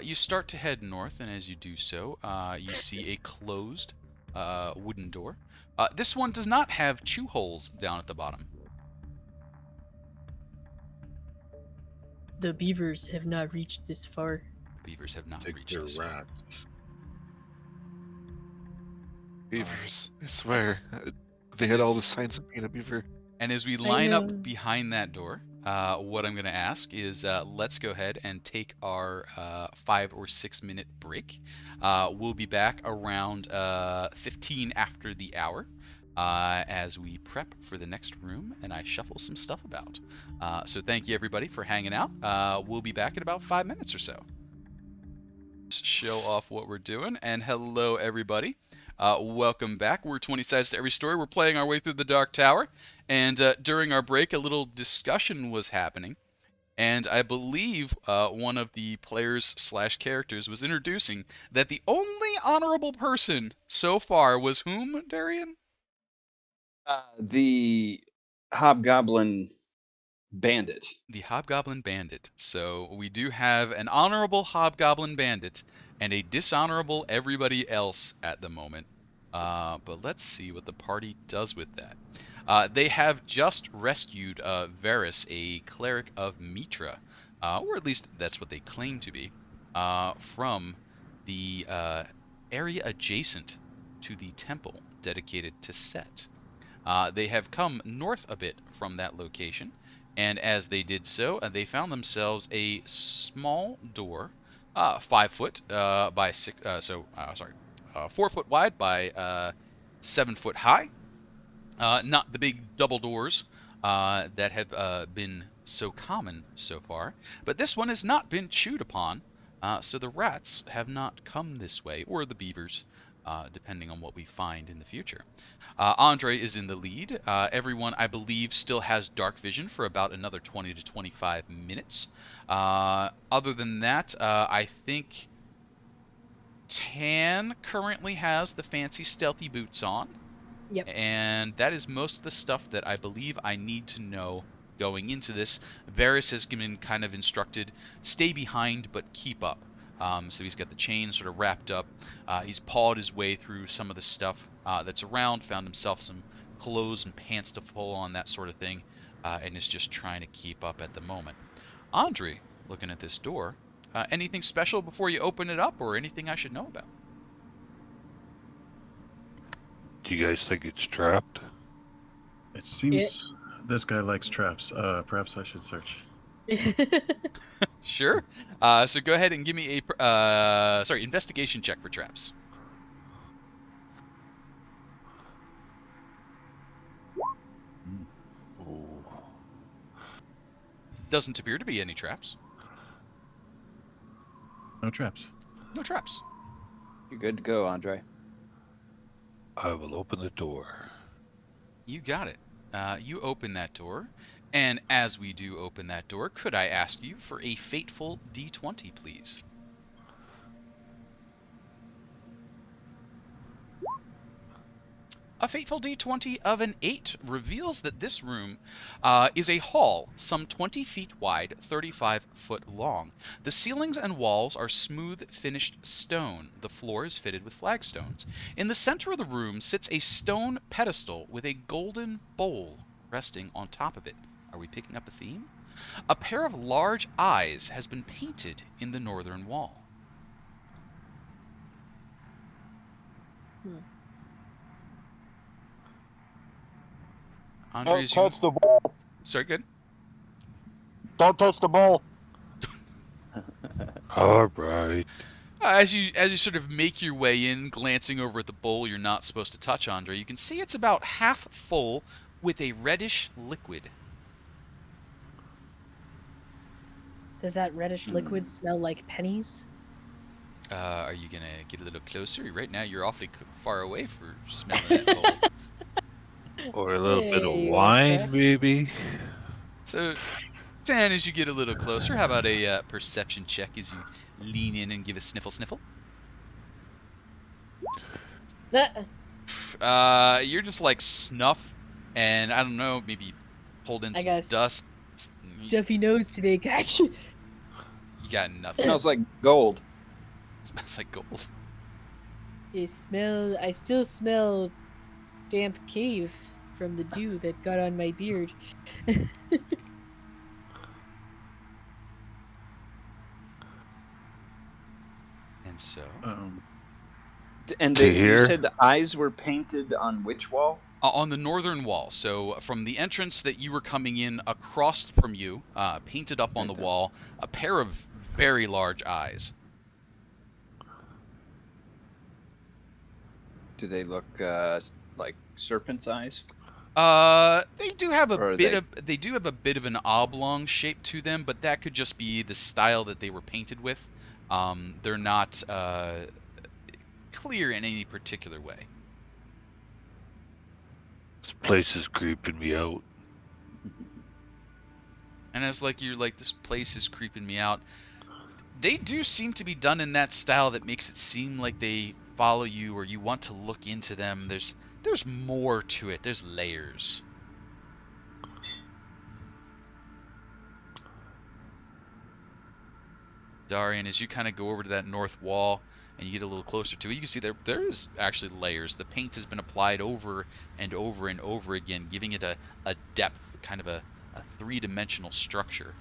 You start to head north, and as you do so, you see a closed wooden door. This one does not have chew holes down at the bottom. The beavers have not reached this far. The beavers have not Take reached their this far. rats. Beavers, I swear. They had all the signs of being a beaver. And as we line know. up behind that door, what I'm going to ask is let's go ahead and take our 5 or 6 minute break. We'll be back around 15 after the hour as we prep for the next room and I shuffle some stuff about. So thank you everybody for hanging out. We'll be back in about 5 minutes or so. Show off what we're doing, and hello everybody. Welcome back. We're 20 Sides to Every Story. We're playing our way through the Dark Tower, and during our break, a little discussion was happening, And I believe one of the players / characters was introducing that the only honorable person so far was whom, Dahrian? The Hobgoblin Bandit. The Hobgoblin Bandit. So we do have an honorable Hobgoblin Bandit and a dishonorable everybody else at the moment. But let's see what the party does with that. They have just rescued Varys, a Cleric of Mitra, or at least that's what they claim to be, from the area adjacent to the temple dedicated to Set. They have come north a bit from that location, and as they did so, they found themselves a small door, 5 foot by 4 foot wide by 7 foot high. Not the big double doors that have been so common so far, but this one has not been chewed upon, so the rats have not come this way, or the beavers, depending on what we find in the future. Andry is in the lead. Everyone, I believe, still has dark vision for about another 20 to 25 minutes. Other than that, I think Tann currently has the fancy stealthy boots on. Yep. And that is most of the stuff that I believe I need to know going into this. Varys has been kind of instructed, stay behind but keep up. So he's got the chain sort of wrapped up. He's pawed his way through some of the stuff that's around, found himself some clothes and pants to pull on, that sort of thing, and is just trying to keep up at the moment. Andry, looking at this door, anything special before you open it up, or anything I should know about? Do you guys think it's trapped? It seems this guy likes traps. Perhaps I should search. Sure. So go ahead and give me a investigation check for traps. Oh. Doesn't appear to be any traps. No traps. No traps. You're good to go, Andry. I will open the door. You got it. You open that door, and as we do open that door, could I ask you for a fateful D20, please? A fateful D20 of an 8 reveals that this room is a hall, some 20 feet wide, 35 foot long. The ceilings and walls are smooth, finished stone. The floor is fitted with flagstones. In the center of the room sits a stone pedestal with a golden bowl resting on top of it. Are we picking up a theme? A pair of large eyes has been painted in the northern wall. Andry, Don't touch the ball. Sorry, good. Don't touch the ball. All right. As you sort of make your way in, glancing over at the bowl you're not supposed to touch, Andry, you can see it's about half full with a reddish liquid. Does that reddish liquid smell like pennies? Are you gonna get a little closer? Right now you're awfully far away for smelling that bowl. Or a little bit of Hey, wine, okay. maybe. So, Tann, as you get a little closer, how about a perception check as you lean in and give a sniffle? You're just like snuff, and I don't know, maybe hold in I some guess. dust. Stuffy nose today, guys. You got nothing. Smells like gold. Smells like gold. I still smell damp cave from the dew that got on my beard. And so, And Tahir? you said the eyes were painted on which wall? on the northern wall, so from the entrance that you were coming in across from you, painted up on the Okay. wall, a pair of very large eyes. Do they look like serpent's eyes? They do have Or a are bit of an oblong shape to them, but that could just be the style that they were painted with. They're not clear in any particular way. This place is creeping me out. And as like you're like, this place is creeping me out. They do seem to be done in that style that makes it seem like they follow you or you want to look into them. There's more to it. There's layers. Dahrian, as you kind of go over to that north wall and you get a little closer to it, you can see there is actually layers. The paint has been applied over and over and over again, giving it a depth, kind of a three-dimensional structure.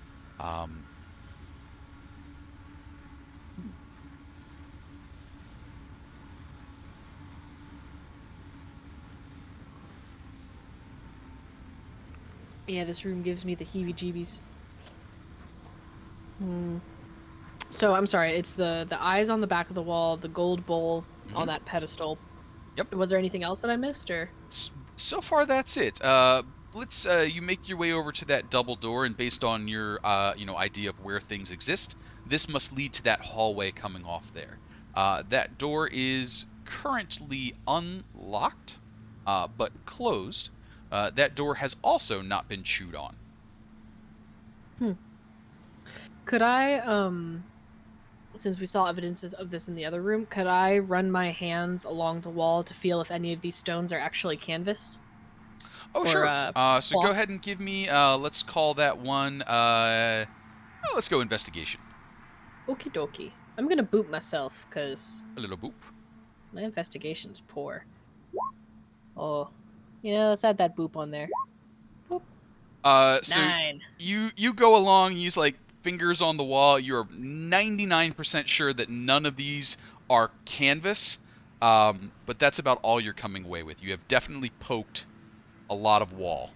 Yeah, this room gives me the heebie-jeebies. So, I'm sorry, it's the eyes on the back of the wall, the gold bowl on that pedestal. Yep. Was there anything else that I missed, or? So far, that's it. Blitz, you make your way over to that double door, and based on your, idea of where things exist, this must lead to that hallway coming off there. That door is currently unlocked, but closed. That door has also not been chewed on. Could I, since we saw evidences of this in the other room, could I run my hands along the wall to feel if any of these stones are actually canvas? Oh, Or, sure. So go cloth? ahead and give me, let's call that one, let's go investigation. Okie dokie. I'm gonna boop myself, because A little boop. my investigation's poor. Oh. Let's add that boop on there. So 9. you go along, use like fingers on the wall. You're 99% sure that none of these are canvas, but that's about all you're coming away with. You have definitely poked a lot of wall.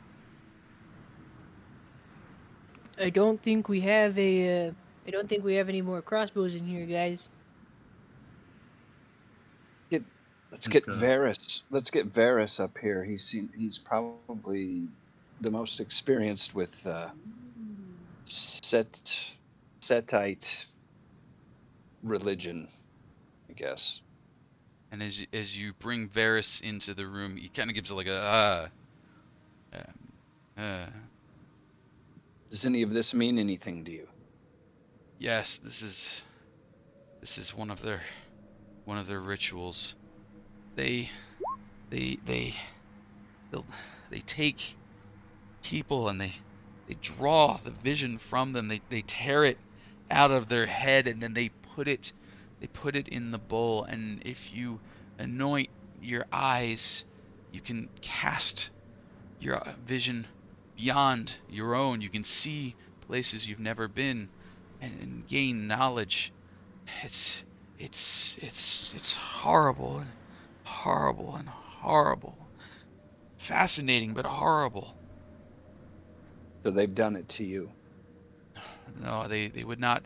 I don't think we have any more crossbows in here, guys. Let's get Varys. Let's get Varys up here. He's probably the most experienced with Setite religion, I guess. And as you bring Varys into the room, he kind of gives it like a Does any of this mean anything to you? Yes, this is one of their rituals. They take people and they draw the vision from them. They tear it out of their head and then they put it in the bowl, and if you anoint your eyes, you can cast your vision beyond your own. You can see places you've never been and gain knowledge. It's horrible and horrible and horrible. Fascinating, but horrible. So they've done it to you. No, they would not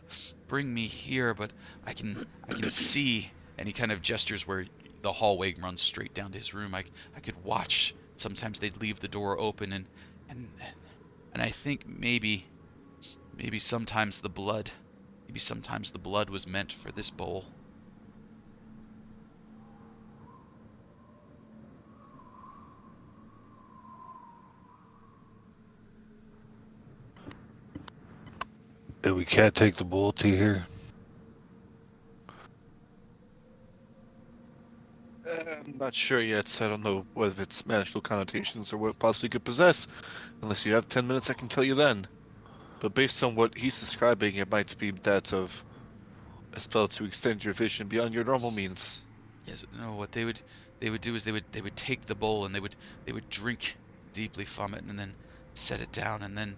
bring me here, but I can see. And he kind of gestures where the hallway runs straight down to his room. I could watch. Sometimes they'd leave the door open, and I think maybe sometimes the blood was meant for this bowl. And we can't take the bull to here. I'm not sure yet. I don't know whether it's magical connotations or what it possibly could possess. Unless you have 10 minutes, I can tell you then. But based on what he's describing, it might be that of a spell to extend your vision beyond your normal means. Yes, no. What they would do is they would take the bowl and they would drink deeply from it and then set it down and then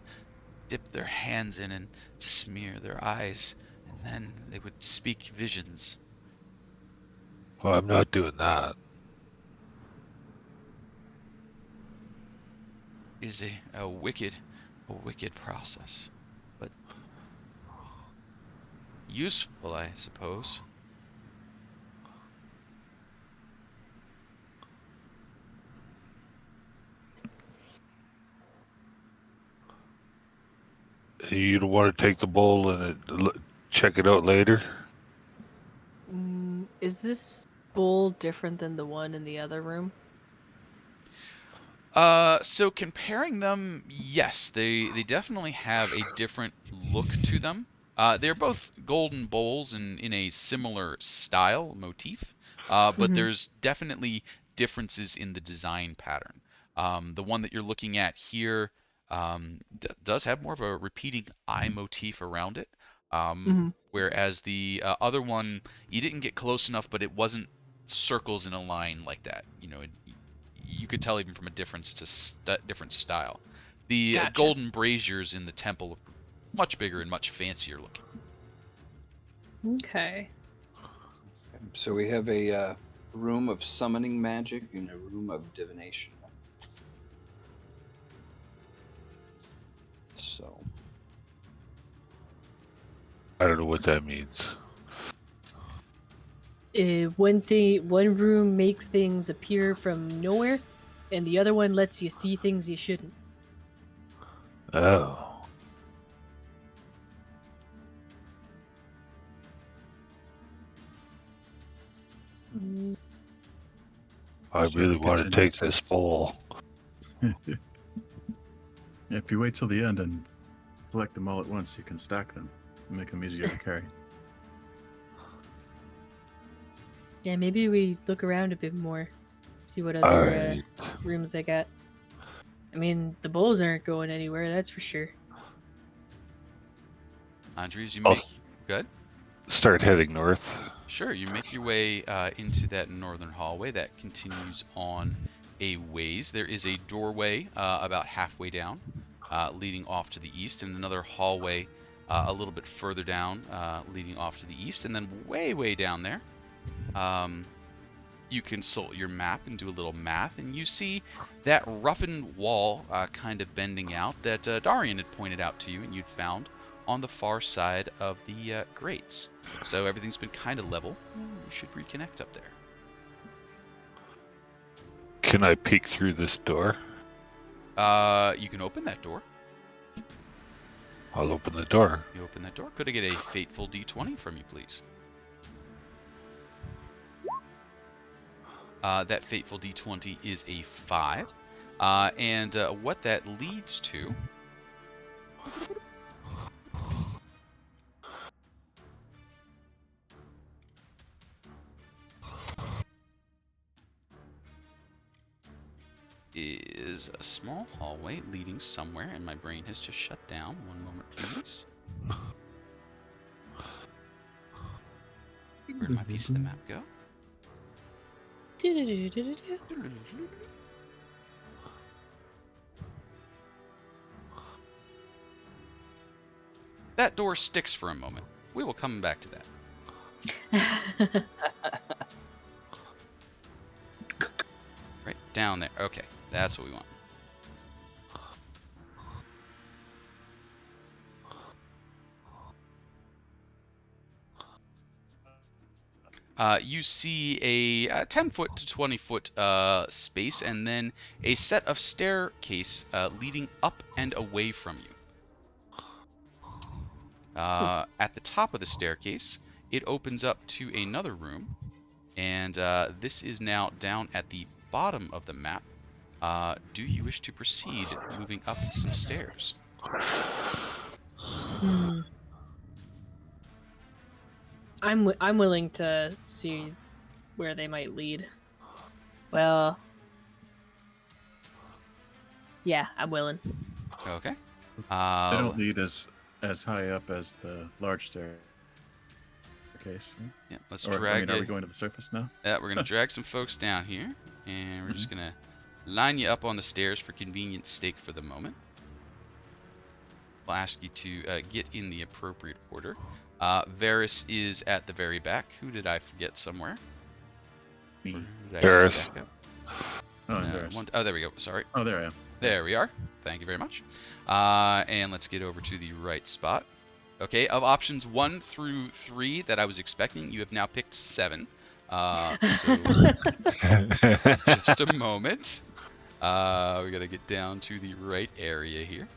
dip their hands in and smear their eyes, and then they would speak visions. Well, I'm not doing that. Is a wicked process, but useful, I suppose. You don't want to take the bowl and check it out later? Is this bowl different than the one in the other room? So comparing them, yes, they definitely have a different look to them. They're both golden bowls and in a similar style motif, but there's definitely differences in the design pattern. The one that you're looking at here does have more of a repeating eye motif around it, whereas the other one, you didn't get close enough, but it wasn't circles in a line like that. You could tell even from a difference to different style. The Gotcha. golden braziers in the temple are much bigger and much fancier looking. Okay. So we have a room of summoning magic and a room of divination. So I don't know what that means. One room makes things appear from nowhere, and the other one lets you see things you shouldn't. Oh. I So really we want to continue take to- this bowl. If you wait till the end and collect them all at once, you can stack them and make them easier to carry. Yeah, maybe we look around a bit more, see what All other right. rooms they got. I mean, the bowls aren't going anywhere, that's for sure. Andres, you I'll make good. Start heading north. Sure, you make your way into that northern hallway that continues on a ways. There is a doorway about halfway down, leading off to the east, and another hallway a little bit further down, leading off to the east, and then way down there. You consult your map and do a little math, and you see that roughened wall kind of bending out that Dahrian had pointed out to you and you'd found on the far side of the grates. So everything's been kind of level. We should reconnect up there. Can I peek through this door? You can open that door. I'll open the door. You open that door. Could I get a fateful D20 from you, please? That fateful D20 is a 5. And what that leads to is a small hallway leading somewhere, and my brain has just shut down. One moment, please. Where did my piece of the map go? That door sticks for a moment. We will come back to that. Right down there. Okay, that's what we want. You see a 10-foot to 20-foot space, and then a set of staircase leading up and away from you. At the top of the staircase, it opens up to another room, and this is now down at the bottom of the map. Do you wish to proceed moving up some stairs? I'm willing to see where they might lead. Well, yeah, I'm willing. Okay. They don't lead as high up as the large staircase. Yeah, let's Or, drag are it. we going to the surface now? Yeah, we're gonna drag some folks down here, and we're just gonna line you up on the stairs for convenience sake for the moment. We'll ask you to get in the appropriate order. Varys is at the very back. Who did I forget somewhere? Me. Or did I Varys. stack up? Oh, Andres. Oh, there we go. Sorry. Oh, there I am. There we are. Thank you very much. And let's get over to the right spot. Okay, of options 1 through 3 that I was expecting, you have now picked 7. So just a moment. We gotta get down to the right area here.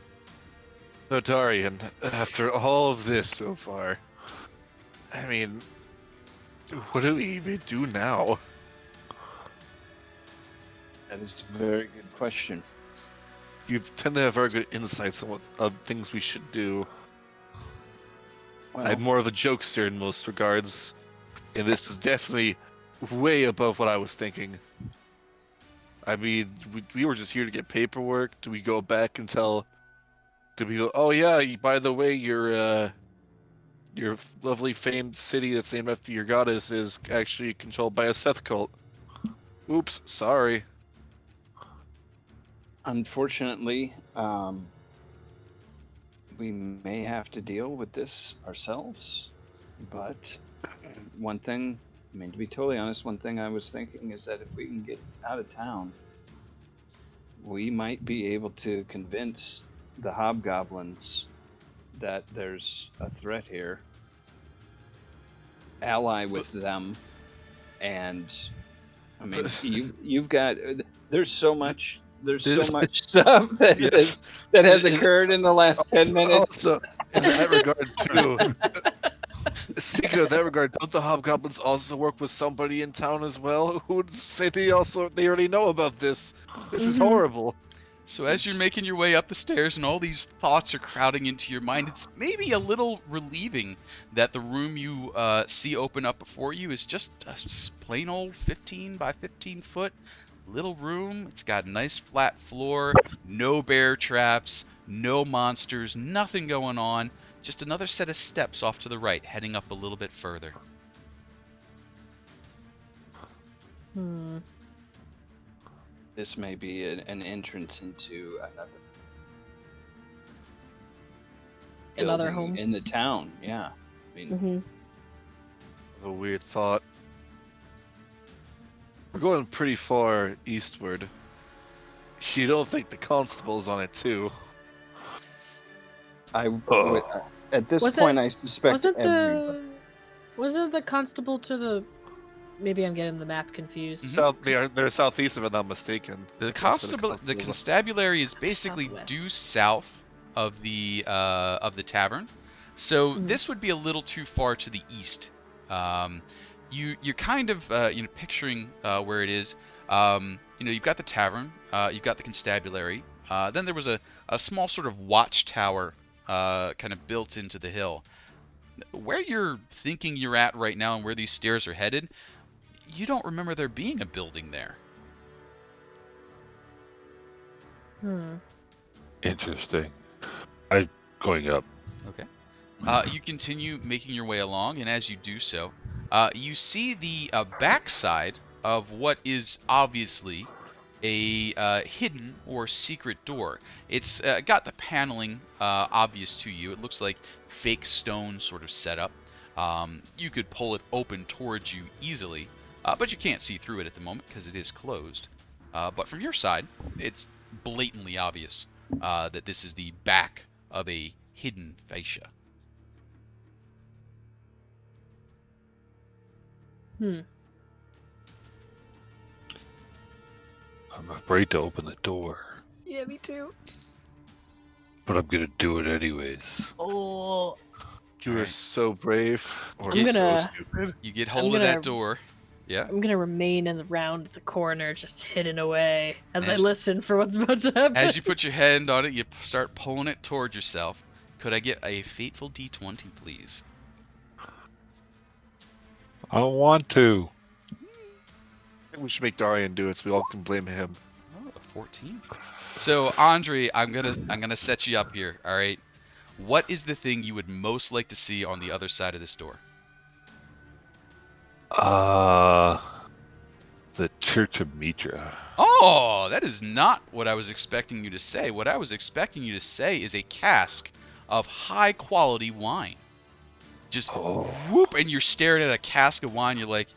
So Dahrian, after all of this so far, I mean, what do we even do now? That is a very good question. You tend to have very good insights on what things we should do. Well, I'm more of a jokester in most regards, and this is definitely way above what I was thinking. I mean, we were just here to get paperwork. Do we go back and tell? Do we go? Oh yeah, by the way, your lovely famed city that's named after your goddess is actually controlled by a Seth cult. Oops, sorry. unfortunately, we may have to deal with this ourselves. But one thing, I mean, to be totally honest, one thing I was thinking is that if we can get out of town, we might be able to convince the hobgoblins that there's a threat here, ally with them, and I mean, you've got there's so much stuff that has occurred in the last 10 minutes. Also, in that regard too. Speaking of that regard, don't the hobgoblins also work with somebody in town as well? Who would say they already know about this? This is horrible. So as you're making your way up the stairs and all these thoughts are crowding into your mind, it's maybe a little relieving that the room you see open up before you is just a plain old 15 by 15 foot little room. It's got a nice flat floor, no bear traps, no monsters, nothing going on. Just another set of steps off to the right, heading up a little bit further. This may be an entrance into Another building home in the town. Yeah, I mean, A weird thought. We're going pretty far eastward. You don't think the constable's on it too? At this Was point, it- I suspect everybody. Wasn't the constable to the? Maybe I'm getting the map confused. They're southeast, if I'm not mistaken. The That's where the constabulary is basically Southwest. due south of the tavern, so Mhm. this would be a little too far to the east. You're kind of picturing where it is. You've got the tavern, you've got the constabulary. Then there was a small sort of watchtower kind of built into the hill. Where you're thinking you're at right now and where these stairs are headed, you don't remember there being a building there. Interesting. I'm going up. Okay. You continue making your way along, and as you do so, you see the backside of what is obviously a hidden or secret door. It's got the paneling obvious to you. It looks like fake stone sort of setup. You could pull it open towards you easily, but you can't see through it at the moment because it is closed. But from your side, it's blatantly obvious that this is the back of a hidden fascia. I'm afraid to open the door, Yeah, me too. but I'm gonna do it anyways. Oh. You are Alright. so brave, or I'm gonna- so stupid. You get hold of gonna- that door. Yeah. I'm gonna remain around the corner, just hidden away, as I As- listen for what's about to happen. As you put your hand on it, you start pulling it toward yourself. Could I get a fateful D20, please? I don't want to. I think we should make Dahrian do it so we all can blame him. Oh, a 14. So, Andry, I'm gonna set you up here. All right. What is the thing you would most like to see on the other side of this door? The Church of Mitra. Oh, that is not what I was expecting you to say. What I was expecting you to say is a cask of high quality wine. Just whoop, and you're staring at a cask of wine. You're like,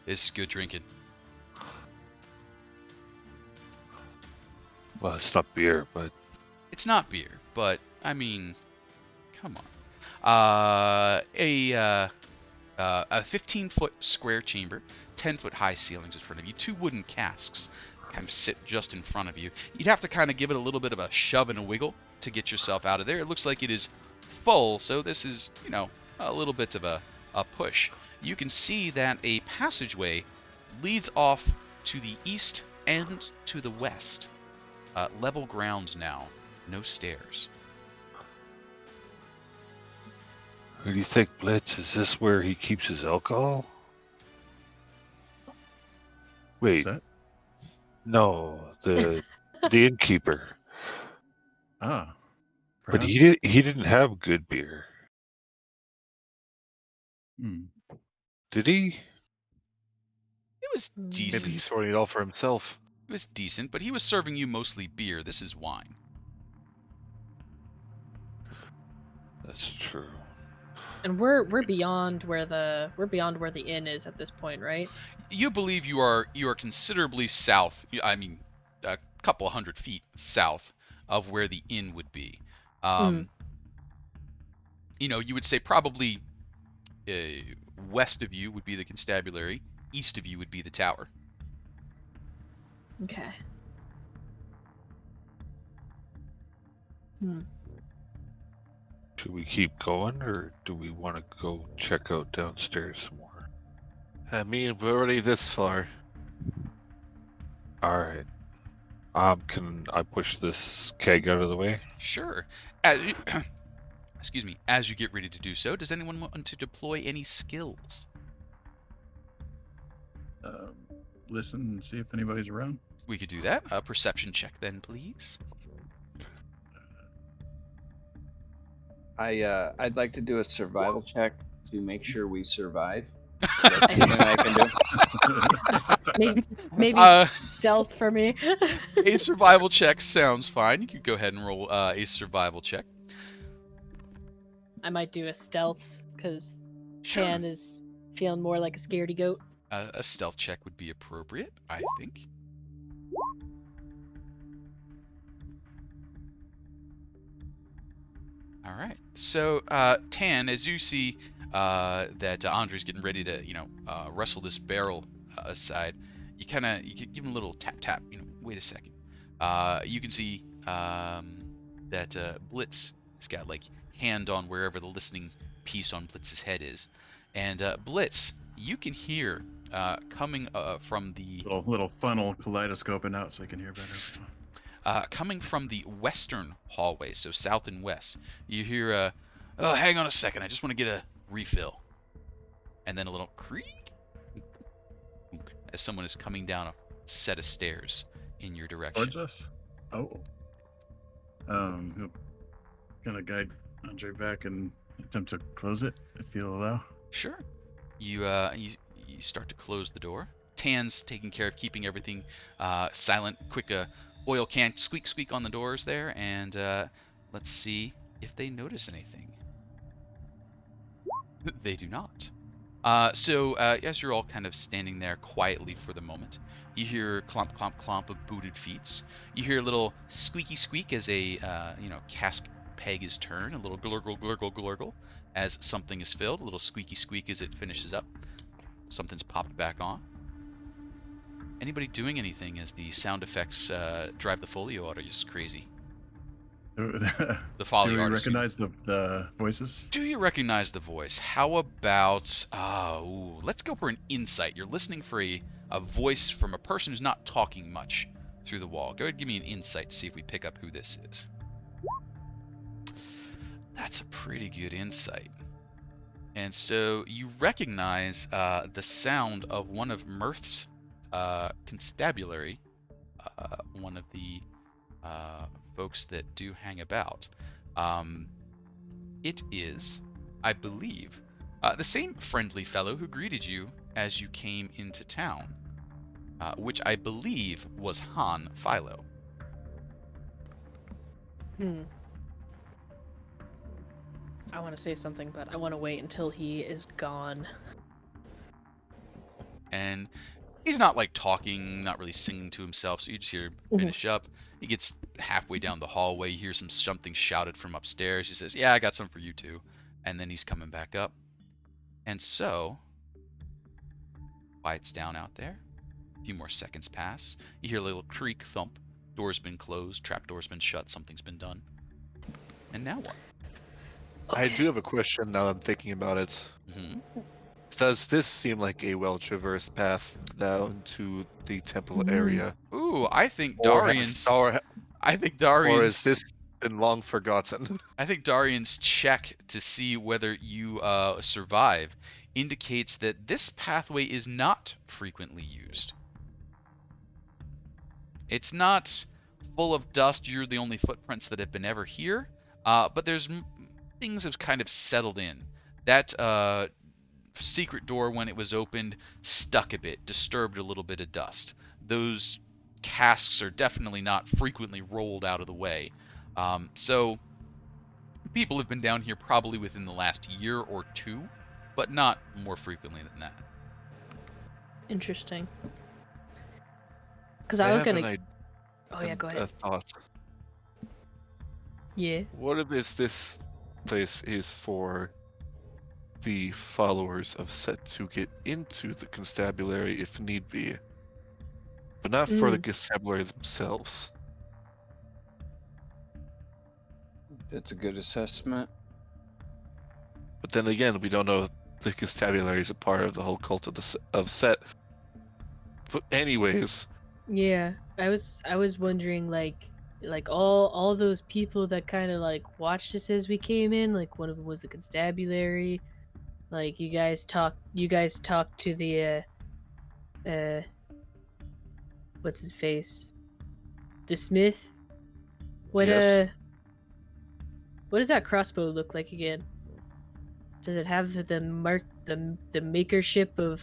this is good drinking. Well, it's not beer, but It's not beer, but I mean, come on. A 15-foot square chamber, 10-foot high ceilings in front of you, 2 wooden casks kind of sit just in front of you. You'd have to kind of give it a little bit of a shove and a wiggle to get yourself out of there. It looks like it is full, so this is, a little bit of a push. You can see that a passageway leads off to the east and to the west. Level ground now, no stairs. Who do you think, Blitz? Is this where he keeps his alcohol? Wait, Set? no, the innkeeper. Ah. But Perhaps? he didn't have good beer, Hmm. did he? It was Maybe decent. he's sorting it all for himself. It was decent, but he was serving you mostly beer. This is wine. That's true. And we're beyond where the inn is at this point, right? You believe you are considerably south. I mean, a couple 100 feet south of where the inn would be. You know, you would say probably west of you would be the constabulary. East of you would be the tower. Okay. Should we keep going, or do we want to go check out downstairs some more? I mean, we're already this far. All right. Can I push this keg out of the way? Sure. Excuse me. As you get ready to do so, does anyone want to deploy any skills? Listen and see if anybody's around. We could do that. A perception check then, please. I'd like to do a survival check to make sure we survive. That's something I can do. Maybe stealth for me. A survival check sounds fine. You could go ahead and roll a survival check. I might do a stealth because Sure. Tann is feeling more like a scaredy goat. A stealth check would be appropriate, I think. All right. So, Tann, as you see that Andry's getting ready to, wrestle this barrel aside, you give him a little tap tap. Wait a second. You can see that Blitz has got like hand on wherever the listening piece on Blitz's head is, and Blitz, you can hear coming from the Little funnel kaleidoscoping out so I can hear better. coming from the western hallway, so south and west. You hear oh, hang on a second, I just want to get a refill, and then a little creak as someone is coming down a set of stairs in your direction. Towards us? Oh. Gonna guide Andry back and attempt to close it, if you'll allow. Sure. You start to close the door. Tann's taking care of keeping everything silent. Quick oil can squeak squeak on the doors there, and let's see if they notice anything. They do not. So as you're all kind of standing there quietly for the moment, you hear clomp clomp clomp of booted feet. You hear a little squeaky squeak as a cask peg is turned, a little glurgle glurgle glurgle as something is filled, a little squeaky squeak as it finishes up. Something's popped back on. Anybody doing anything as the sound effects drive the folio out? Are you just crazy? The folio Do we artist. recognize the voices? Do you recognize the voice? How about let's go for an insight. You're listening for a voice from a person who's not talking much through the wall. Go ahead and give me an insight to see if we pick up who this is. That's a pretty good insight. And so you recognize the sound of one of Mirth's constabulary, one of the folks that do hang about. It is, I believe, the same friendly fellow who greeted you as you came into town, which I believe was Han Philo. I want to say something, but I want to wait until he is gone. And he's not like talking, not really singing to himself, so you just hear him finish up. He gets halfway down the hallway, you hear something shouted from upstairs. He says, "Yeah, I got some for you too." And then he's coming back up. And so, quiets down out there. A few more seconds pass. You hear a little creak, thump. Door's been closed, trapdoor's been shut, something's been done. And now what? I do have a question now that I'm thinking about it. Mm-hmm. Does this seem like a well-traversed path down to the temple Mhm. area? Ooh, I think Or Dahrian's. or, I think or has Dahrian's. this been long forgotten? I think Dahrian's check to see whether you survive indicates that this pathway is not frequently used. It's not full of dust. You're the only footprints that have been ever here. But things have kind of settled in. That secret door, when it was opened, stuck a bit, disturbed a little bit of dust. Those casks are definitely not frequently rolled out of the way. So people have been down here probably within the last year or two, but not more frequently than that. Interesting. Because I was have gonna. Oh yeah, go a ahead. thought. Yeah. What if this place is for the followers of Set to get into the constabulary if need be, but not for the constabulary themselves? That's a good assessment. But then again, we don't know if the constabulary is a part of the whole cult of Set. But anyways, Yeah. I was wondering like all those people that kind of like watched us as we came in. Like one of them was the constabulary. Like you guys talked to the what's his face? The smith? What Yes. what does that crossbow look like again? Does it have the makership of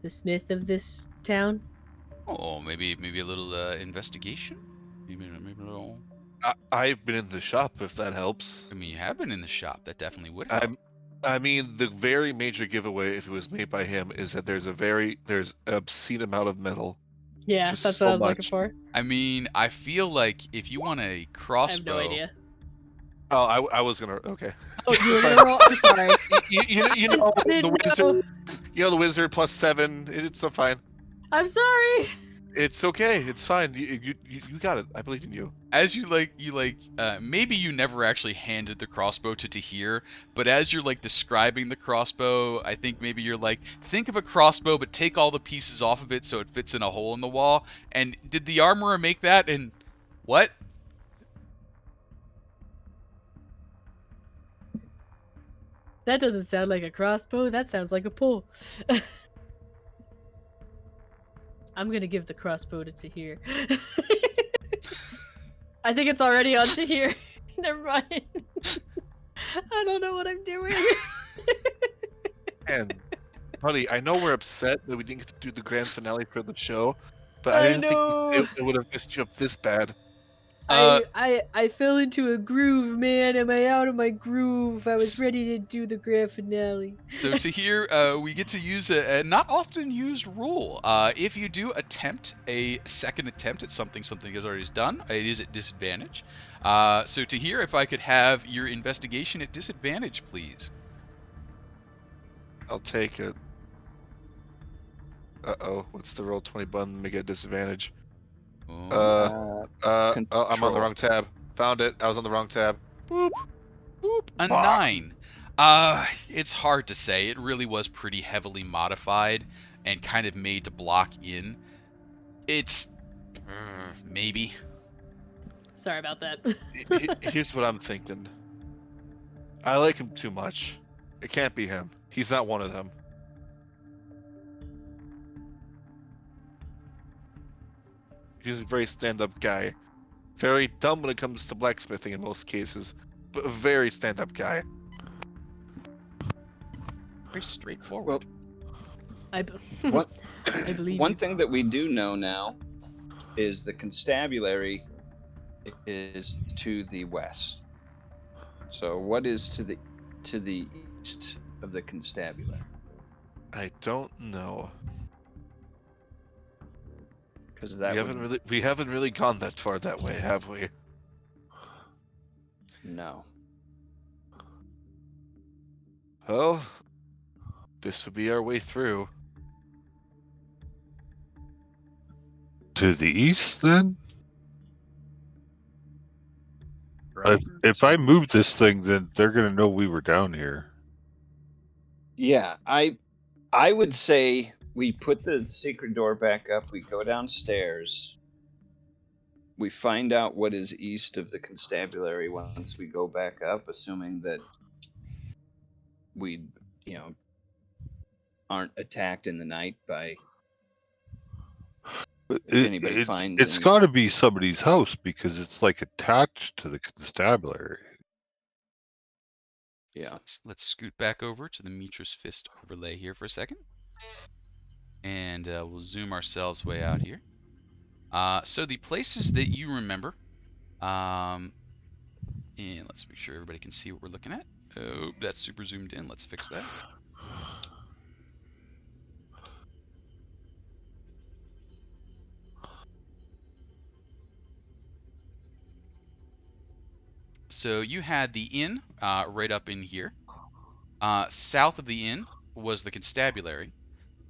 the smith of this town? Oh, maybe a little investigation. Maybe a little. I've been in the shop, if that helps. I mean, you have been in the shop. That definitely would help. I mean, the very major giveaway, if it was made by him, is that there's obscene amount of metal. Yeah, Just that's so what I was looking much. for. I mean, I feel like if you want a I have crossbow, no idea. Oh, I was gonna. Okay. Oh, you were gonna roll? I'm sorry. You know I didn't the wizard. know. You know the wizard +7. It's so fine. I'm sorry. It's okay. It's fine. You got it. I believe in you. as you maybe you never actually handed the crossbow to Tahir, but as you're like describing the crossbow, I think maybe you're like, think of a crossbow but take all the pieces off of it so it fits in a hole in the wall. And did the armorer make that? And what? That doesn't sound like a crossbow. That sounds like a pole. I'm gonna give the crossbow to Tahir. I think it's already on Tahir. Never mind. I don't know what I'm doing. And, buddy, I know we're upset that we didn't get to do the grand finale for the show, but I I didn't know. think it would have messed you up this bad. I fell into a groove, man. Am I out of my groove? I was ready to do the grand finale. So Tahir, we get to use a not often used rule. If you do attempt a second attempt at something has already done, it is at disadvantage. So Tahir, if I could have your investigation at disadvantage, please. I'll take it. Uh-oh, what's the roll 20 button? Make it a disadvantage. Oh. I'm on the control. wrong tab. Found it. I was on the wrong tab. Boop. Boop, a Fuck. 9. It's hard to say. It really was pretty heavily modified and kind of made to block in. It's maybe. Sorry about that. Here's what I'm thinking. I like him too much. It can't be him. He's not one of them. He's a very stand-up guy. Very dumb when it comes to blacksmithing in most cases, but a very stand-up guy. Very straightforward. What? I believe One you. thing that we do know now is the constabulary is to the west. So what is to the east of the constabulary? I don't know. Because that We haven't really gone that far that way, have we? No. Well, this would be our way through. To the east, then? If I move this thing, then they're gonna know we were down here. Yeah, I would say we put the secret door back up. We go downstairs. We find out what is east of the constabulary once we go back up, assuming that we, aren't attacked in the night by if anybody finds It's any. got to be somebody's house because it's like attached to the constabulary. Yeah. So let's scoot back over to the Mitra's Fist overlay here for a second. And we'll zoom ourselves way out here. So the places that you remember, and let's make sure everybody can see what we're looking at. Oh, that's super zoomed in. Let's fix that. So you had the inn right up in here. South of the inn was the constabulary.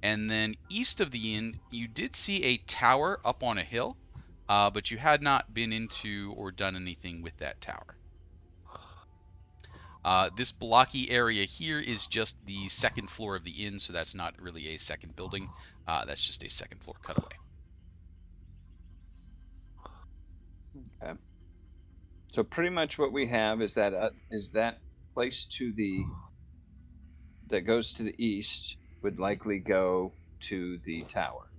And then east of the inn, you did see a tower up on a hill, but you had not been into or done anything with that tower. This blocky area here is just the second floor of the inn, so that's not really a second building. That's just a second floor cutaway. Okay. So pretty much what we have is that place that goes to the east would likely go to the tower.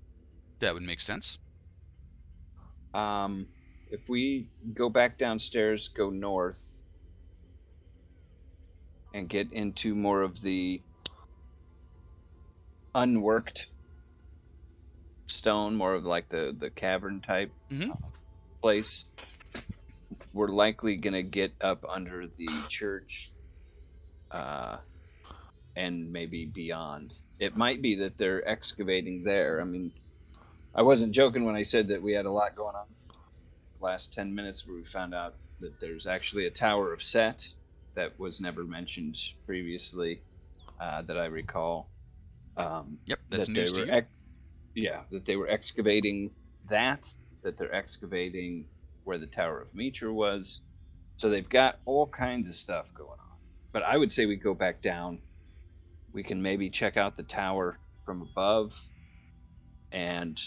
That would make sense. If we go back downstairs, go north, and get into more of the unworked stone, more of like the cavern type place, we're likely gonna get up under the church, and maybe beyond. It might be that they're excavating there. I mean, I wasn't joking when I said that we had a lot going on the last 10 minutes where we found out that there's actually a Tower of Set that was never mentioned previously, that I recall. Yep, that's that news they to were you. that they were excavating that they're excavating where the Tower of Mitra was. So they've got all kinds of stuff going on. But I would say we go back down. We can maybe check out the tower from above, and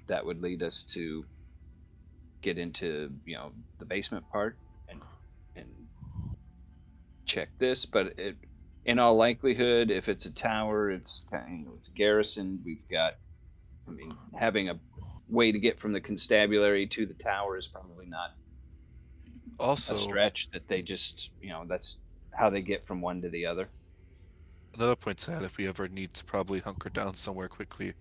that would lead us to get into the basement part and check this. But in all likelihood, if it's a tower, it's kind of it's garrisoned. We've got, I mean, having a way to get from the constabulary to the tower is probably not Also, a stretch. That they just that's how they get from one to the other. another point's that if we ever need to probably hunker down somewhere quickly,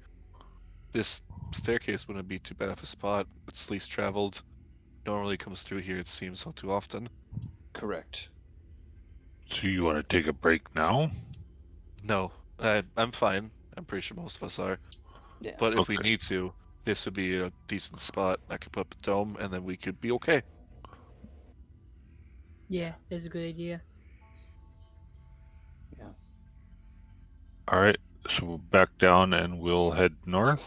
this staircase wouldn't be too bad of a spot. It's least traveled. No one really comes through here, it seems, so too often. Correct. So you want to take a break now? No, I'm fine. I'm pretty sure most of us are. Yeah. But if we Okay. need to, this would be a decent spot. I could put up a dome, and then we could be okay. Yeah, that's a good idea. Yeah. All right. So we'll back down and we'll head north.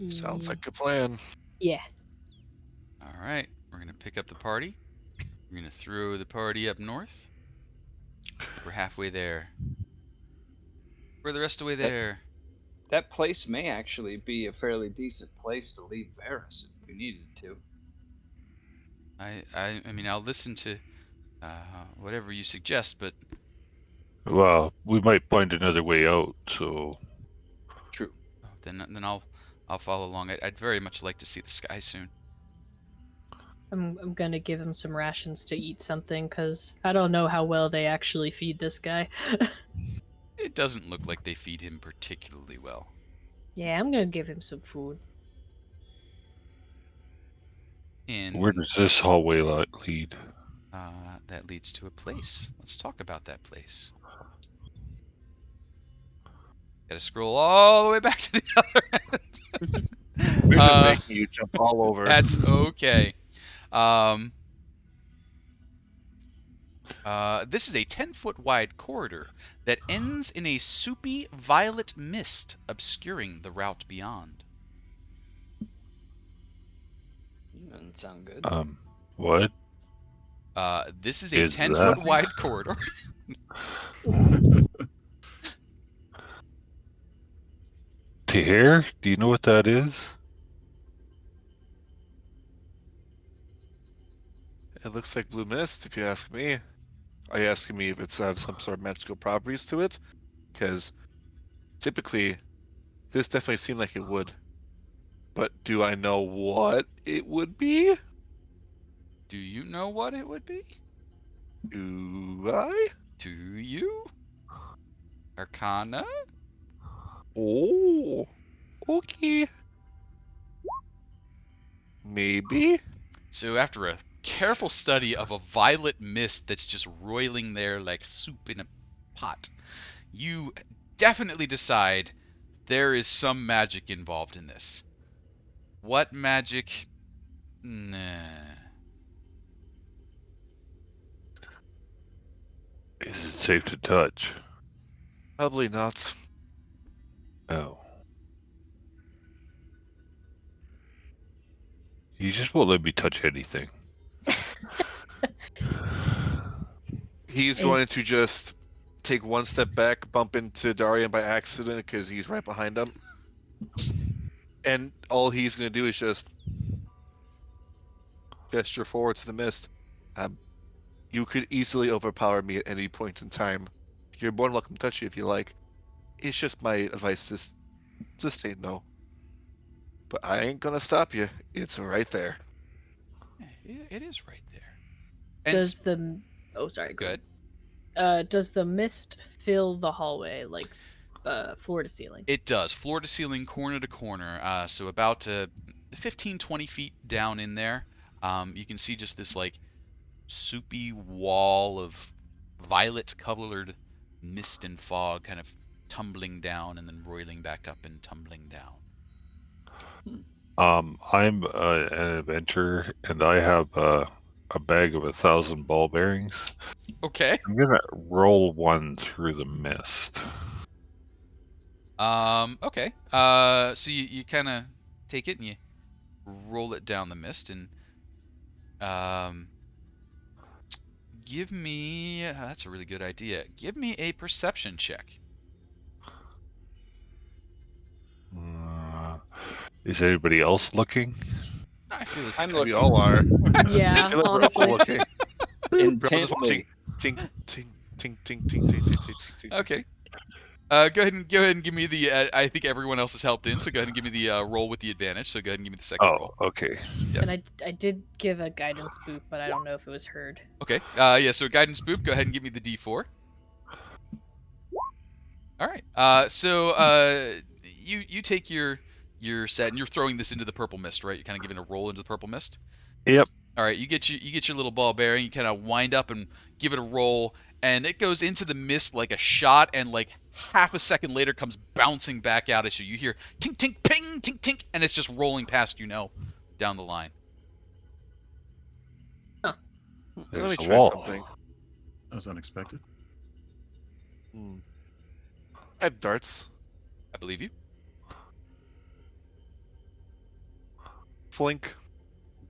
Sounds like a plan. Yeah. All right, we're gonna pick up the party. We're gonna throw the party up north. We're halfway there. We're the rest of the way there. That place may actually be a fairly decent place to leave Varys if we needed to. I mean, I'll listen to whatever you suggest, but Well, we might find another way out. So True. then I'll follow along. I'd very much like to see the sky soon. I'm gonna give him some rations to eat something, because I don't know how well they actually feed this guy. It doesn't look like they feed him particularly well. Yeah, I'm gonna give him some food. And where does this hallway lead? that leads to a place. Let's talk about that place. Gotta scroll all the way back to the other end. We're just making you jump all over. That's okay. This is a 10-foot wide corridor that ends in a soupy violet mist obscuring the route beyond. Doesn't sound good. What? This is a Is 10-foot that- wide corridor Tahir, do you know what that is? It looks like blue mist, if you ask me. Are you asking me if it's have some sort of magical properties to it? Because typically, this definitely seemed like it would. But do I know what it would be? Do you know what it would be? Do I? Do you? Arcana? Oh, okay. Maybe. So after a careful study of a violet mist that's just roiling there like soup in a pot, you definitely decide there is some magic involved in this. What magic? Nah. Is it safe to touch? Probably not. Oh. You just won't let me touch anything. He's Hey. going to just take one step back, bump into Dahrian by accident because he's right behind him. And all he's going to do is just gesture forward to the mist. You could easily overpower me at any point in time. You're more than welcome to touch it if you like. It's just my advice to say no. But I ain't gonna stop you. It's right there. It is right there. And Does the sorry, go good. ahead. Does the mist fill the hallway like floor to ceiling? It does. Floor to ceiling, corner to corner. So about 15, 20 feet down in there, you can see just this like soupy wall of violet-colored mist and fog kind of tumbling down and then roiling back up and tumbling down. I'm an adventurer, and I have a bag of 1,000 ball bearings. Okay. I'm gonna roll one through the mist. Okay. So you kind of take it and you roll it down the mist and give me that's a really good idea. Give me a perception check. Is anybody else looking? I feel it's I'm good. We looking all are. Yeah, I feel like we're all honestly. looking. We're all just watching. intently. Ting, ting, ting, ting, ting, ting, ting, ting, ting. Okay. Go ahead and give me the. I think everyone else has helped in, so go ahead and give me the roll with the advantage. So go ahead and give me the second roll. Oh, okay. Yep. And I did give a guidance boop, but I don't know if it was heard. Okay. Yeah. So guidance boop. Go ahead and give me the D4. All right. So you take your set and you're throwing this into the purple mist, right? You're kind of giving a roll into the purple mist. Yep. All right. You get your little ball bearing. You kind of wind up and give it a roll, and it goes into the mist like a shot, and like half a second later comes bouncing back out at you. You hear tink tink ping tink tink, and it's just rolling past you now down the line. Let There's me a try wall. something. That was unexpected. I have darts. I believe you. Flink.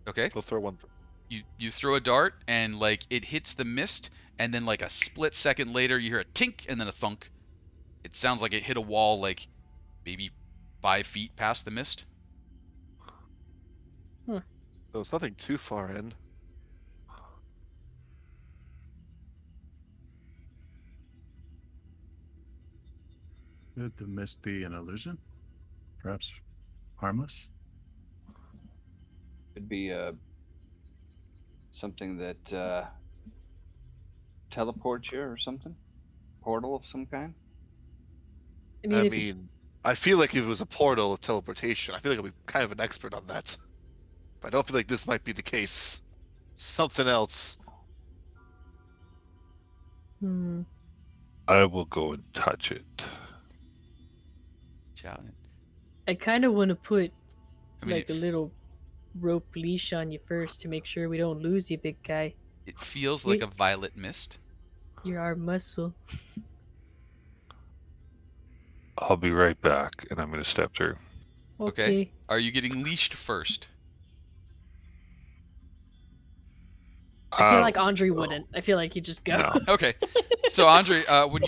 Okay. We'll throw one. You throw a dart and like it hits the mist, and then like a split second later you hear a tink and then a thunk. It sounds like it hit a wall like maybe 5 feet past the mist. So it's nothing too far in. Could the mist be an illusion? Perhaps harmless? Could be something that teleports you or something. Portal of some kind. I mean, I if mean, I feel like if it was a portal of teleportation, I feel like I'd be kind of an expert on that. But I don't feel like this might be the case. Something else. I will go and touch it. Shout it. I kind of want to put I mean, like a little rope leash on you first to make sure we don't lose you, big guy. it feels like a violet mist. You're our muscle. I'll be right back, and I'm going to step through. Okay. Are you getting leashed first? I feel like Andry wouldn't. I feel like he'd just go. No. Okay. So Andry, when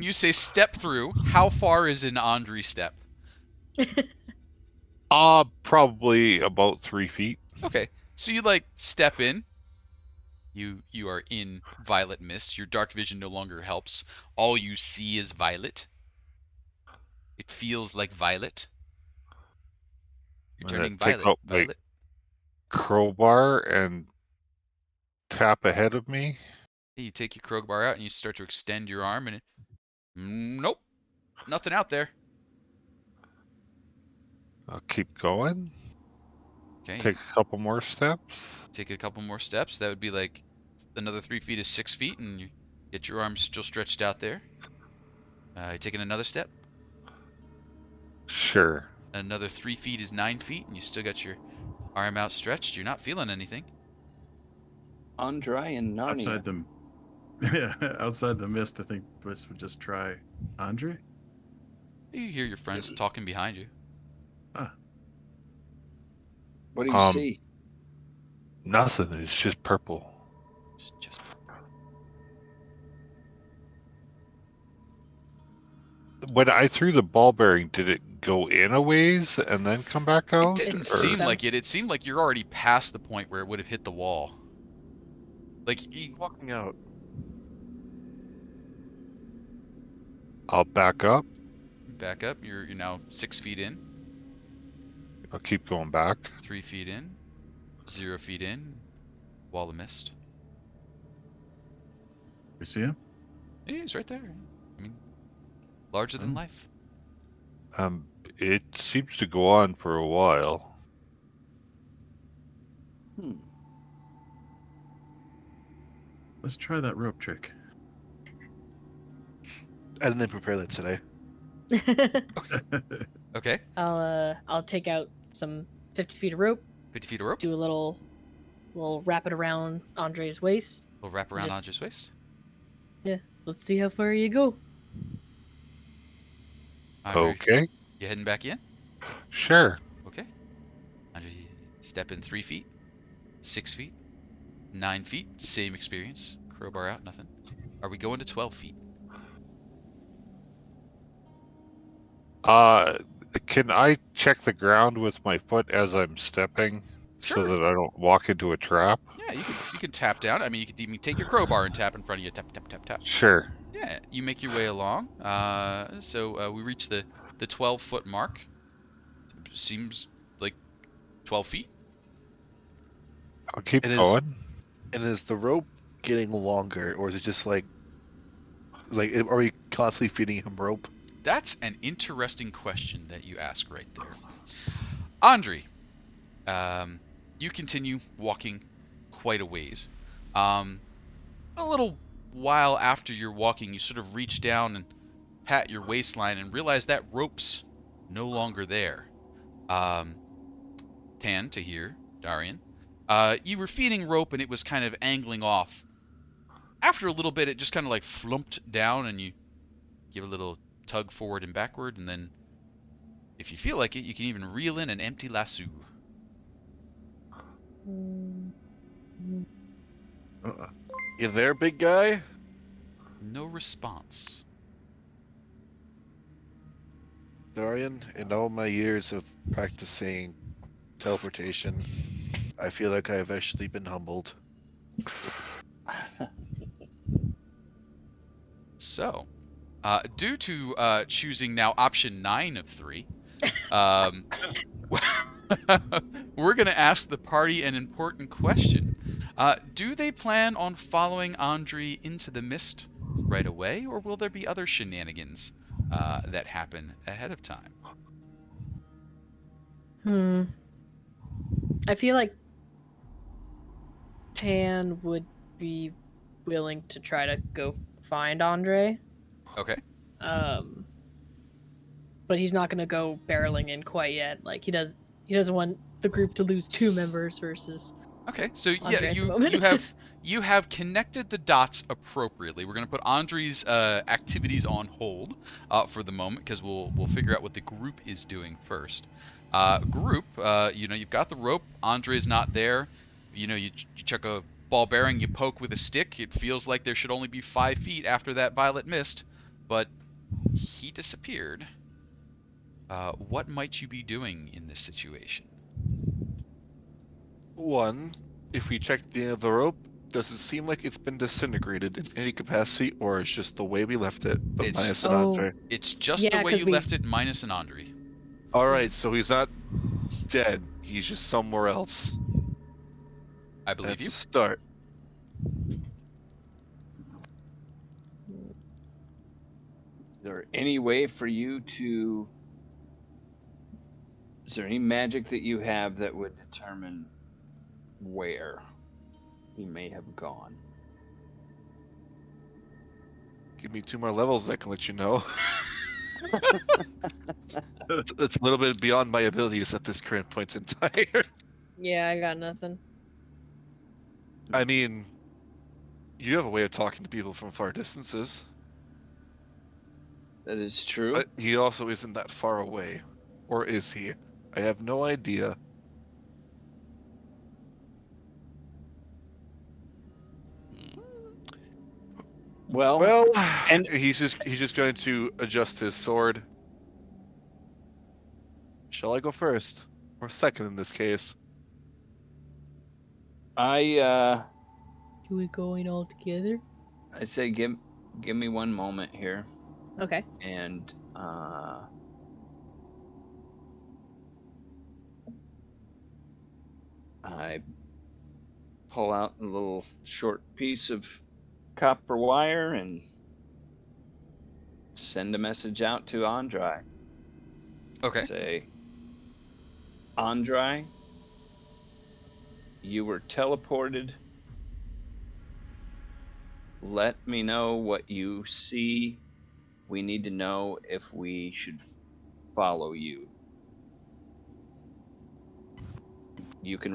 you say step through, how far is an Andry step? Probably about 3 feet. Okay. So you like step in. You are in violet mist. Your dark vision no longer helps. All you see is violet. It feels like violet. You're I'm gonna turning take violet. out my crowbar and tap ahead of me. You take your crowbar out and you start to extend your arm, and nope, nothing out there. I'll keep going. Okay. Take a couple more steps. Take a couple more steps. That would be like another 3 feet is 6 feet, and you get your arm still stretched out there. You taking another step. Sure. Another 3 feet is 9 feet, and you still got your arm outstretched. You're not feeling anything. Andry and Narnia. Outside the mist, I think Blitz would just try Andry. You hear your friends talking behind you. What do you see? Nothing. It's just purple. Just When I threw the ball bearing, did it go in a ways and then come back out? It didn't or- seem like it. It seemed like you're already past the point where it would have hit the wall. Like Walking out. I'll back up. back up. You're now 6 feet in, I'll keep going back. 3 feet in, 0 feet in. Wall of mist. You see him? Yeah, he's right there. I mean, larger than life. It seems to go on for a while. Let's try that rope trick. I didn't prepare that today. Okay. I'll take out some 50 feet of rope. 50 feet of rope. Do a little wrap it around Andre's waist. We'll wrap around Just- Andry's waist. Yeah, let's see how far you go. Andry, Okay. You heading back in? Sure. Okay. Andry, step in 3 feet, 6 feet, 9 feet. Same experience. Crowbar out, nothing. Are we going to 12 feet? Can I check the ground with my foot as I'm stepping Sure. so that I don't walk into a trap? Yeah, you can tap down. I mean, you could even take your crowbar and tap in front of you. Tap, tap, tap, tap. Sure. Yeah, you make your way along. So we reach the 12-foot mark. Seems like 12 feet. I'll keep It is- going. And is the rope getting longer, or is it just like are we constantly feeding him rope? That's an interesting question that you ask right there. Andry, you continue walking quite a ways. A little while after you're walking, you sort of reach down and pat your waistline and realize that rope's no longer there. Tann, Tahir, Dahrian, you were feeding rope and it was kind of angling off. After a little bit, it just kind of like flumped down and you give a little tug forward and backward, and then if you feel like it, you can even reel in an empty lasso. You there, big guy? No response. Dahrian, in all my years of practicing teleportation, I feel like I have actually been humbled. So, due to choosing now option 9 of 3, we're going to ask the party an important question. Do they plan on following Andry into the mist right away, or will there be other shenanigans that happen ahead of time? I feel like Tann would be willing to try to go find Andry. Okay. But he's not gonna go barreling in quite yet. Like he doesn't want the group to lose 2 members versus. Okay, so Andry yeah, at the moment. you have connected the dots appropriately. We're gonna put Andry's activities on hold for the moment because we'll figure out what the group is doing first. Group, you've got the rope. Andry's not there. You chuck a ball bearing you poke with a stick, it feels like there should only be 5 feet after that violet mist, but he disappeared. What might you be doing in this situation? One, if we check the end of the rope, does it seem like it's been disintegrated in any capacity, or it's just the way we left it, but It's- minus an Oh. Andry? It's just Yeah, the way 'cause you we- left it, minus an Andry. Alright, so he's not dead. He's just somewhere else. I believe That's you. a start. Is there any way for you to... Is there any magic that you have that would determine where he may have gone? Give me 2 more levels, I can let you know. It's a little bit beyond my abilities at this current point in time. Yeah, I got nothing. I mean, you have a way of talking to people from far distances, That is true. but he also isn't that far away. Or is he? I have no idea. Well, And he's just going to adjust his sword. Shall I go first? Or second in this case? I Do we going all together? say give me one moment here, Okay. and I pull out a little short piece of copper wire and send a message out to Andry. Okay. Say, Andry, you were teleported. Let me know what you see. We need to know if we should follow you. You can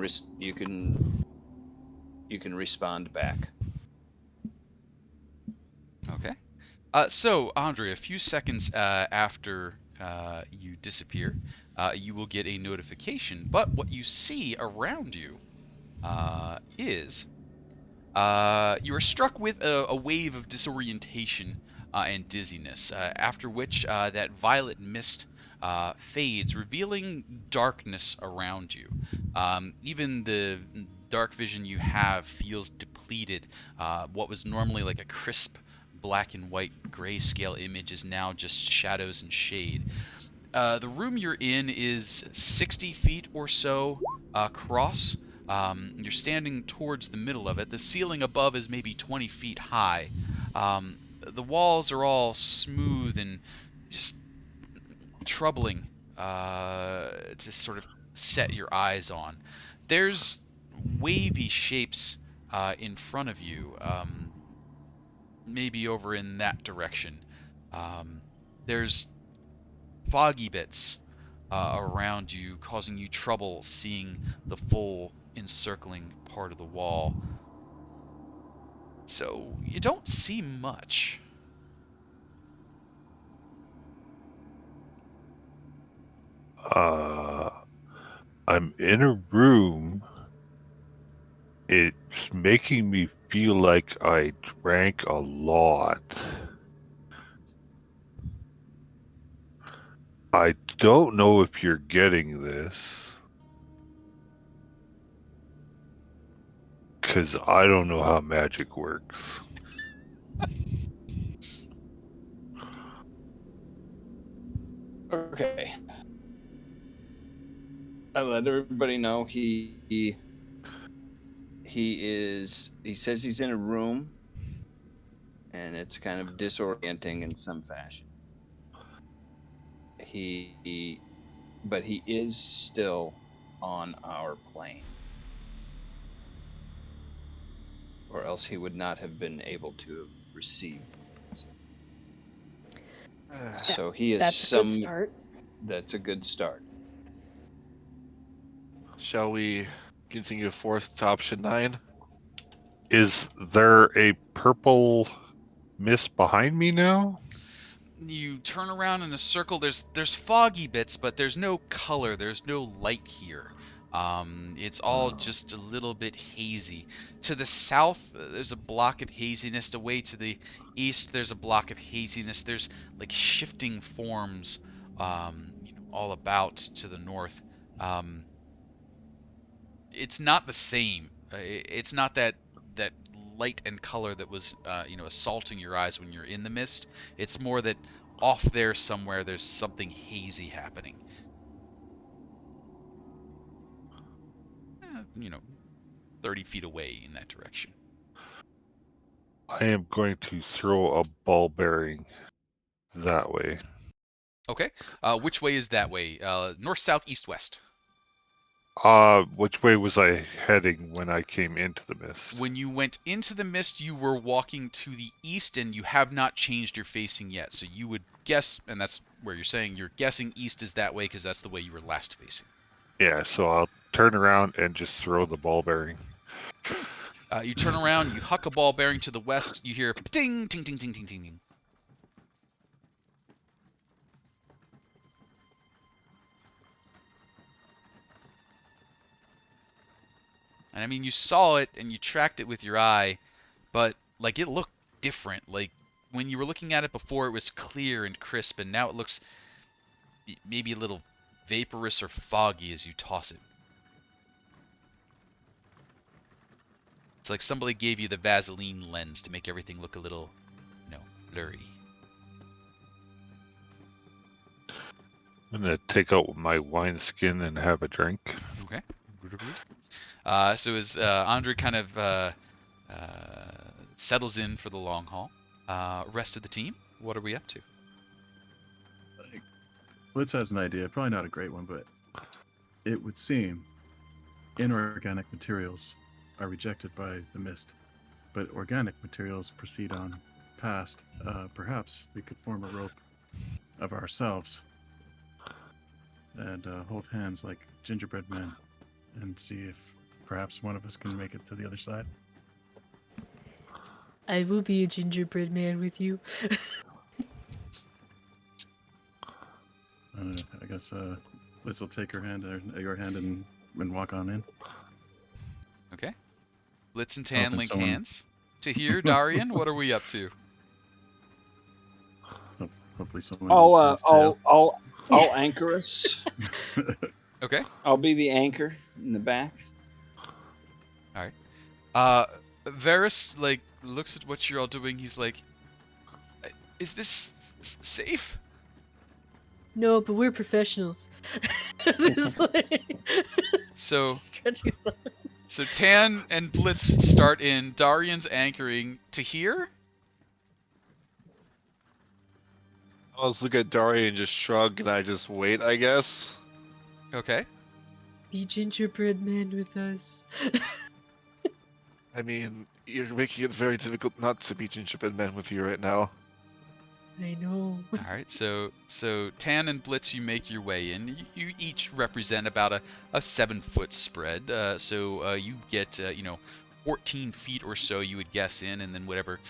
respond back. Okay. So, Andry, a few seconds after you disappear, you will get a notification. But what you see around you is you are struck with a wave of disorientation and dizziness, after which that violet mist fades, revealing darkness around you. Even the dark vision you have feels depleted. What was normally like a crisp black and white grayscale image is now just shadows and shade. The room you're in is 60 feet or so across. You're standing towards the middle of it. The ceiling above is maybe 20 feet high. The walls are all smooth and just troubling to sort of set your eyes on. There's wavy shapes in front of you, maybe over in that direction. There's foggy bits around you, causing you trouble seeing the full encircling part of the wall. So you don't see much. I'm in a room. It's making me feel like I drank a lot. I don't know if you're getting this, because I don't know how magic works. Okay. I let everybody know he says he's in a room, and it's kind of disorienting in some fashion. But he is still on our plane, or else he would not have been able to receive. So he is That's a good start. That's a good start. Shall we continue forth to option 9? Is there a purple mist behind me now? You turn around in a circle. There's foggy bits, but there's no color. There's no light here. It's all just a little bit hazy. To the south, there's a block of haziness. Away to the east, there's a block of haziness. There's like shifting forms, all about to the north. It's not the same. It's not that light and color that was, assaulting your eyes when you're in the mist. It's more that off there somewhere, there's something hazy happening. 30 feet away in that direction. I am going to throw a ball bearing that way. Okay. Which way is that way? North, south, east, west. Which way was I heading when I came into the mist? When you went into the mist, you were walking to the east, and you have not changed your facing yet. So you would guess, and that's where you're saying you're guessing east is that way because that's the way you were last facing. Yeah, so I'll turn around and just throw the ball bearing. You turn around, you huck a ball bearing to the west, you hear ding, ting, ting, ting, ting, ting, ting. And I mean, you saw it and you tracked it with your eye, but like it looked different. Like when you were looking at it before, it was clear and crisp, and now it looks maybe a little vaporous or foggy as you toss it. It's like somebody gave you the Vaseline lens to make everything look a little, blurry. I'm gonna take out my wineskin and have a drink. Okay. So as Andry kind of settles in for the long haul, rest of the team, what are we up to? Blitz has an idea, probably not a great one, but it would seem inorganic materials are rejected by the mist, but organic materials proceed on past. Perhaps we could form a rope of ourselves and hold hands like gingerbread men and see if perhaps one of us can make it to the other side. I will be a gingerbread man with you. I guess Blitz will take your hand and walk on in. Okay. Blitz and Tann Hoping link someone- hands. Tahir, Dahrian, what are we up to? Hopefully someone else I'll anchor us. Okay. I'll be the anchor in the back. Varys, looks at what you're all doing. He's like, is this safe? No, but we're professionals. It's like- So Stretching us out. So Tann and Blitz start in. Dahrian's anchoring. Tahir? I was looking at Daria and just shrug, and I just wait, I guess. Okay. Be gingerbread man with us. I mean, you're making it very difficult not to be gingerbread man with you right now. I know. All right. So Tann and Blitz, you make your way in. You each represent about a 7-foot spread. So you get 14 feet or so, you would guess, in, and then whatever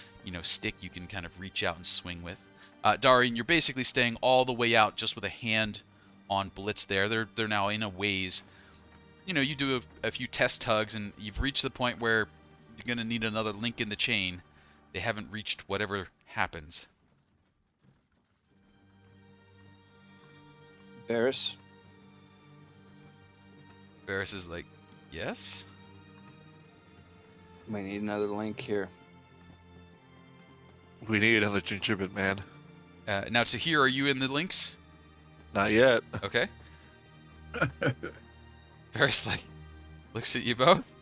stick you can kind of reach out and swing with. Dahrian, you're basically staying all the way out just with a hand on Blitz there. They're now in a ways. You do a few test tugs, and you've reached the point where you're going to need another link in the chain. They haven't reached whatever happens. Varys, Varys is like, yes? we need another link here. We need another gingerbread man. Now, Tahir, are you in the links? Not yet. Okay. Varys looks at you both.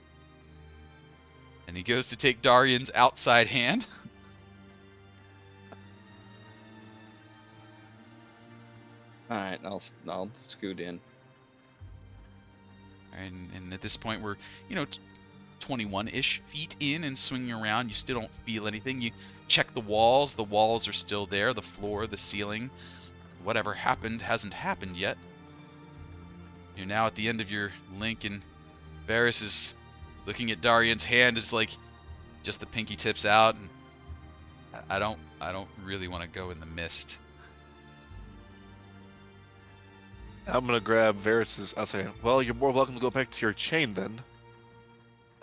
And he goes to take Dahrian's outside hand. All right, I'll scoot in. And at this point, we're 21-ish feet in and swinging around. You still don't feel anything. You check the walls. The walls are still there. The floor, the ceiling. Whatever happened hasn't happened yet. You're now at the end of your link, and Varys is looking at Dahrian's hand as just the pinky tips out. And I don't really want to go in the mist. I'm gonna grab Varys's. I'll say, well, you're more welcome to go back to your chain then.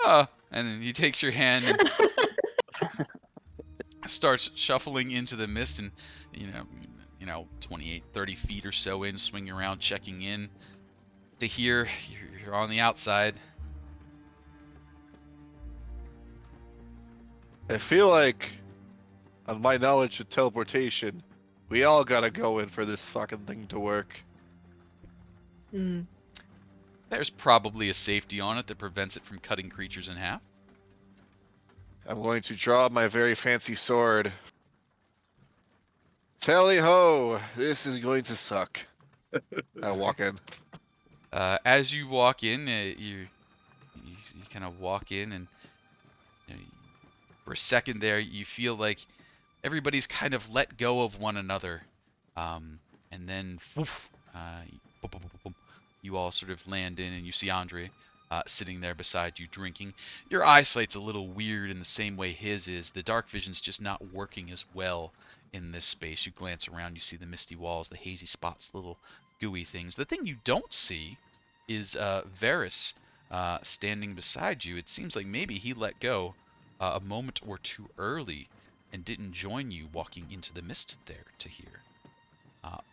And then he takes your hand and starts shuffling into the mist, and you know, 28, 30 feet or so in, swinging around, checking in. Tahir, you're on the outside. I feel like, on my knowledge of teleportation, we all gotta go in for this fucking thing to work. Mm. There's probably a safety on it that prevents it from cutting creatures in half. I'm going to draw my very fancy sword. Tally ho! This is going to suck. I walk in. As you walk in, you kind of walk in, and for a second there, you feel like everybody's kind of let go of one another, and then woof, boom, boom, boom, boom, you all sort of land in, and you see Andry sitting there beside you drinking. Your eyesight's a little weird in the same way his is. The dark vision's just not working as well in this space. You glance around, you see the misty walls, the hazy spots, little gooey things. The thing you don't see is Varys standing beside you. It seems like maybe he let go a moment or two early and didn't join you walking into the mist there, Tahir.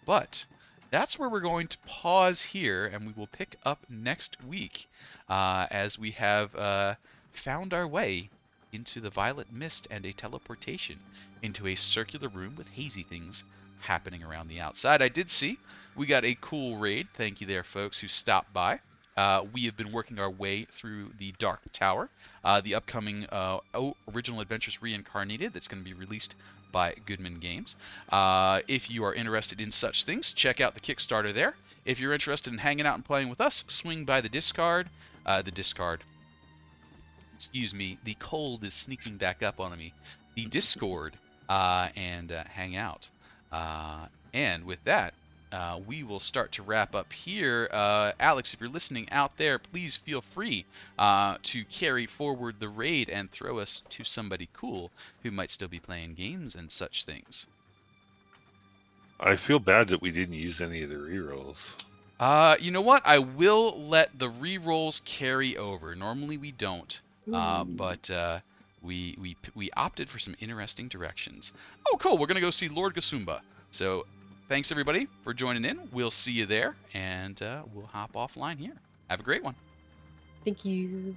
But that's where we're going to pause here, and we will pick up next week as we have found our way into the violet mist and a teleportation into a circular room with hazy things happening around the outside. I did see we got a cool raid. Thank you there, folks, who stopped by. We have been working our way through the Dark Tower, the upcoming original Adventures Reincarnated that's going to be released by Goodman Games. If you are interested in such things, check out the Kickstarter there. If you're interested in hanging out and playing with us, swing by the Discard. Excuse me, the cold is sneaking back up on me. The Discord, and hang out. And with that, we will start to wrap up here. Alex, if you're listening out there, please feel free to carry forward the raid and throw us to somebody cool who might still be playing games and such things. I feel bad that we didn't use any of the rerolls. You know what? I will let the rerolls carry over. Normally we don't, but we opted for some interesting directions. Oh, cool! We're gonna go see Lord Gasumba. So. Thanks, everybody, for joining in. We'll see you there, and we'll hop offline here. Have a great one. Thank you.